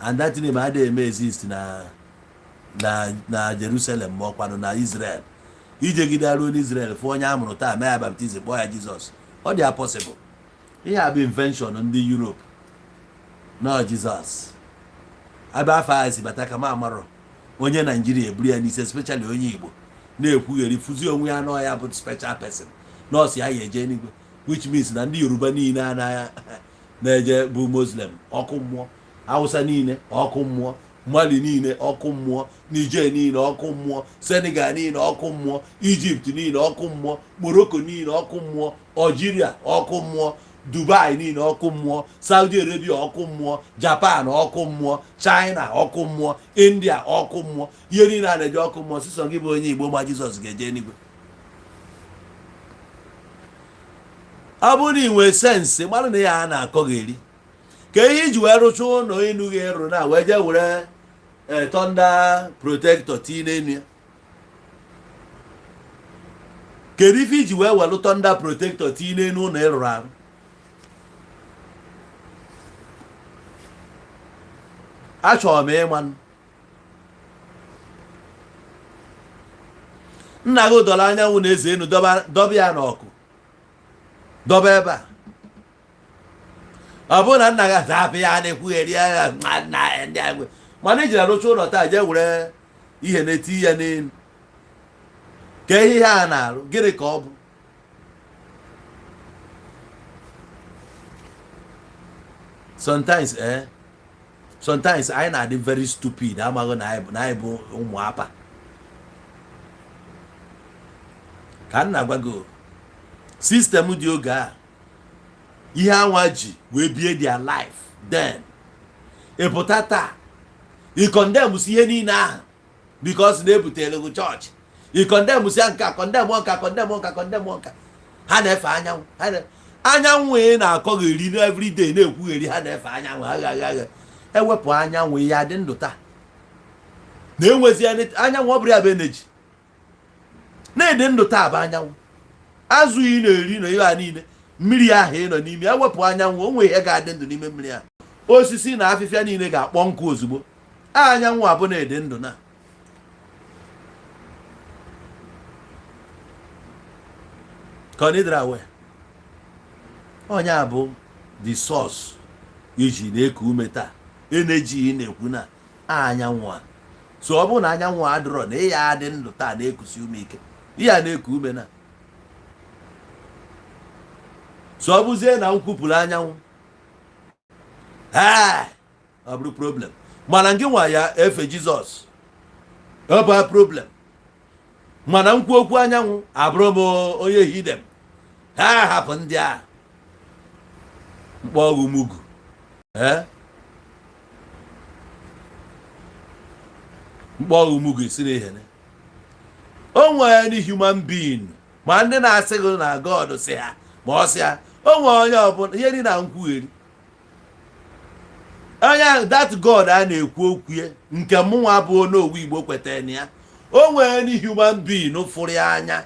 and that name adịghị exist na Jerusalem ma ọkwanụ na Israel. Ijegide aruo n'Israel fụ onye amụrụ taa mee ya baptizim kpọọ ya Jesus. Ọ dị possible. Ihe a bụ invention ndị Europe na Jesus. Aba afọ a si bata ka ma amarọ onye Nigeria eburu ya n'isi, especially onye Igbo na-ekwugheri fụzi onwe ya na ya bụ special person nọọsụ ya eje n'igwe, which means na ndị Yoruba niile anaghị na-eje bụ Muslim ọkụ mmụọ, Hausa niile ọkụ mmụọ, Mali niile ọkụ mmụọ, Niger niile ọkụ mmụọ, Senegal niile ọkụ mmụọ, Egypt niile ọkụ mmụọ, Morocco niile ọkụ mmụọ, Algeria ọkụ mmụọ, Dubai niile ọkụ mmụọ, Saudi Arabia ọkụ mmụọ, Japan ọkụ mmụọ, China ọkụ mmụọ, India ọkụ mmụọ, ihe niile a na-eje ọkụ mmụọ. Sịsọ gị bụ onye Igbo ma Jizọs ga-eje n'igwe. Ọ bụrụ na ị nwee sensị mmadụ na ya a na-akọgheri ka ihe iji wee rụcha ụlọ enughi eru na wee jee were thunder protector tii n'enu ya. Kedu ife iji wee welu thunder protector tii n'enu ụlọ ịrụrụ arụ? Achọrọ m ịmanụ nna gị dọrọ anyanwụ na eze enu dọba ya n'ọkụ, dọba ebe a. Ọ bụrụ na nna gị azapụ ya na-ekwugheri ya na ndị agwe, mana ijiri arụcha ụlọ taa jee were ihe na-eti ya n'elu. Ka ihe a na-arụ gịnị ka ọ bụ? Sometimes anyị na-adị very stupid amaghị na anyị bụ ụmụ apa. Ka nna gwa gị sistem dị oge a ihe anwa ji wee bie their life then ịpụta taa ị condemn si ihe niile ahụ because na-ebutere gị chọọchị, ị condemn si nka condemn nka ha na-efe anyanwụ ị na-akọgheri na everyday na-ekwugheri ha na-efe anyanwụ agha ewepụ anyanwụ ya dị ndụ taa na-enwezi anyanwụ ọ bụrụ ya bụ energy na-ede ndụ taa bụ anyanwụ. Azụ ị na-eri na ihe a niile mmiri ahụ ị nọ n'ime ewepụ anyanwụ o nwere ihe ga-adị ndụ n'ime mmiri ahụ. Osisi na afịfịa niile ga-akpọ nkụ ozugbo. Anyanwụ abụ na-ede ndụ na ka ọ nidra we onye a bụ the source iji na-eku ume taa energy na-ekwu na anyanwụ a so ọ bụrụ na anyanwụ adịrọ na ya adị ndụ taa na-ekusi ume ike ya na-eku ume na so ọ bụzie na nkwupụrụ anyanwụ ọ bụrụ problem mana ngị nwa ya efe Jizọs ọ bụ problem mana nkwu okwu anyanwụ abụrụ m onye hidem ha hapụ ndị a mkpọ umugu mkpọ umugu si n'ihene o nwere ndị human being ma ndị na-asị gị na God si ha ma ọ sị ha o nwere onye ọbụla ihe dị na nkwugheri onye that God a na-ekwu okwu ya nke mụnwa bụ n'owu Igbo kwetara na ya o nwere ndị human being fụrụ ya anya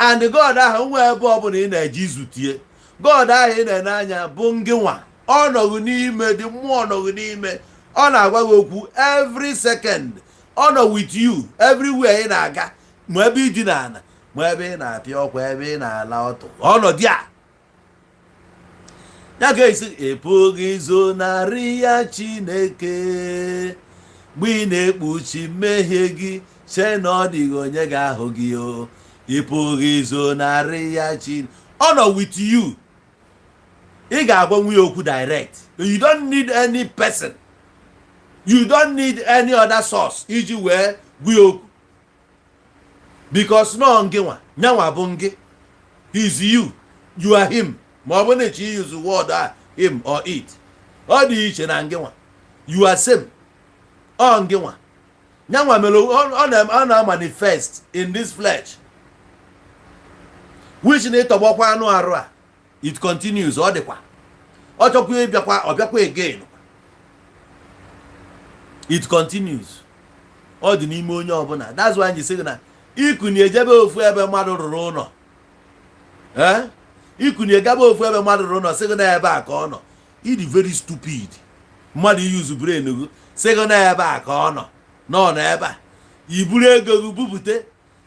and God ahụ nwee ebe ọbụla ị na-eje izutie God ahụ ị na-ene anya bụ ngị nwa ọ nọghị n'ime dị mmụọ nọghị n'ime ọ na-agwa gị okwu every second ọ nọ with you everywhere ị na-aga ma ebe ị dị n'ala ma ebe ị na-apịa ọkwa ebe ị na-ala ọtụ ọnọdụ a ya ga-esi epụghị izonarị ya Chineke mgbe ị na-ekpuchi mmehie gị che na ọ dịghị onye ga-ahụ gị o ịpụghị izonarị ya Chineke ọ nọ with you ị ga-agwa nwe okwu direct you don't need any person you don't need any other source iji wee gwe okwu because no ngị nwa nyanwa bụ ngị he is you you are him ma ọ bụ na echi use word him or it ọ dị iche na ngị nwa you are same ọ ngị nwa nyanwa mere ọ na-manifest in this flesh which na ịtọgbọkwa anụ arụ a it continues ọ dịkwa ọ chọkwa ịbịakwa ọ bịakwa again it continues ọ dị n'ime onye ọbụla that's why anyị sị na ikuni ejebe ofu ebe mmadụ rụrụ ụlọ ikuni egaba ofu ebe mmadụ rụrụ ụlọ sị na ebe a ka ọ nọ it is very stupid mmadụ use brain gị sị na ebe a ka ọ nọ nọ n'ebe a iburu ego gị bupute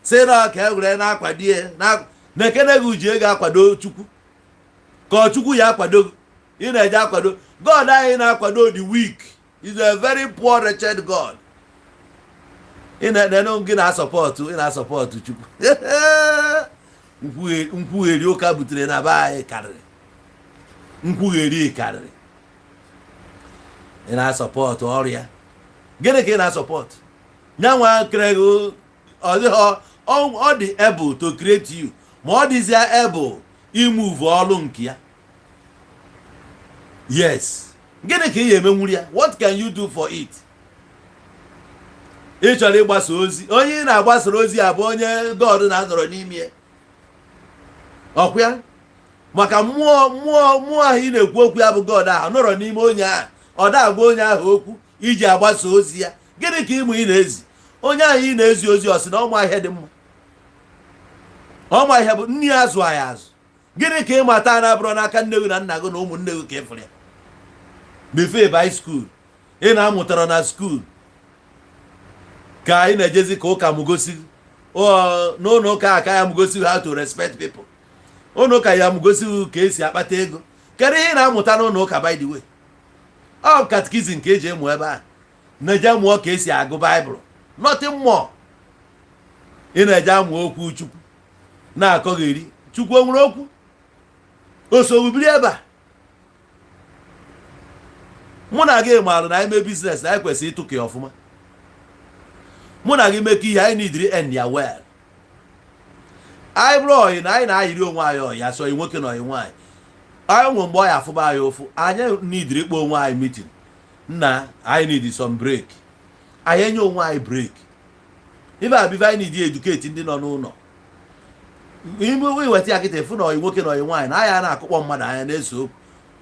sị na ka e were na-akwado ya na ekene gị ji ego akwado Chukwu ka Chukwu ya akwado gị ị na-eje akwado God anyị na-akwado the weak is a very poor wretched God ị na-ene gị na-asọpọtụ Chukwu nkwugheri ụka butere na be anyị karịrị nkwugheri karịrị ị na-asọpọtụ ọrịa gịnị ka ị na-asọpọtụ nyanwa kere gị ọ dị able to create you ma ọ dịzia able imove ọlụ nke ya yes gịnị ka ị ga-emenwuri ya what can you do for it ị chọrọ ịgbasa ozi onye ị na-agbasara ozi a bụ onye God na-anọrọ n'ime ọkwa ya maka mmụọ ahụ ị na-ekwu okwu ya bụ God ahụ nọrọ n'ime onye ahụ ọ da-agwa onye ahụ okwu iji agbasa ozi ya gịnị ka ịmụ ị na-ezi onye ahụ ị na-ezi ozi ọ sị na ọma ihe dị mma ọma ihe bụ nne ya azụ anyị azụ gịnị ka ịmata na-abụrụ n'aka nne gị na nna gị na ụmụnne gị ka ịfụrụ ya before by school ị na-amụtara na school ka ị na-ejezi ka ụka mụgosi n'ụlọ ụka aka ya mụgosi how to respect people ụlọ ụka ya mụgosi ka esi akpata ego kedu ihe ị na-amụta n'ụlọ ụka by the way ọ katikizim ka eji emu ebe a na-eje mụọ ka esi agụ baịbụl nothing more ị na-eje amụ okwu Chukwu na-akọgheri Chukwu o nwere okwu osogbubiri ebe a mụ na gị maara na anyị mee biznes na anyị kwesịrị ịtụkọ ya ọfụma mụ na gị mekọ ihe anyị nidiri end ya well anyị bụrụ oyi na anyị na-ayiri onwe anyị oyi asọ oyi nwoke na oyi nwaanyị anyị nwe mgbe ọ ya afụba anyị ụfụ anyị nidiri ịkpọ onwe anyị meeting nna anyị nidi some break anyị enye onwe anyị break ife abive anyị nidi eduketi ndị nọ n'ụlọ iweta ya kịta efu na oyi nwoke na oyi nwaanyị na anyị na-akụkpọ mmadụ anya na-eso okwu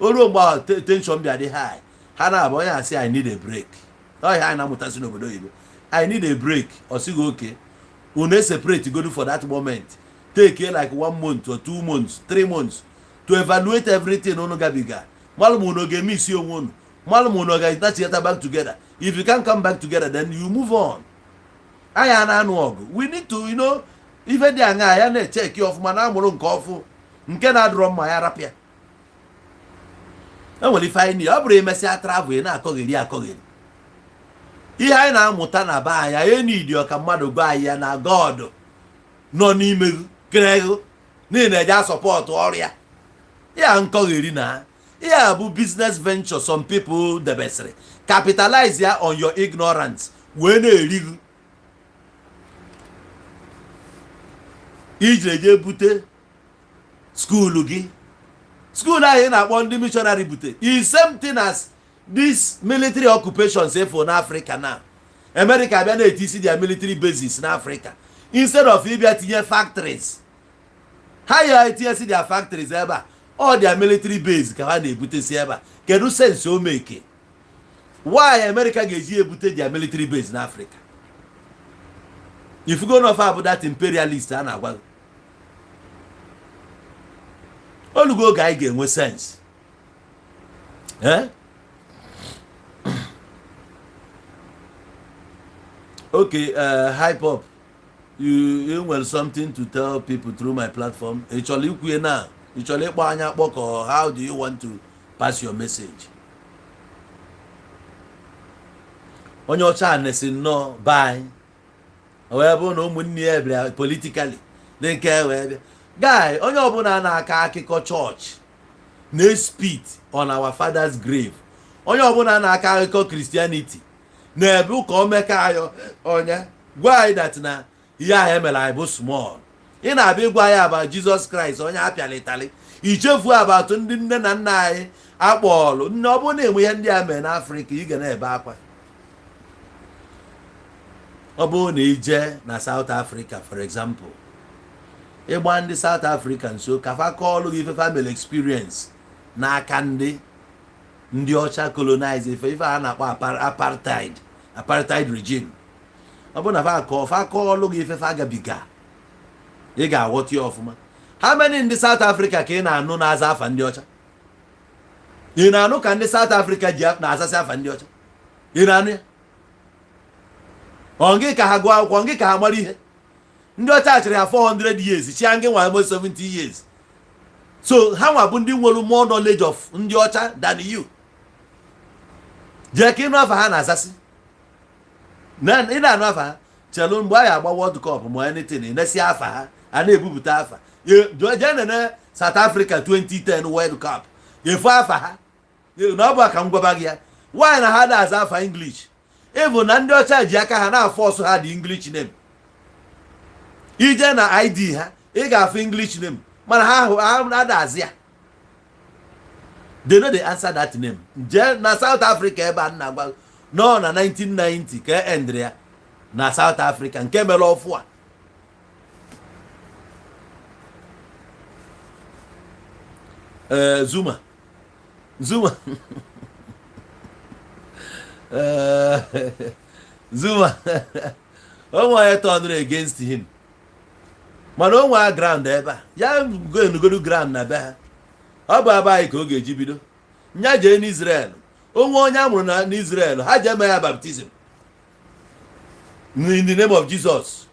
oruo mgbe ahụ tension bịa dị high ha na-abụ onye asị I need a break ọhịa anyị na-amụtasị n'obodo oyibo I need a break ọ sịghị oke unu separate go for that moment take like 1 month or 2 months 3 months to evaluate everything unu gabiga malụ ma unu ga-eme isi onwe unu malụ ma unu ga-etachita back together if you can't come back together then you move on anyị na-anụ ọgụ we need to ife dị anya ya na-echeki ọfụma na amụrụ nke ọfụ nke na-adụrọ mma ya rapịa enwere ife anyị ọ bụrụ emesịa travel na-akọgheri ihe anyị na-amụta na be anyị anyị n'idi ọka mmadụ gwa anyị ya na God nọ n'ime grego n'ihi na eje asọpọtụ ọrịa ya nkọgheri na ihe bụ business venture some people debesịrị capitalize ya on your ignorance wee na-erighị iji eje bute skuulu gị skuulu ahụ ị na-akpọ ndị missionary bute is same thing as this military occupations efo n'Africa na America bịa na-etisi their military bases n'Africa instead of ịbịa tinye factories ha ya etinyesi their factories ebe a all their military base ka ha na-ebutesi ebe a kedu sense o meke why America ga-eji ebute their military base n'Africa if you go n'ofe abụ that imperialist a na-agwa olugo oge anyị ga-enwe sense okay, hype up. You want something to tell people through my platform? Actually, how do you want to pass your message? On your channel, say no, bye. However, no money politically. They care. Guy, on your banana akiko church. No spit on our father's grave. On your banana akiko Christianity. Na-ebu ka o meka ayo onye gwa anyị that na ihe ahụ emela anyị bụ small ị na-abịa ịgwa anyị about Jesus Christ onye apịalitali ichefu about ndị nne na nna anyị akpọọlụ nne ọ bụrụ na enwe ihe ndị a mee n'Africa ị ga na-ebe akwa ọ bụrụ na ije na South Africa for example ịgba ndị South Africa nso ka fa kọọlụ gị ife family experience n'aka ndị ọcha colonize ife a na-akpọ apartheid regime ọ bụ na fa kọọlụ gị ife fa agabiga ị ga-aghọta ya ọfụma how many ndị South Africa ka ị na-anụ na-aza afa ndị ọcha ị na-anụ ka ndị South Africa ji na-azasị afa ndị ọcha ị na-anụ ya ọ gị ka ha gụọ akwụkwọ gị ka ha mara ihe ndị ọcha chịrị ya 400 years chia ngị nwa 70 years so ha nwa bụ ndị nwere more knowledge of ndị ọcha than you jee ka ịnụ afa ha na-azasị ị na-anụ afa ha chelu mgbe anyị agba World Cup ma anything na-esi afa ha a na-ebupụta afa jee nene South Africa 2010 World Cup efu afa ha na ọ bụ aka m gwaba gị ya nwaanyị na ha na-aza afa English ịbụ na ndị ọcha ji aka ha na-afọsụ ha dị English name ije na ID ha ị ga-afụ English name mana ha na-adazi ya they know they answer that name je na South Africa ebe a na-agba no na 1990 ka endri ya na South Africa nke mere ọfụ a Zuma Zuma o nwere turned against him mana o nwere ground ebe a ya go ground na be ha ọ bụ ebe anyị ka ọ ga-eji bido nya jee n'Israel onwe onye amụrụ na n'Israel ha jee mee ya baptizim in the name of Jesus.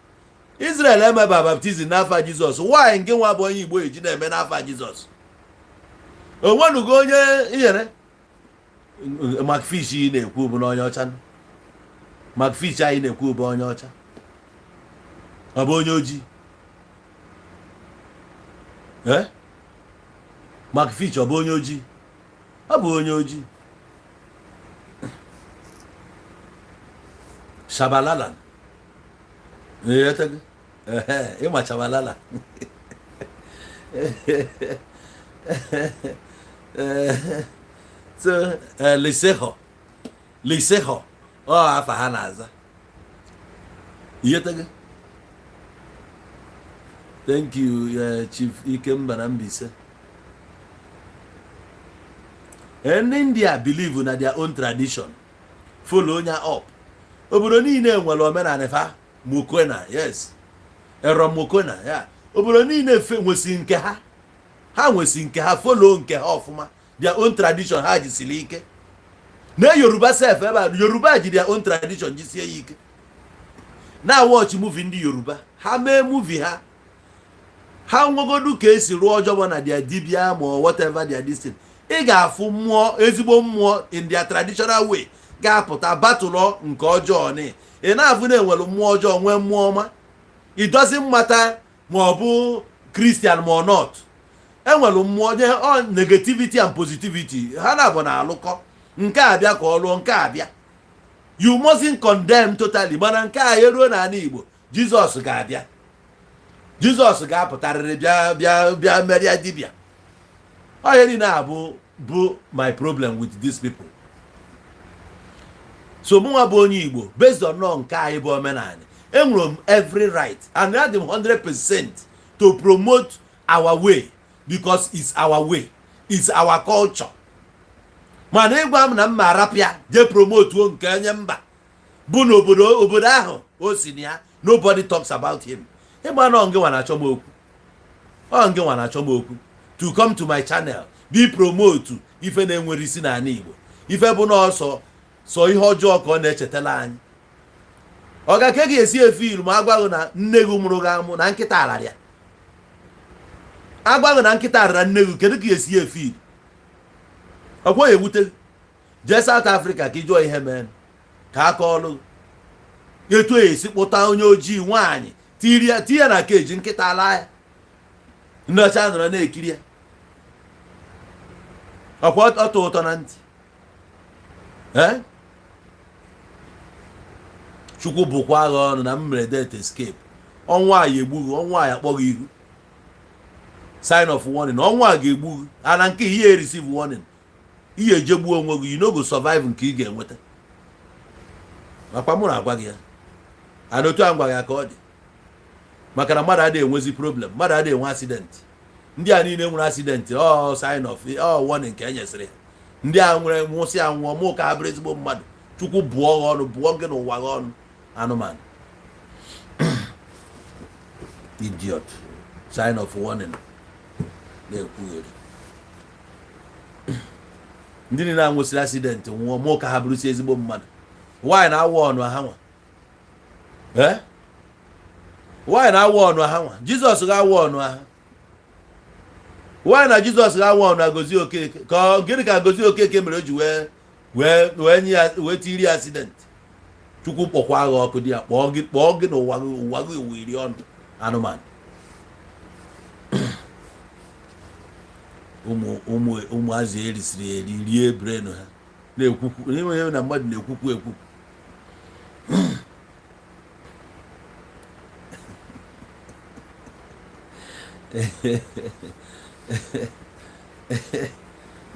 Israel emeba baptizim n'afa Jesus. Why nke nwa bụ onye Igbo eji na-eme n'afa Jesus? Onwenugo onye ihere Macfish yi na-ekwu bụ n'onye ọcha. Macfish anyị na-ekwu bụ onye ọcha. Ọ bụ onye ojii. Macfish ọ bụ onye ojii. Ọ bụ onye ojii. Shabalala. Ịma Shabalala. So, Liseho. Oh, afa ha na-aza. Iyetege. Thank you, Chief Ikemba na Mbise. And India believe in their own tradition. Follow nya up. Obodo niile nwere omenala fa Mokwena, yes. Ero Mokwena, yeah. Obodo niile nwesi nke ha. Ha nwesi nke ha, follow nke ha ọfụma. Their own tradition ha jisiri ike. Na Yoruba self ebe Yoruba ji their own tradition jisie ike. Na watch movie ndị Yoruba. Ha mee movie ha. Ha nwegodu ka esi rụọ ọjọọ na their dibia or whatever their this thing. ị ga-afụ mmụọ ezigbo mmụọ in their traditional way ga-apụta batụlọ nke ọjọọ ni ị na-afụ na enwere mmụọ ọjọọ nwee mmụọ ọma it doesn't matter ma ọ bụ Christian ma ọ not enwere mmụọ nye negativity and positivity ha na-abụ na alụkọ nke abịa ka ọ lụọ nke abịa you mustn't condemn totally mana nke a eruo n'ala Igbo Jizọs ga-abịa Jizọs ga-apụtarịrị bịa meria dibịa onye niile bụ my problem with these people. So mụnwa bụ onye Igbo based on nke anyị bụ omenala enwere m every right and I am 100% to promote our way because it's our way, it's our culture. Mana ịgwa m na mma arapịa je promote nke onye mba bụ n'obodo ahụ o si na ya nobody talks about him. Ịgba na onge nwa na-achọ m okwu onge nwa na-achọ m okwu to come to my channel be promote ife na-enwere isi n'ala Igbo ife bụ na ọsọ so ihe ọjọọ ka ọ na-echetala anyị ọ ga ka ga-esi efilu ma agwaghị na nne gị mụrụ gị amụ na nkịta ararịa agwaghị na nkịta arara nne gị kedu ka esi efilu ọkwa ewute jee South Africa ka ịjụọ ihe mee ka aka ọlụ etu esi kpụta onye ojii nwaanyị tinye na keji nkịta ala ya ndị ọcha nọrọ na-ekiri ya ọkwa ọtọ ụtọ na ntị Chukwu bụkwa agha ọnụ na mmerede escape ọnwa a egbughị ọnwa a akpọghị ihu sign of warning ọnwa a ga-egbughị ana nke ihe receive warning ihe ejegbuo onwe gị you no go survive nke ị ga-enweta makwa mụ na-agwa gị ya ana otu a ngwa gị ka ọ dị maka na mmadụ adịghị enwezi problem mmadụ adịghị enwe accident ndị a niile nwere accident sign of warning ka enyesịrị ndị a nwere nwụsị anwụọ mụ ka ha bụrụ ezigbo mmadụ Chukwu bụọ gị ọnụ bụọ gị n'ụwa gị ọnụ anụmanụ idiot sign of warning na-ekwugheri ndị niile a nwụsịrị accident nwụọ mụ ka ha bụrụsi ezigbo mmadụ nwaanyị na-awụ ọnụ ha nwa nwaanyị na-awụ ọnụ ha nwa Jizọs ga-awụ ọnụ ha nwaanyị na Jizọs ga-awụ ọnụ Agọzie Okeke ka gịnị ka Agọzie Okeke mere o ji wee tiri accident Chukwu kpọkwa agha ọkụ dị ya kpọọ gị n'ụwa gị ụwa iri ọnụ anụmanụ ụmụazị erisiri eri rie brenu ha na-ekwukwu enweghị na mmadụ na-ekwukwu ekwukwu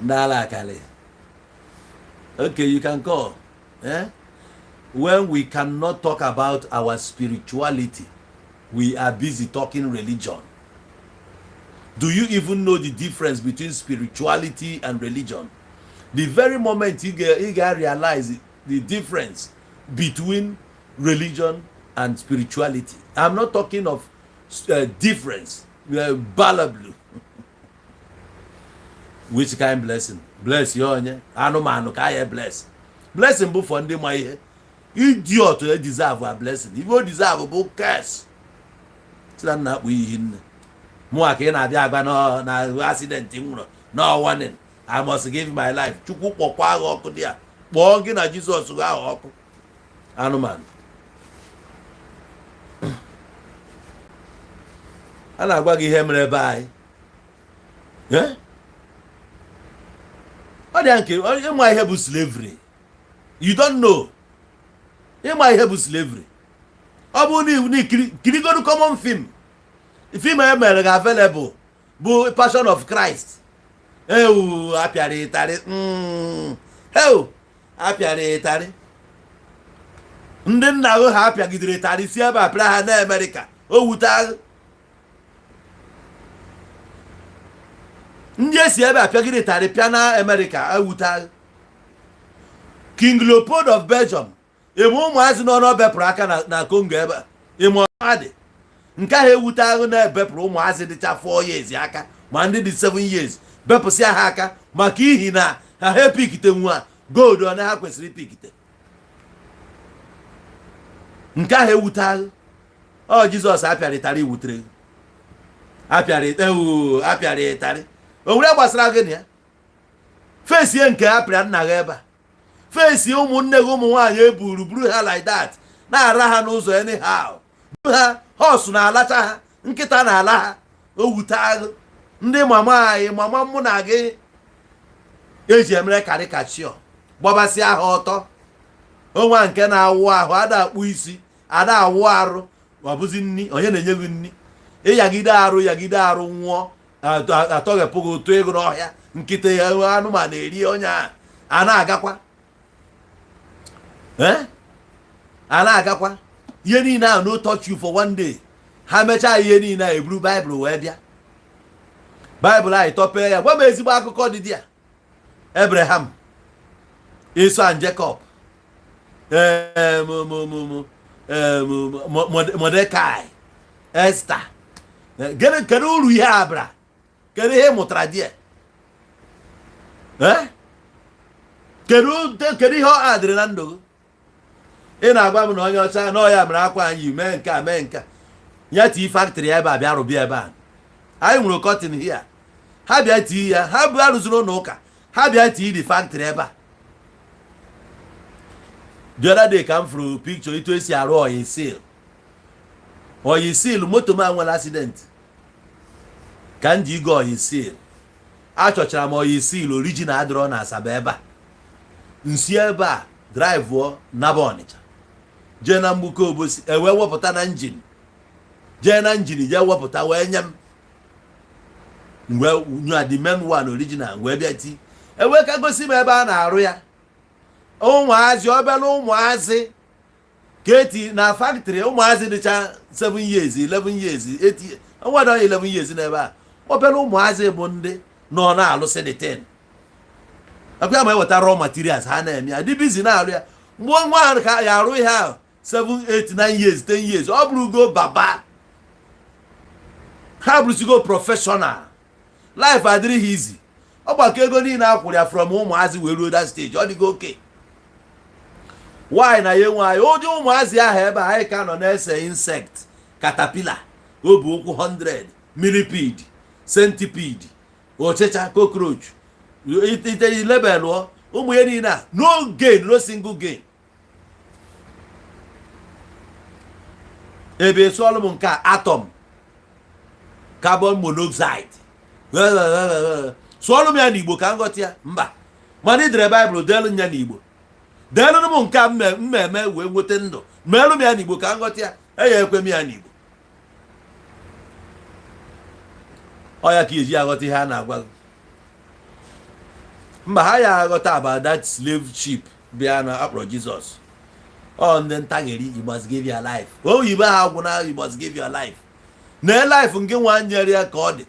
n'ala akali. Okay, you can call. When we cannot talk about our spirituality, we are busy talking religion. Do you even know the difference between spirituality and religion? The very moment you get realize the difference between religion and spirituality. I'm not talking of difference. Balablu. Which kind blessing? Bless you, anumanu ka bless. Blessing bụ for ndị ma ihe. Idiot deserve a blessing. If you deserve bụ curse. Sila na akpụ ihe nne. Mụ aka ị na-abịa agba na accident nwụrụ no warning. I must give my life. Chukwu kpọkwa agha ọkụ dị ya. Kpọọ gị na Jizọs ga agha ọkụ. Anụmanụ. A na-agwa gị ihe mere ebe anyị. Ọ dị nke ịma ihe bụ slavery. You don't know. Ịma ihe bụ slavery. Ọ bụ na kirigoro common film. Film e mere ga available bụ Passion of Christ. Apịara ịtarị. Apịara ịtarị. Ndị nna ha apịagidere ịtarị si ebe apịara ha na America. O wute agha. Ndị esi ebe apịagide ịtarị pịa na America ewute agha. King Leopold of Belgium eme ụmụazị nọ n'obepụrụ aka na Congo ebe ime ọdị nke ahụ ewute ahụ na-ebepụrụ ụmụazị dịcha 4 years aka ma ndị dị 7 years bepụsịa ha aka maka ihi na ha epikite nwa gold ọ na ha kwesịrị ipikite nke ahụ ewute ahụ Jizọs apịara ịtarị wutere apịara ịtarị o nwere gbasara gị na ya face ye nke apịa nna gị ebe a face ụmụnne gị ụmụ nwaanyị eburu buru ha like that na-ara ha n'ụzọ anyhow buru ha họsụ na-alacha ha nkịta na-ala ha owute agụ ndị mama anyị mama mụ na gị eji emere karikachọ gbabasịa ha ọtọ onwa nke na-awụ ahụ ada akpụ isi ada awụ arụ ọ bụzi nni onye na-enye gị nni ịyagide arụ nwụọ atọghepụ gị ụtụ ego n'ọhịa nkịta ya anụmanụ eri onye a na-agakwa a na-agakwa ihe niile ahụ no touch you for one day ha mechaa ihe niile a eburu baịbụl wee bịa baịbụl anyị tọpee ya gwa m ezigbo akụkọ dị ya Abraham Esau and Jacob Mordecai Esther kedu uru ihe abra kedu ihe mụtara di kedu ihe ọ adịrị na ndụ ị na-agwa m na onye ọcha na ọya mere akwa anyị mee nke ya tii factory ebe a bịa rụbịa ebe a anyị nwere cotton here ha bịa tii ya ha bụ arụziri ụlọ ụka ha bịa tii the factory ebe a the other day ka m fụrụ picture etu esi arụ oyi seal moto m nwere accident ka m ji igo oyi seal achọchara m oyi seal original adịrọ na Asaba ebe a nsi ebe a drive naba Ọnịcha jee na mgbuke Obosi wee wepụta na njin jee na njin jee wepụta wee nye m wee nyụa the main one original wee bịa ti wee ka gosi m ebe a na-arụ ya ụmụazị obere ụmụazị ka eti na factory ụmụazị dịcha 7 years 11 years 8 years nwada 11 years n'ebe a obere ụmụazị bụ ndị nọ na-alụsị the 10 akwa ma eweta raw materials ha na-eme ya dị busy na-arụ ya mgbe nwa ahụ ka ya arụ ihe ahụ 7 8 9 years 10 years ọ bụrụgo baba ha bụrụsigo professional life adịrịghị easy ọgbakọ ego niile akwụrụ ya from ụmụazị wee ruo that stage ọ dịgo oke why na ye nwaanyị ụdị ụmụazị ahụ ebe anyị ka nọ na-ese insect caterpillar obu ụkwụ 100 millipede centipede ọchịcha cockroach ite label ụmụ ya niile a no gain no single gain ebe sụọlụ m nke atom carbon monoxide sụọlụ m ya n'Igbo ka nghọta ya mba mana idere Baịbụl deelu ya n'Igbo deelu m nke mmemme wee nweta ndụ meelu m ya n'Igbo ka nghọta ya ekwe m ya n'Igbo ọ ya ka eji aghọta ihe a na-agwa gị mba ha ya aghọta about that slave ship bịa na akpọrọ Jizọs ọ ndị ntagheri you must give your life oyibo ha agwụ na you must give your life na life nke nwa nyere ya ka ọ dị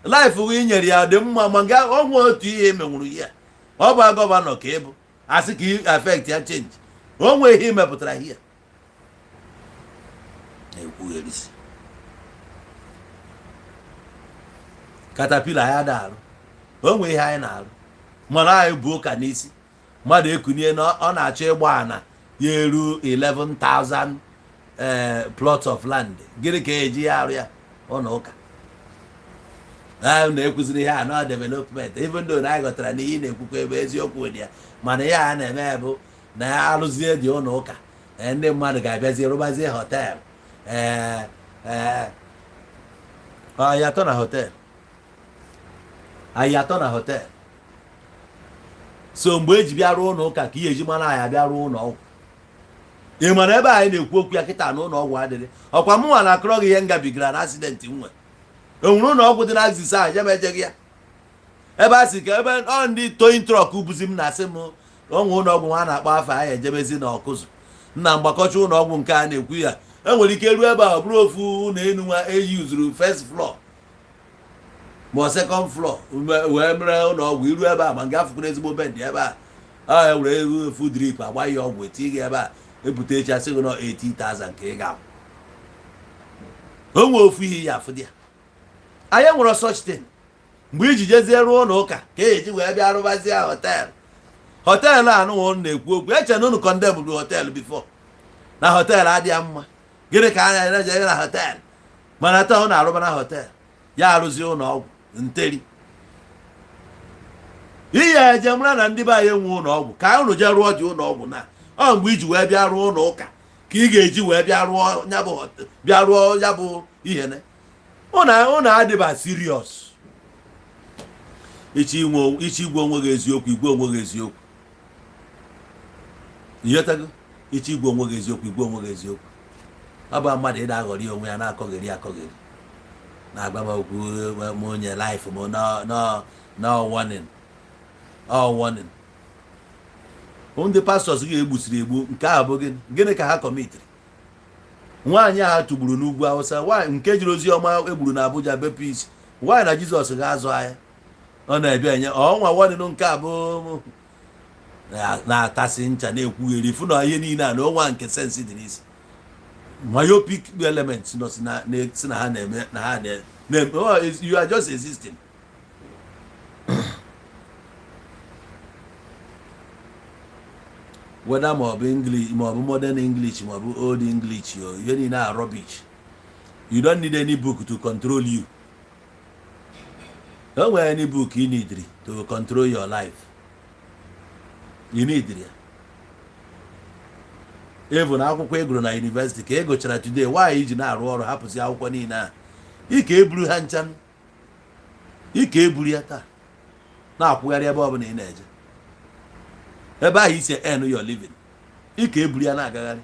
life gị nyere ya dị mma ma nga ọnwa otu ihe menwuru ya ọ bụ gọvanọ ka ịbụ asị ka affect ya change o nwee ihe mepụtara ihe ekwugherisi katapila ya da-arụ o nwee ihe anyị na-arụ mana anyị bụ ụka n'isi mmadụ ekunye na ọ na-achọ ịgba ana ya eru 11,000 plots of land gịnị ka eji ya arụ ya ụlọ ụka anyị na-ekwuziri ihe a na development even though na anyị ghọtara na ihe na-ekwukwa ebe eziokwu dị ya mana ihe a na-eme bụ na ya arụzie dị ụlọ ụka ndị mmadụ ga-abịazie rụbazie họtel anyị atọ na họtel so mgbe eji bịa rụọ ụlọ ụka ka ihe eji mana anyị abịa rụọ ụlọ ọgwụ ị mara ebe anyị na-ekwu okwu ya kịta na ụlọ ọgwụ adịrị ọkwa mụ nwa na-akọrọ gị ihe ngabigara na asidenti nwe enwere ụlọ ọgwụ dị na Axis ahụ je meje gị ya ebe a sị ka ebe ọ ndị toyin trọk buzi m na-asị m onwe ụlọ ọgwụ ha na-akpọ afọ anyị ejebezi na Ọkụzụ nna mgbakọcha ụlọ ọgwụ nke a na-ekwu ya enwere ike ruo ebe a bụrụ ofu na enu nwa eyuzuru first floor ma second floor wee mere ụlọ ọgwụ iru ebe a ma nga afụkwụ ezigbo bed ebe a ewere eru efu drip agba ya ọgwụ eti gị ebe a ebute echi asị gị nọ 80,000 ka ị ga-abụ o nwee ofu ihe ya afụ dị ya anyị nwere such thing mgbe iji jezie rụọ ụlọ ụka ka eji wee bịa rụbazie họteelụ anụnwụ na-ekwu okwu eche na unu kọndem bụ họteelụ bifo na họteelụ adịghị mma gịnị ka anya na-eje na họteelụ mana taa ọ na-arụba na họteelụ ya arụzie ụlọ ọgwụ nteri ihe eje mara na ndị be anyị enwe ụlọ ọgwụ ka unu jee rụọ dị ụlọ ọgwụ na ọ mgbe iji wee bịa rụọ ụlọ ụka ka ị ga-eji wee bịa rụọ ya bụ ihe ne ụnụ adịba serious ichi igwe onwe gị eziokwu igwe onwe gị eziokwu ighọtago ichi igwe onwe gị eziokwu igwe onwe gị eziokwu ọ bụ mmadụ ịda aghọrị onwe ya na-akọgheri na-agba m okwu m onye life m no warning all warning ndị pastọs ga-egbusiri egbu nke a bụ gịnị ka ha kọmitiri nwaanyị a tụgburu n'ugwu Awụsa nwaanyị nke jiri ozi ọma egburu na Abuja bepụ isi nwaanyị na Jizọs ga-azụ ahịa ọ na-ebịa enye ọnwa warning nke a bụ na-atasị ncha na-ekwugheri fụ na ihe niile a na ọnwa nke sensi dị n'isi myopic elements nọ si na ha na-eme na ha na-eme you are just existing. whether ma ọ bụ English ma ọ bụ modern English ma ọ bụ old English ihe niile a rubbish. You don't need any book to control you. Don't wear any book you need to control your life. You need it. Even akwụkwọ egoro na university ka egochara today why iji na-arụ ọrụ hapụzi akwụkwọ niile a ike eburu ha nchan ike eburu ya taa na-akwụgharị ebe ọbụla ị na-eje ebe ahụ isi earn your living ike eburu ya na-agagharị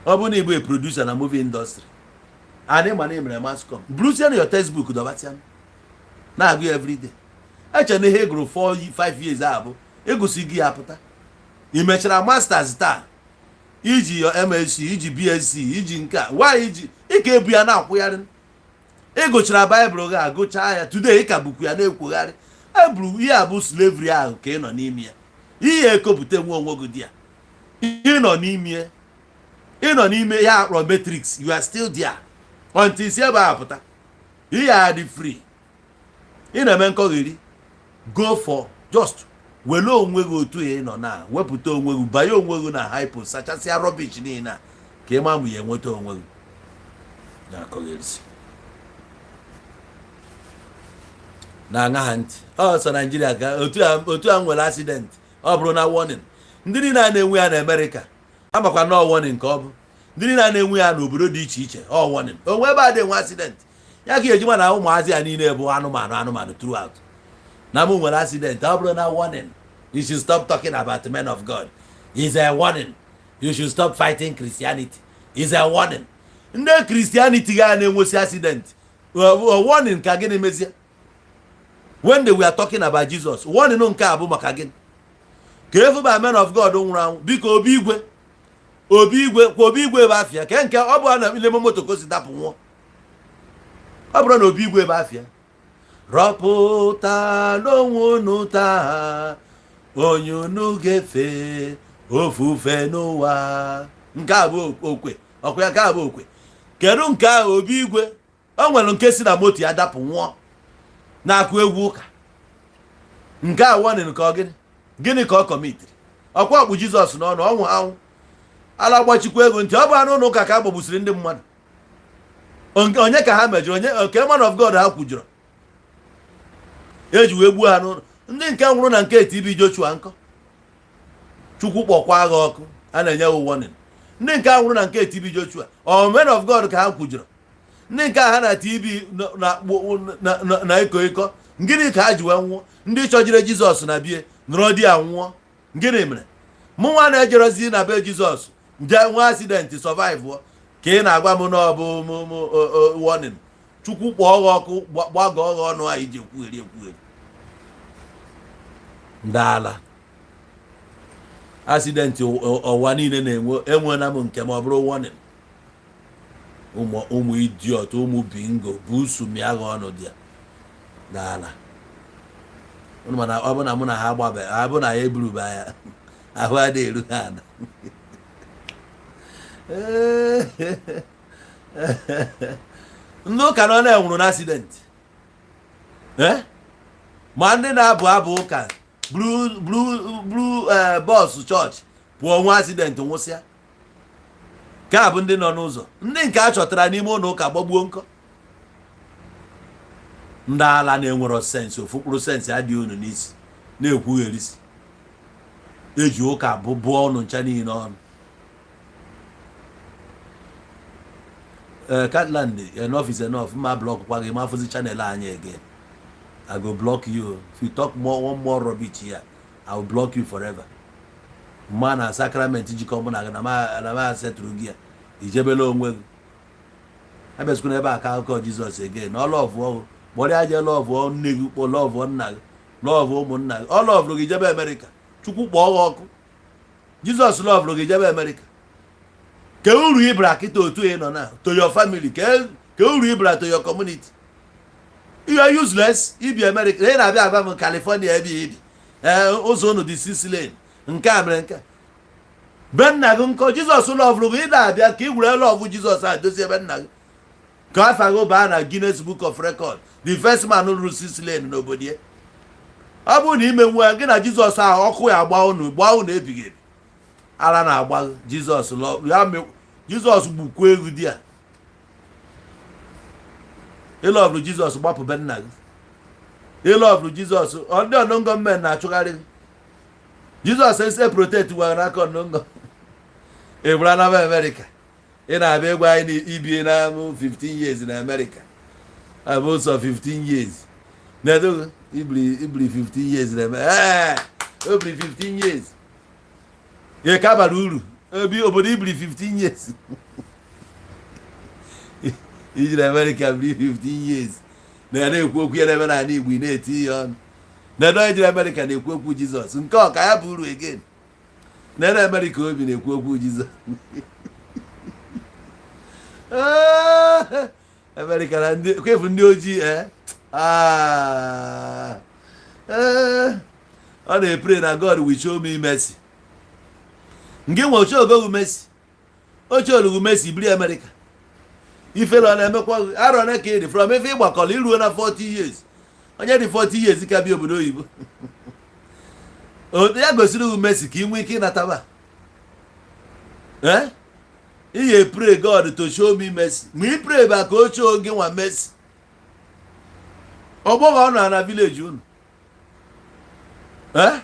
ọ bụ na ịbụ a producer na movie industry anyị ma na emere mascom bruce your textbook dọbatịa na-agụ everyday eche na ihe egoro 4-5 years abụ egosi gị ya pụta ị mechara masters taa iji your MSc iji BSc iji nke a why iji ike ebu ya na-akwụgharị ịgụchara Bible gị agụchaa ya today ị ka bụkwa ya na-ekwugharị eburu ihe a bụ slavery ahụ ka ị nọ n'ime ya ihe ekopụta nwe onwe gị dị ya ị nọ n'ime ya akpọrọ matrix you are still there until isi ebe a pụta ihe a dị free ị na-eme nkọgheri go for just wele onwe gị otu ị nọ na wepụta onwe gị banye onwe gị na hypo sachasịa rubbish niile a ka ịma mụ ya enweta onwe gị na-akọgherisi na-aṅa ha ntị ọsọ Naijiria ka otu a nwere accident ọ bụrụ na warning ndị niile a na-enwe ya na Amerịka amakwa na warning ka ọ bụ ndị niile a na-enwe ya n'obodo dị iche iche warning onwe ebe a dị-enwe accident ya ka ejima na ụmụazị ya niile bụ anụmanụ throughout na mụ nwere accident ọ bụrụ na warning you should stop talking about the men of God is a warning you should stop fighting Christianity is a warning ndị Christianity ga na-enwesi accident warning ka gịnị mezie when they were talking about Jesus warning nke a bụ maka gịnị ka efuba men of God nwụrụ anwụ biko obi igwe ebe afịa ka nke ọ bụ na ile moto kosi dapụ nwụọ ọ bụrụ na obi igwe ebe afịa rọpụta n'onwe unu taa onye unu ga-efe ofufe n'ụwa nke a bụ okwe ọkwa ya ka a bụ okwe kedu nke ahụ obi igwe o nwere nke si na moto ya dapụ nwụọ na-akụ egwu ụka nke a warning ka ọ gịnị ka ọ kọmitiri ọkwa ọkpụ Jizọs n'ọnụ ọnwụ anwụ ala gbachikwa ego ntị ọ bụ anụ ụka ka a gbagbusiri ndị mmadụ onye ka ha mejọrọ onye nke man of God ha kwujọrọ eji wee gbuo ha n'ụlọ ndị nke nwụrụ na nke TB Joshua nkọ Chukwu kpọkwa agha ọkụ a na-enye warning ndị nke nwụrụ na nke TB Joshua men of God ka ha kwujọrọ ndị nke ha na TB na iko gịnị ka ha ji wee nwụọ ndị chọjire Jizọs na bie nọrọ di ya nwụọ gịnị mere mụ nwa na-ejerozi na be Jizọs nwe accident survive ka ị na-agwa m na ọ bụ warning Chukwu kpọọ ọgha ọkụ gbagọọ ọgha ọnụ anyị ji ekwugheri ndị ala accident ọwa niile enwela m nke ma ọ bụrụ warning ụmụ idiot ụmụ bingo bụ usumi agha ọnụ dị ya n'ala mana ọ bụ na mụ na ha agbabe abụ na ya eburuba ya ahụ adịghị eru ha ana ndị ụka nọ na-enwụrụ na accident ma ndị na-abụ abụ ụka blue bọs chọọchị pụọ nwa accident nwụsịa ka bụ ndị nọ n'ụzọ ndị nke a chọtara n'ime ụlọ ụka gbagbuo nkọ ndị ala na-enwero sensị ofukpụrụ sensị adịghị unu n'isi na-ekwugherisi eji ụka bụọ ọnụ ncha niile ọnụ. Catland, enough is enough. Ma block kwa ma fuzi channel anya again. I go block you. If you talk one more rubbish here, I will block you forever. Man, sacrament jikọ na ma setru gia. Ijebele onwe. I best never aka Jesus again. All of all, body aje love one nigga, love one nag, love woman nag. All of lo ijebe America. Chukwu kpọ ọkụ. Jesus love lo ijebe America. Ke uru ibra kito otu ị nọ na to your family, ke uru ibra to your community. You are useless. Ibi America, ị na-abịa agba m California ebi. Ụzọ unu dị 6 lane. Nke a mere nke. Ben nna gị nkọ Jesus love lo ị na-abịa ka ị were love Jesus a dozie ben nna gị. Ka afa go baa na Guinness Book of Record. The first man who ruled 6 lane n'obodo ya. Ọ bụ na ime nwe gị na Jesus ahụ ọkụ ya gbaa unu ebighị ebi. Ala na-agba Jesus ya Jesus gbukwa egwu di a. Love Jesus gbapụ be nna gị. Love Jesus ndị ọnụngọ men na-achụgharị. Jesus ese protect wa n'aka ọnụngọ. Ebra na America. Ị na-abịa egwu anyị ibi na 15 years na America. Abụ so 15 years. Na-edo ibri 15 years na America. Obri 15 years. Ye ka bara uru. Obi obodo ibri 15 years. Iji na America bri 15 years. Na-ekwu okwu ya na-eme na Igbo na-eti ya ọnụ. Na-edo iji na America na-ekwu okwu Jesus. Nke ọ ka ya bụ uru again. Na America obi na-ekwu okwu Jesus. America na ndị kwefu ndị ojii ọ na-pray na God will show me mercy. Nge nwe ochogo mercy. Ochogo mercy biri America. Ifelo na-emekwa arọ na ka from efe ịgbakọrọ iruo na 40 years. Onye dị 40 years ka bi obodo oyibo. Ya gosiri mercy ka ị nwee ike ịnataba. You pray God to show me mercy. Me pray back ka o show gị nwa mercy. Ọ bụghị ọnụ na village unu. Ọ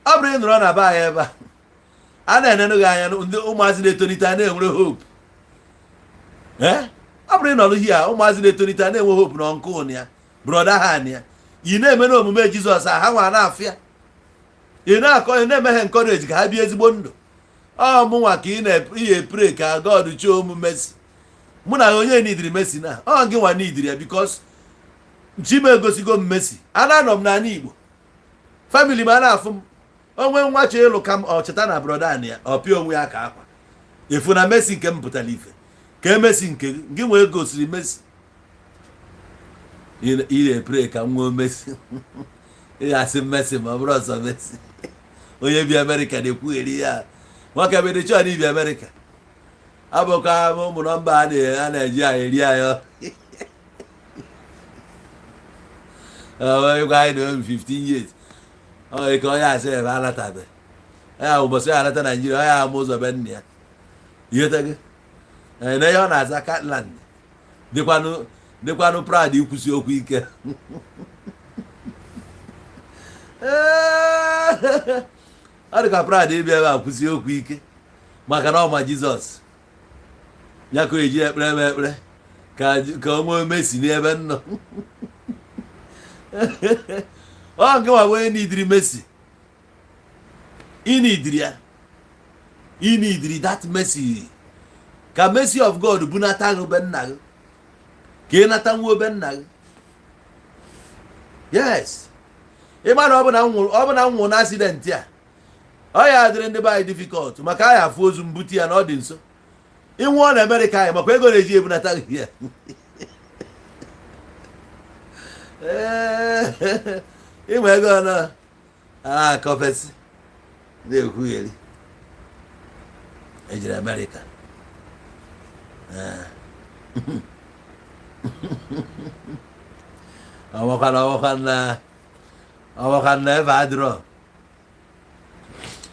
bụrụ ịnụrụ na ba ya ebe a na-enenu gị anya ndị ụmụazị na-etonite na-enwere hope. Ọ bụrụ ịnọrụ hie ụmụazị na-etonite na-enwe hope na nkụ ya brother ha ya. Ị na-eme na omume Jizọs ha nwa na-afịa. Ị na-akọ na-eme ha encourage ka ha bie ezigbo ndụ. Ọ mụnwa ka ị pray ka God show m mercy. Mụ na onye nidiri mercy na ọ gị nwa nidiri ya because chi m egosigo m mercy. Anọ m n'ala Igbo. Family m a na-afụ m. Onwe nwa chọ ịlụ ka m ọcheta na brother anyị ya ọ pịa onwe ya ka akwa. Efu na mercy nke m pụtara ife. Ka mercy nke gị nwee gosiri mercy. Ị pray ka m nwee mercy. Ị asị mercy ma ọ bụrụ ọsọ mercy. Onye bi America na-ekwugheri ya. Nwoke be dị chọọ n'ibi America. Abụka ụmụ nọmba a na-eji anyị eri anyị. Gwa anyị na 15 years. Ọ ka onye asị ebe anatabe. Ya ụbọchị ya anata Nigeria, ọ ya ama ụzọ be nne ya. Iheta gị. Na ihe ọ na-aza Catland. Dịkwanụ proud ikwusi okwu ike. Ọ dị ka proud ịbịa ebe a kwụsị okwu ike maka na ọma Jizọs ya ka o eji ekpere m ekpere ka o nwee mercy n'ebe nnọ. Ọ nke nwa onye nidiri mercy. Ị nidiri that mercy. Ka mercy of God bunata gị be nna gị. Ka ị nata nwa be nna gị. Yes. Ị ma na ọ bụ na nwụrụ na accident ya. Ọ ya adịrị ndị be anyị difficult maka anyị afụ ozu mbuti ya na ọ dị nso. Ịnwụọ na America anyị makwa ego na-eji ebunata gị ya. Inwe ego na akọfesi na-ekwugheri ejiri America. Ọwakwa na ebe adịrọ.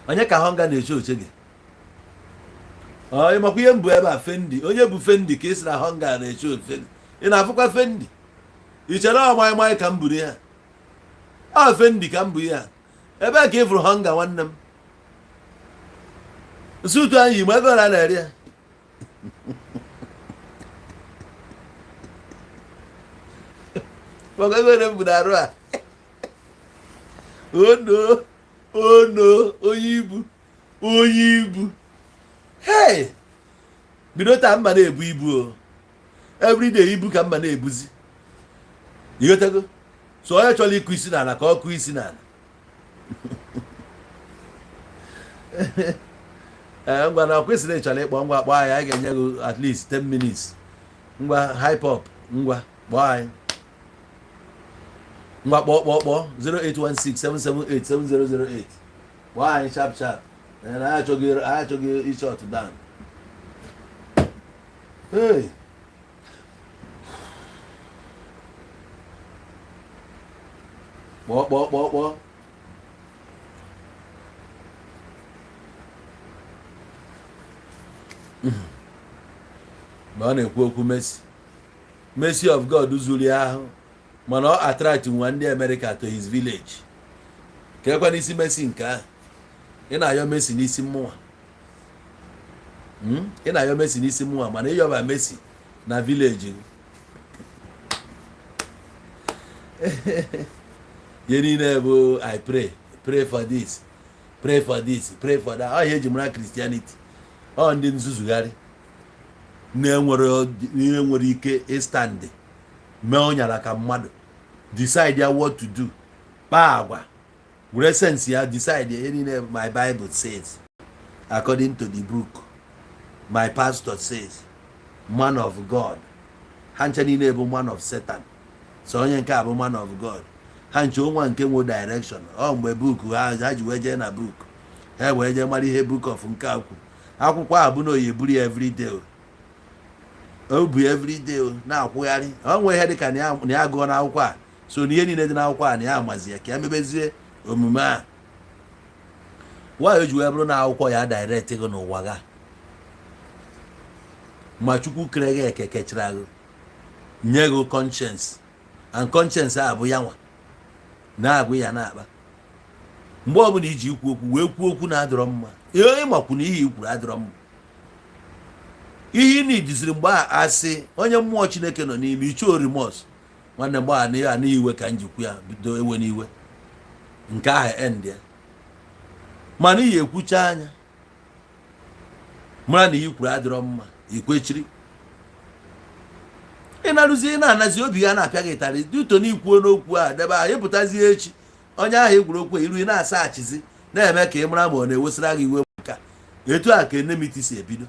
Onye ka hunger na-eche oche gị. Ịmakwa ihe mbụ ebe a Fendi. Onye bụ Fendi ka ị sị na hunger na-eche oche gị. Ị na-afụkwa Fendi. Ị chere ọmai ka m buru ya. Fendi ka m bụ ya ebe ka ị fụrụ Hunger nwanne m sutu anyị ma ego na-eri ya maka ego na mbu na-arụ a ono onye ibu hey bido taa mma na-ebu ibu o everyday ibu ka mma na-ebuzi ighọtago so onye chọrọ ịkụ isi n'ala ka ọ kụọ isi n'ala ngwa na kwesịrị ịchọrọ ịkpọ ngwa kpọọ anyị ga-enye gị at least 10 minutes ngwa hype up ngwa kpọọ anyị ngwa kpọọ 08167787008 kpọọ anyị sharp anyị achọghị ishot down hey kpọọ ma ọ na-ekwu okwu mercy of God zuru ya ahụ mana ọ attract nwa ndị America to his village ka ekwe n'isi Messi nke ahụ ị na-ayọ Messi n'isi mmụọ mana ịyọba Messi na village ihe niile bụ I pray for this pray for that ọ ihe eji mara Christianity ọ ndị nzuzugharị na-enwere ike ịstand mee ọnyara ka mmadụ decide ya what to do kpaa agwa were sense ya decide ihe niile my Bible says according to the book my pastor says man of God ha ncha niile bụ man of Satan so onye nke a bụ man of God ha nche onwa nke nwe direction ọ mgbe book ha ji wee jee na book ha wee jee mara ihe book of nke akwụkwọ a bụ na oyi buru everyday o bu everyday na-akwụgharị ọ nwe ihe dịka na ya gụọ n'akwụkwọ a so na ihe niile dị n'akwụkwọ a na ya amazi ya ka ya mebezie omume a nwaanyị o ji wee bụrụ na akwụkwọ ya direct gị n'ụwa ga ma Chukwu kere gị eke kechara gị nye gị conscience and conscience a bụ ya nwa na-agụ ya na-akpa mgbe ọbụla iji ikwu okwu wee kwuo okwu na-adọrọ mma ihe ịmakwu na ihe ikwuru adọrọ mma ihe ị na-ediziri mgbe a asị onye mmụọ Chineke nọ n'ime ichoo remorse nwanne mgbe a na iwe ka njikwu ya bido ewe n'iwe nke ahụ end ya mana iyi ekwucha anya mara na ihe kwuru adọrọ mma ikwechiri ị na-arụzi na-anazi obi ya na-apịa gị ịtarị dị ụtọ n'ikwuo n'okwu a debe ahụ ịpụtazie echi onye ahụ ekwuru okwu iru ị na-asaghachizi na-eme ka ị mara ma ọ na-ewesara gị iwe nka etu a ka enemiti si ebido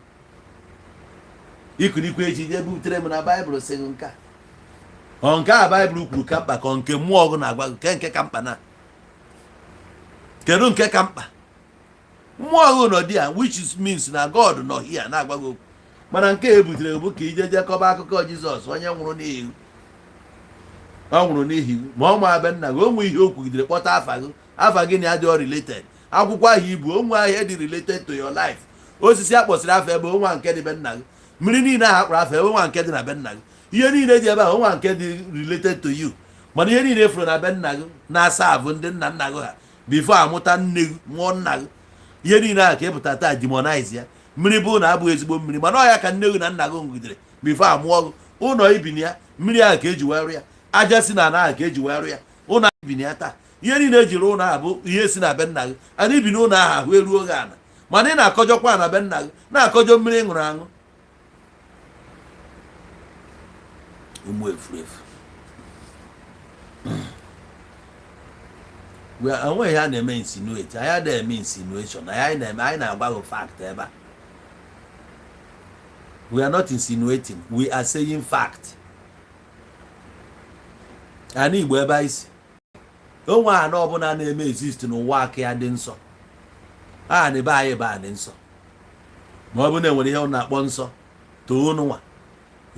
ikirikwu echi je butere m na Baịbụl sị nka ọ nke a Baịbụl kwuru ka mkpa ka nke mmụọ ọgụ na-agwa gị nke ka mkpa na kedu nke ka mkpa mmụọ ọgụ nọ dị ya which means na God nọ here na-agwa gị okwu mana nke e butere bụ ka ije jekọba akụkọ Jizọs onye nwụrụ n'ihi ma ọ ma be nna gị onwe ihe o kwugidere kpọta afa gị na ya dị related akwụkwọ ahụ ibu onwe ahịa dị related to your life osisi a kpọsịrị afa ebe onwa nke dị be nna gị mmiri niile ahụ akpọrọ afa ebe onwa nke dị na be nna gị ihe niile dị ebe ahụ onwa nke dị related to you mana ihe niile furu na be nna gị na-asa avụ ndị nna nna gị ha bifo amụta nne gị mụọ nna gị ihe niile ahụ ka ịpụta taa demonize ya mmiri bụ na abụghị ezigbo mmiri mana ọ ya ka nne gị na nna gị ngụgidere bifo amụọ gị ụlọ ibini ya mmiri ahụ ka eji wee rụ ya aja si na ana ahụ ka eji wee rụ ya ụlọ ibini ya taa ihe niile ejiri ụlọ ahụ bụ ihe si na be nna gị ana ibi n'ụlọ ahụ ahụ eruo gị ana mana ị na-akọjọkwa na be nna gị na-akọjọ mmiri ị ṅụrụ aṅụ ụmụ efurefu onweghị ha na-eme insinuate anyị adịghị eme insinuation anyị na-agba gị fact ebe a we are not insinuating we are saying fact anyị Igbo ebe anyị si onwe a na ọbụla na-eme exist n'ụwa aka ya dị nsọ a na ebe anyị ebe a dị nsọ ma ọ bụ na enwere ihe ọ na-akpọ nsọ too nwa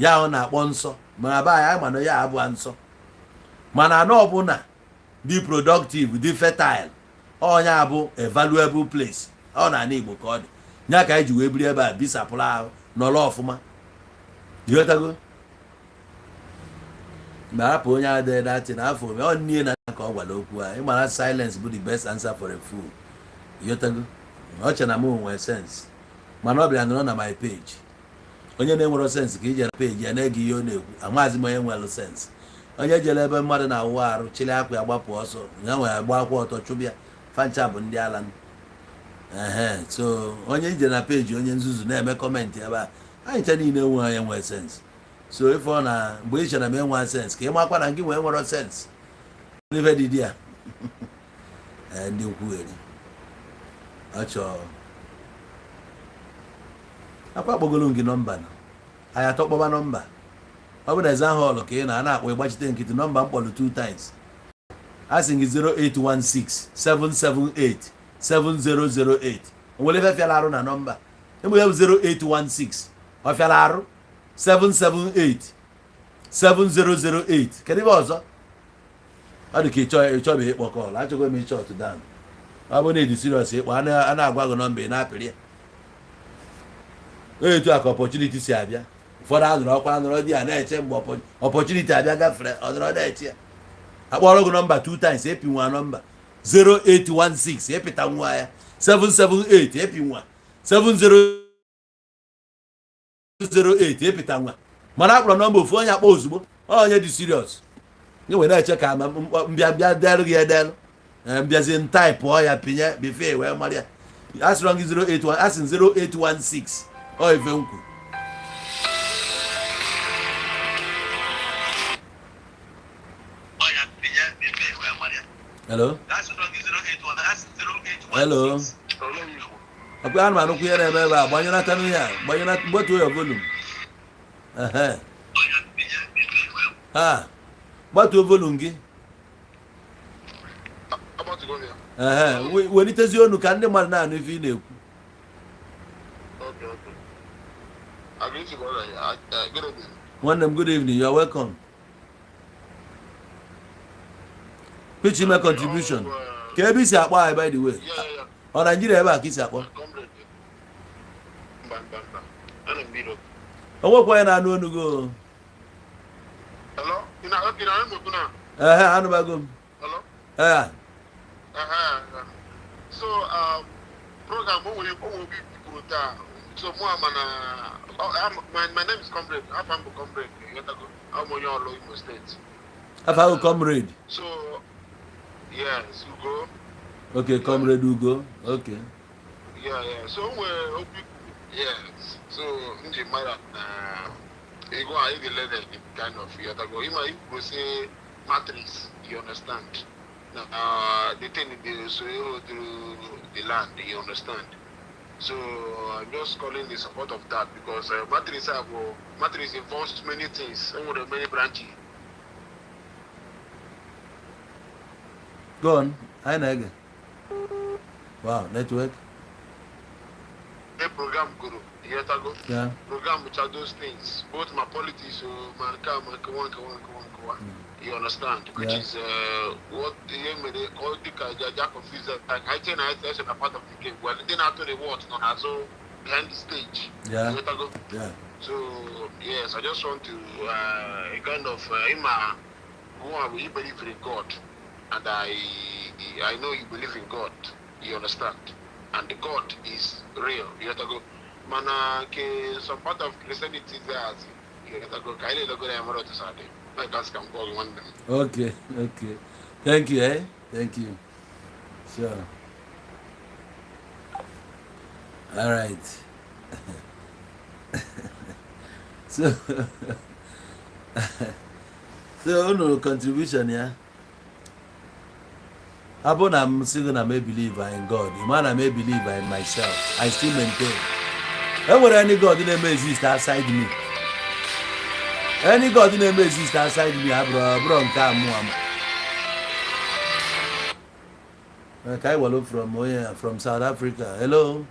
ya ọ na-akpọ nsọ ma be anyị mana ya abụọ nsọ mana anọ ọbụla dị productive dị fertile onye abụ a valuable place ọ na-ana Igbo ka ọ dị nya ka anyị ji wee biri ebe a bisapụrụ ahụ nọrọ ọfụma ịghọtago ma hapụ onye a dee datin afọ ome ọ nne na ka ọ gwara okwu a ịmara silence bụ the best answer for a fool yotago ọ che na m nwee sense mana ọ bịara nọrọ na my page onye na-enwero sense ka ije na page ya na-ege ihe ọ na-ekwu amaghịzi m onye nwere sense onye jere ebe mmadụ na-awụ arụ chili akwa ya gbapụ ọsọ ya nwere agba akwa ọtọ chụbịa fancha bụ ndị ala so onye ije na page onye nzuzu na-eme kọmentị ebe a anyị ncha niile nwe onye nwee sense so ife ọ na mgbe ị chere m enwe sense ka ị makwa na gị nwee nwere sense ife dị dị a ndị nkwugheri ọchọ akwa kpọgolo gị nọmba na anyị atọkpọba nọmba ọ bụ na eze ahụ ọlụ ka ị na-akpọ ịgbachite nkịtị nọmba mkpọrọ 2 times a sị gị 08167787008 o nwere ife fịara arụ na nọmba egbe ya bụ 0816 ọ fịara arụ 7787008 kedu ibe ọzọ ọ dị ka ịchọbe ịkpọ kọl achọghị m ịchọ ọtụ dan ọ bụ na ịdị serious ịkpọ a na-agwa gị nọmba ị na-apịrị ya etu a ka opportunity si abịa ụfọdụ azụrụ ọkwa anụrụ di ya na-eche mgbe opportunity abịa gafere ọdụrụ na-eche ya akpọrọ gị nọmba 2 times epi nwa nọmba 0816 epịta nwa ya 778 epi nwa 7008 epịta nwa mana akpọrọ nọmba ofu onye akpọ ozugbo onye dị serious gị wee na-eche ka mbịa delụ gị edelụ mbịazie ntaịpụọ ya pinye befe wee mara ya asịrọ gị 081 asị 0816 ọ ife nkwu hello hello akwa anụ anụkwu ya na-eme ebe a gbanyere nụ ya gbetuo ya volum ha gbatuo volum gị welitezi onu ka ndị mmadụ na-anụ ife ị na-ekwu nwanne m good evening you are welcome pitch ime contribution ka ebe isi akpọ anyị by the way ọ Naijiria ebe a ka isi akpọ o nwekwa onye na-anụ onu go anụbago m so program o nwere kwuru taa so my name is Comrade Afambo Comrade I'm onye ọlụ Imo State Afambo Comrade so yes Ugo okay Comrade Ugo okay yeah so yes so nji mara ego I dey learn kind of yatago you go say matrix you understand the thing they so through the land you understand so I'm just calling the support of that because matrix involves many things and with many branches. Go on, I know. Wow, network. A program guru, yetago. Yeah. Program which are those things, both my politics, my you understand, which is what the all the jack of is like I think I a part of the game. Well, then after the what no so behind the stage. Yeah. Yeah. So yes, I just want to kind of you believe in God, and I know you believe in God. You understand, and the God is real. You have to go. Mana ke some part of Christianity there. You have to go. Kaile logo na yamaro to Sunday. I can call one day. Okay. Thank you, Thank you. Sure. All right. so no contribution, yeah. Abon I'm single, I may believe in God. The man I may believe in myself. I still maintain. Whenever any God didn't exist outside me. Any God didn't exist outside me, bro, okay, well, from South Africa. Hello.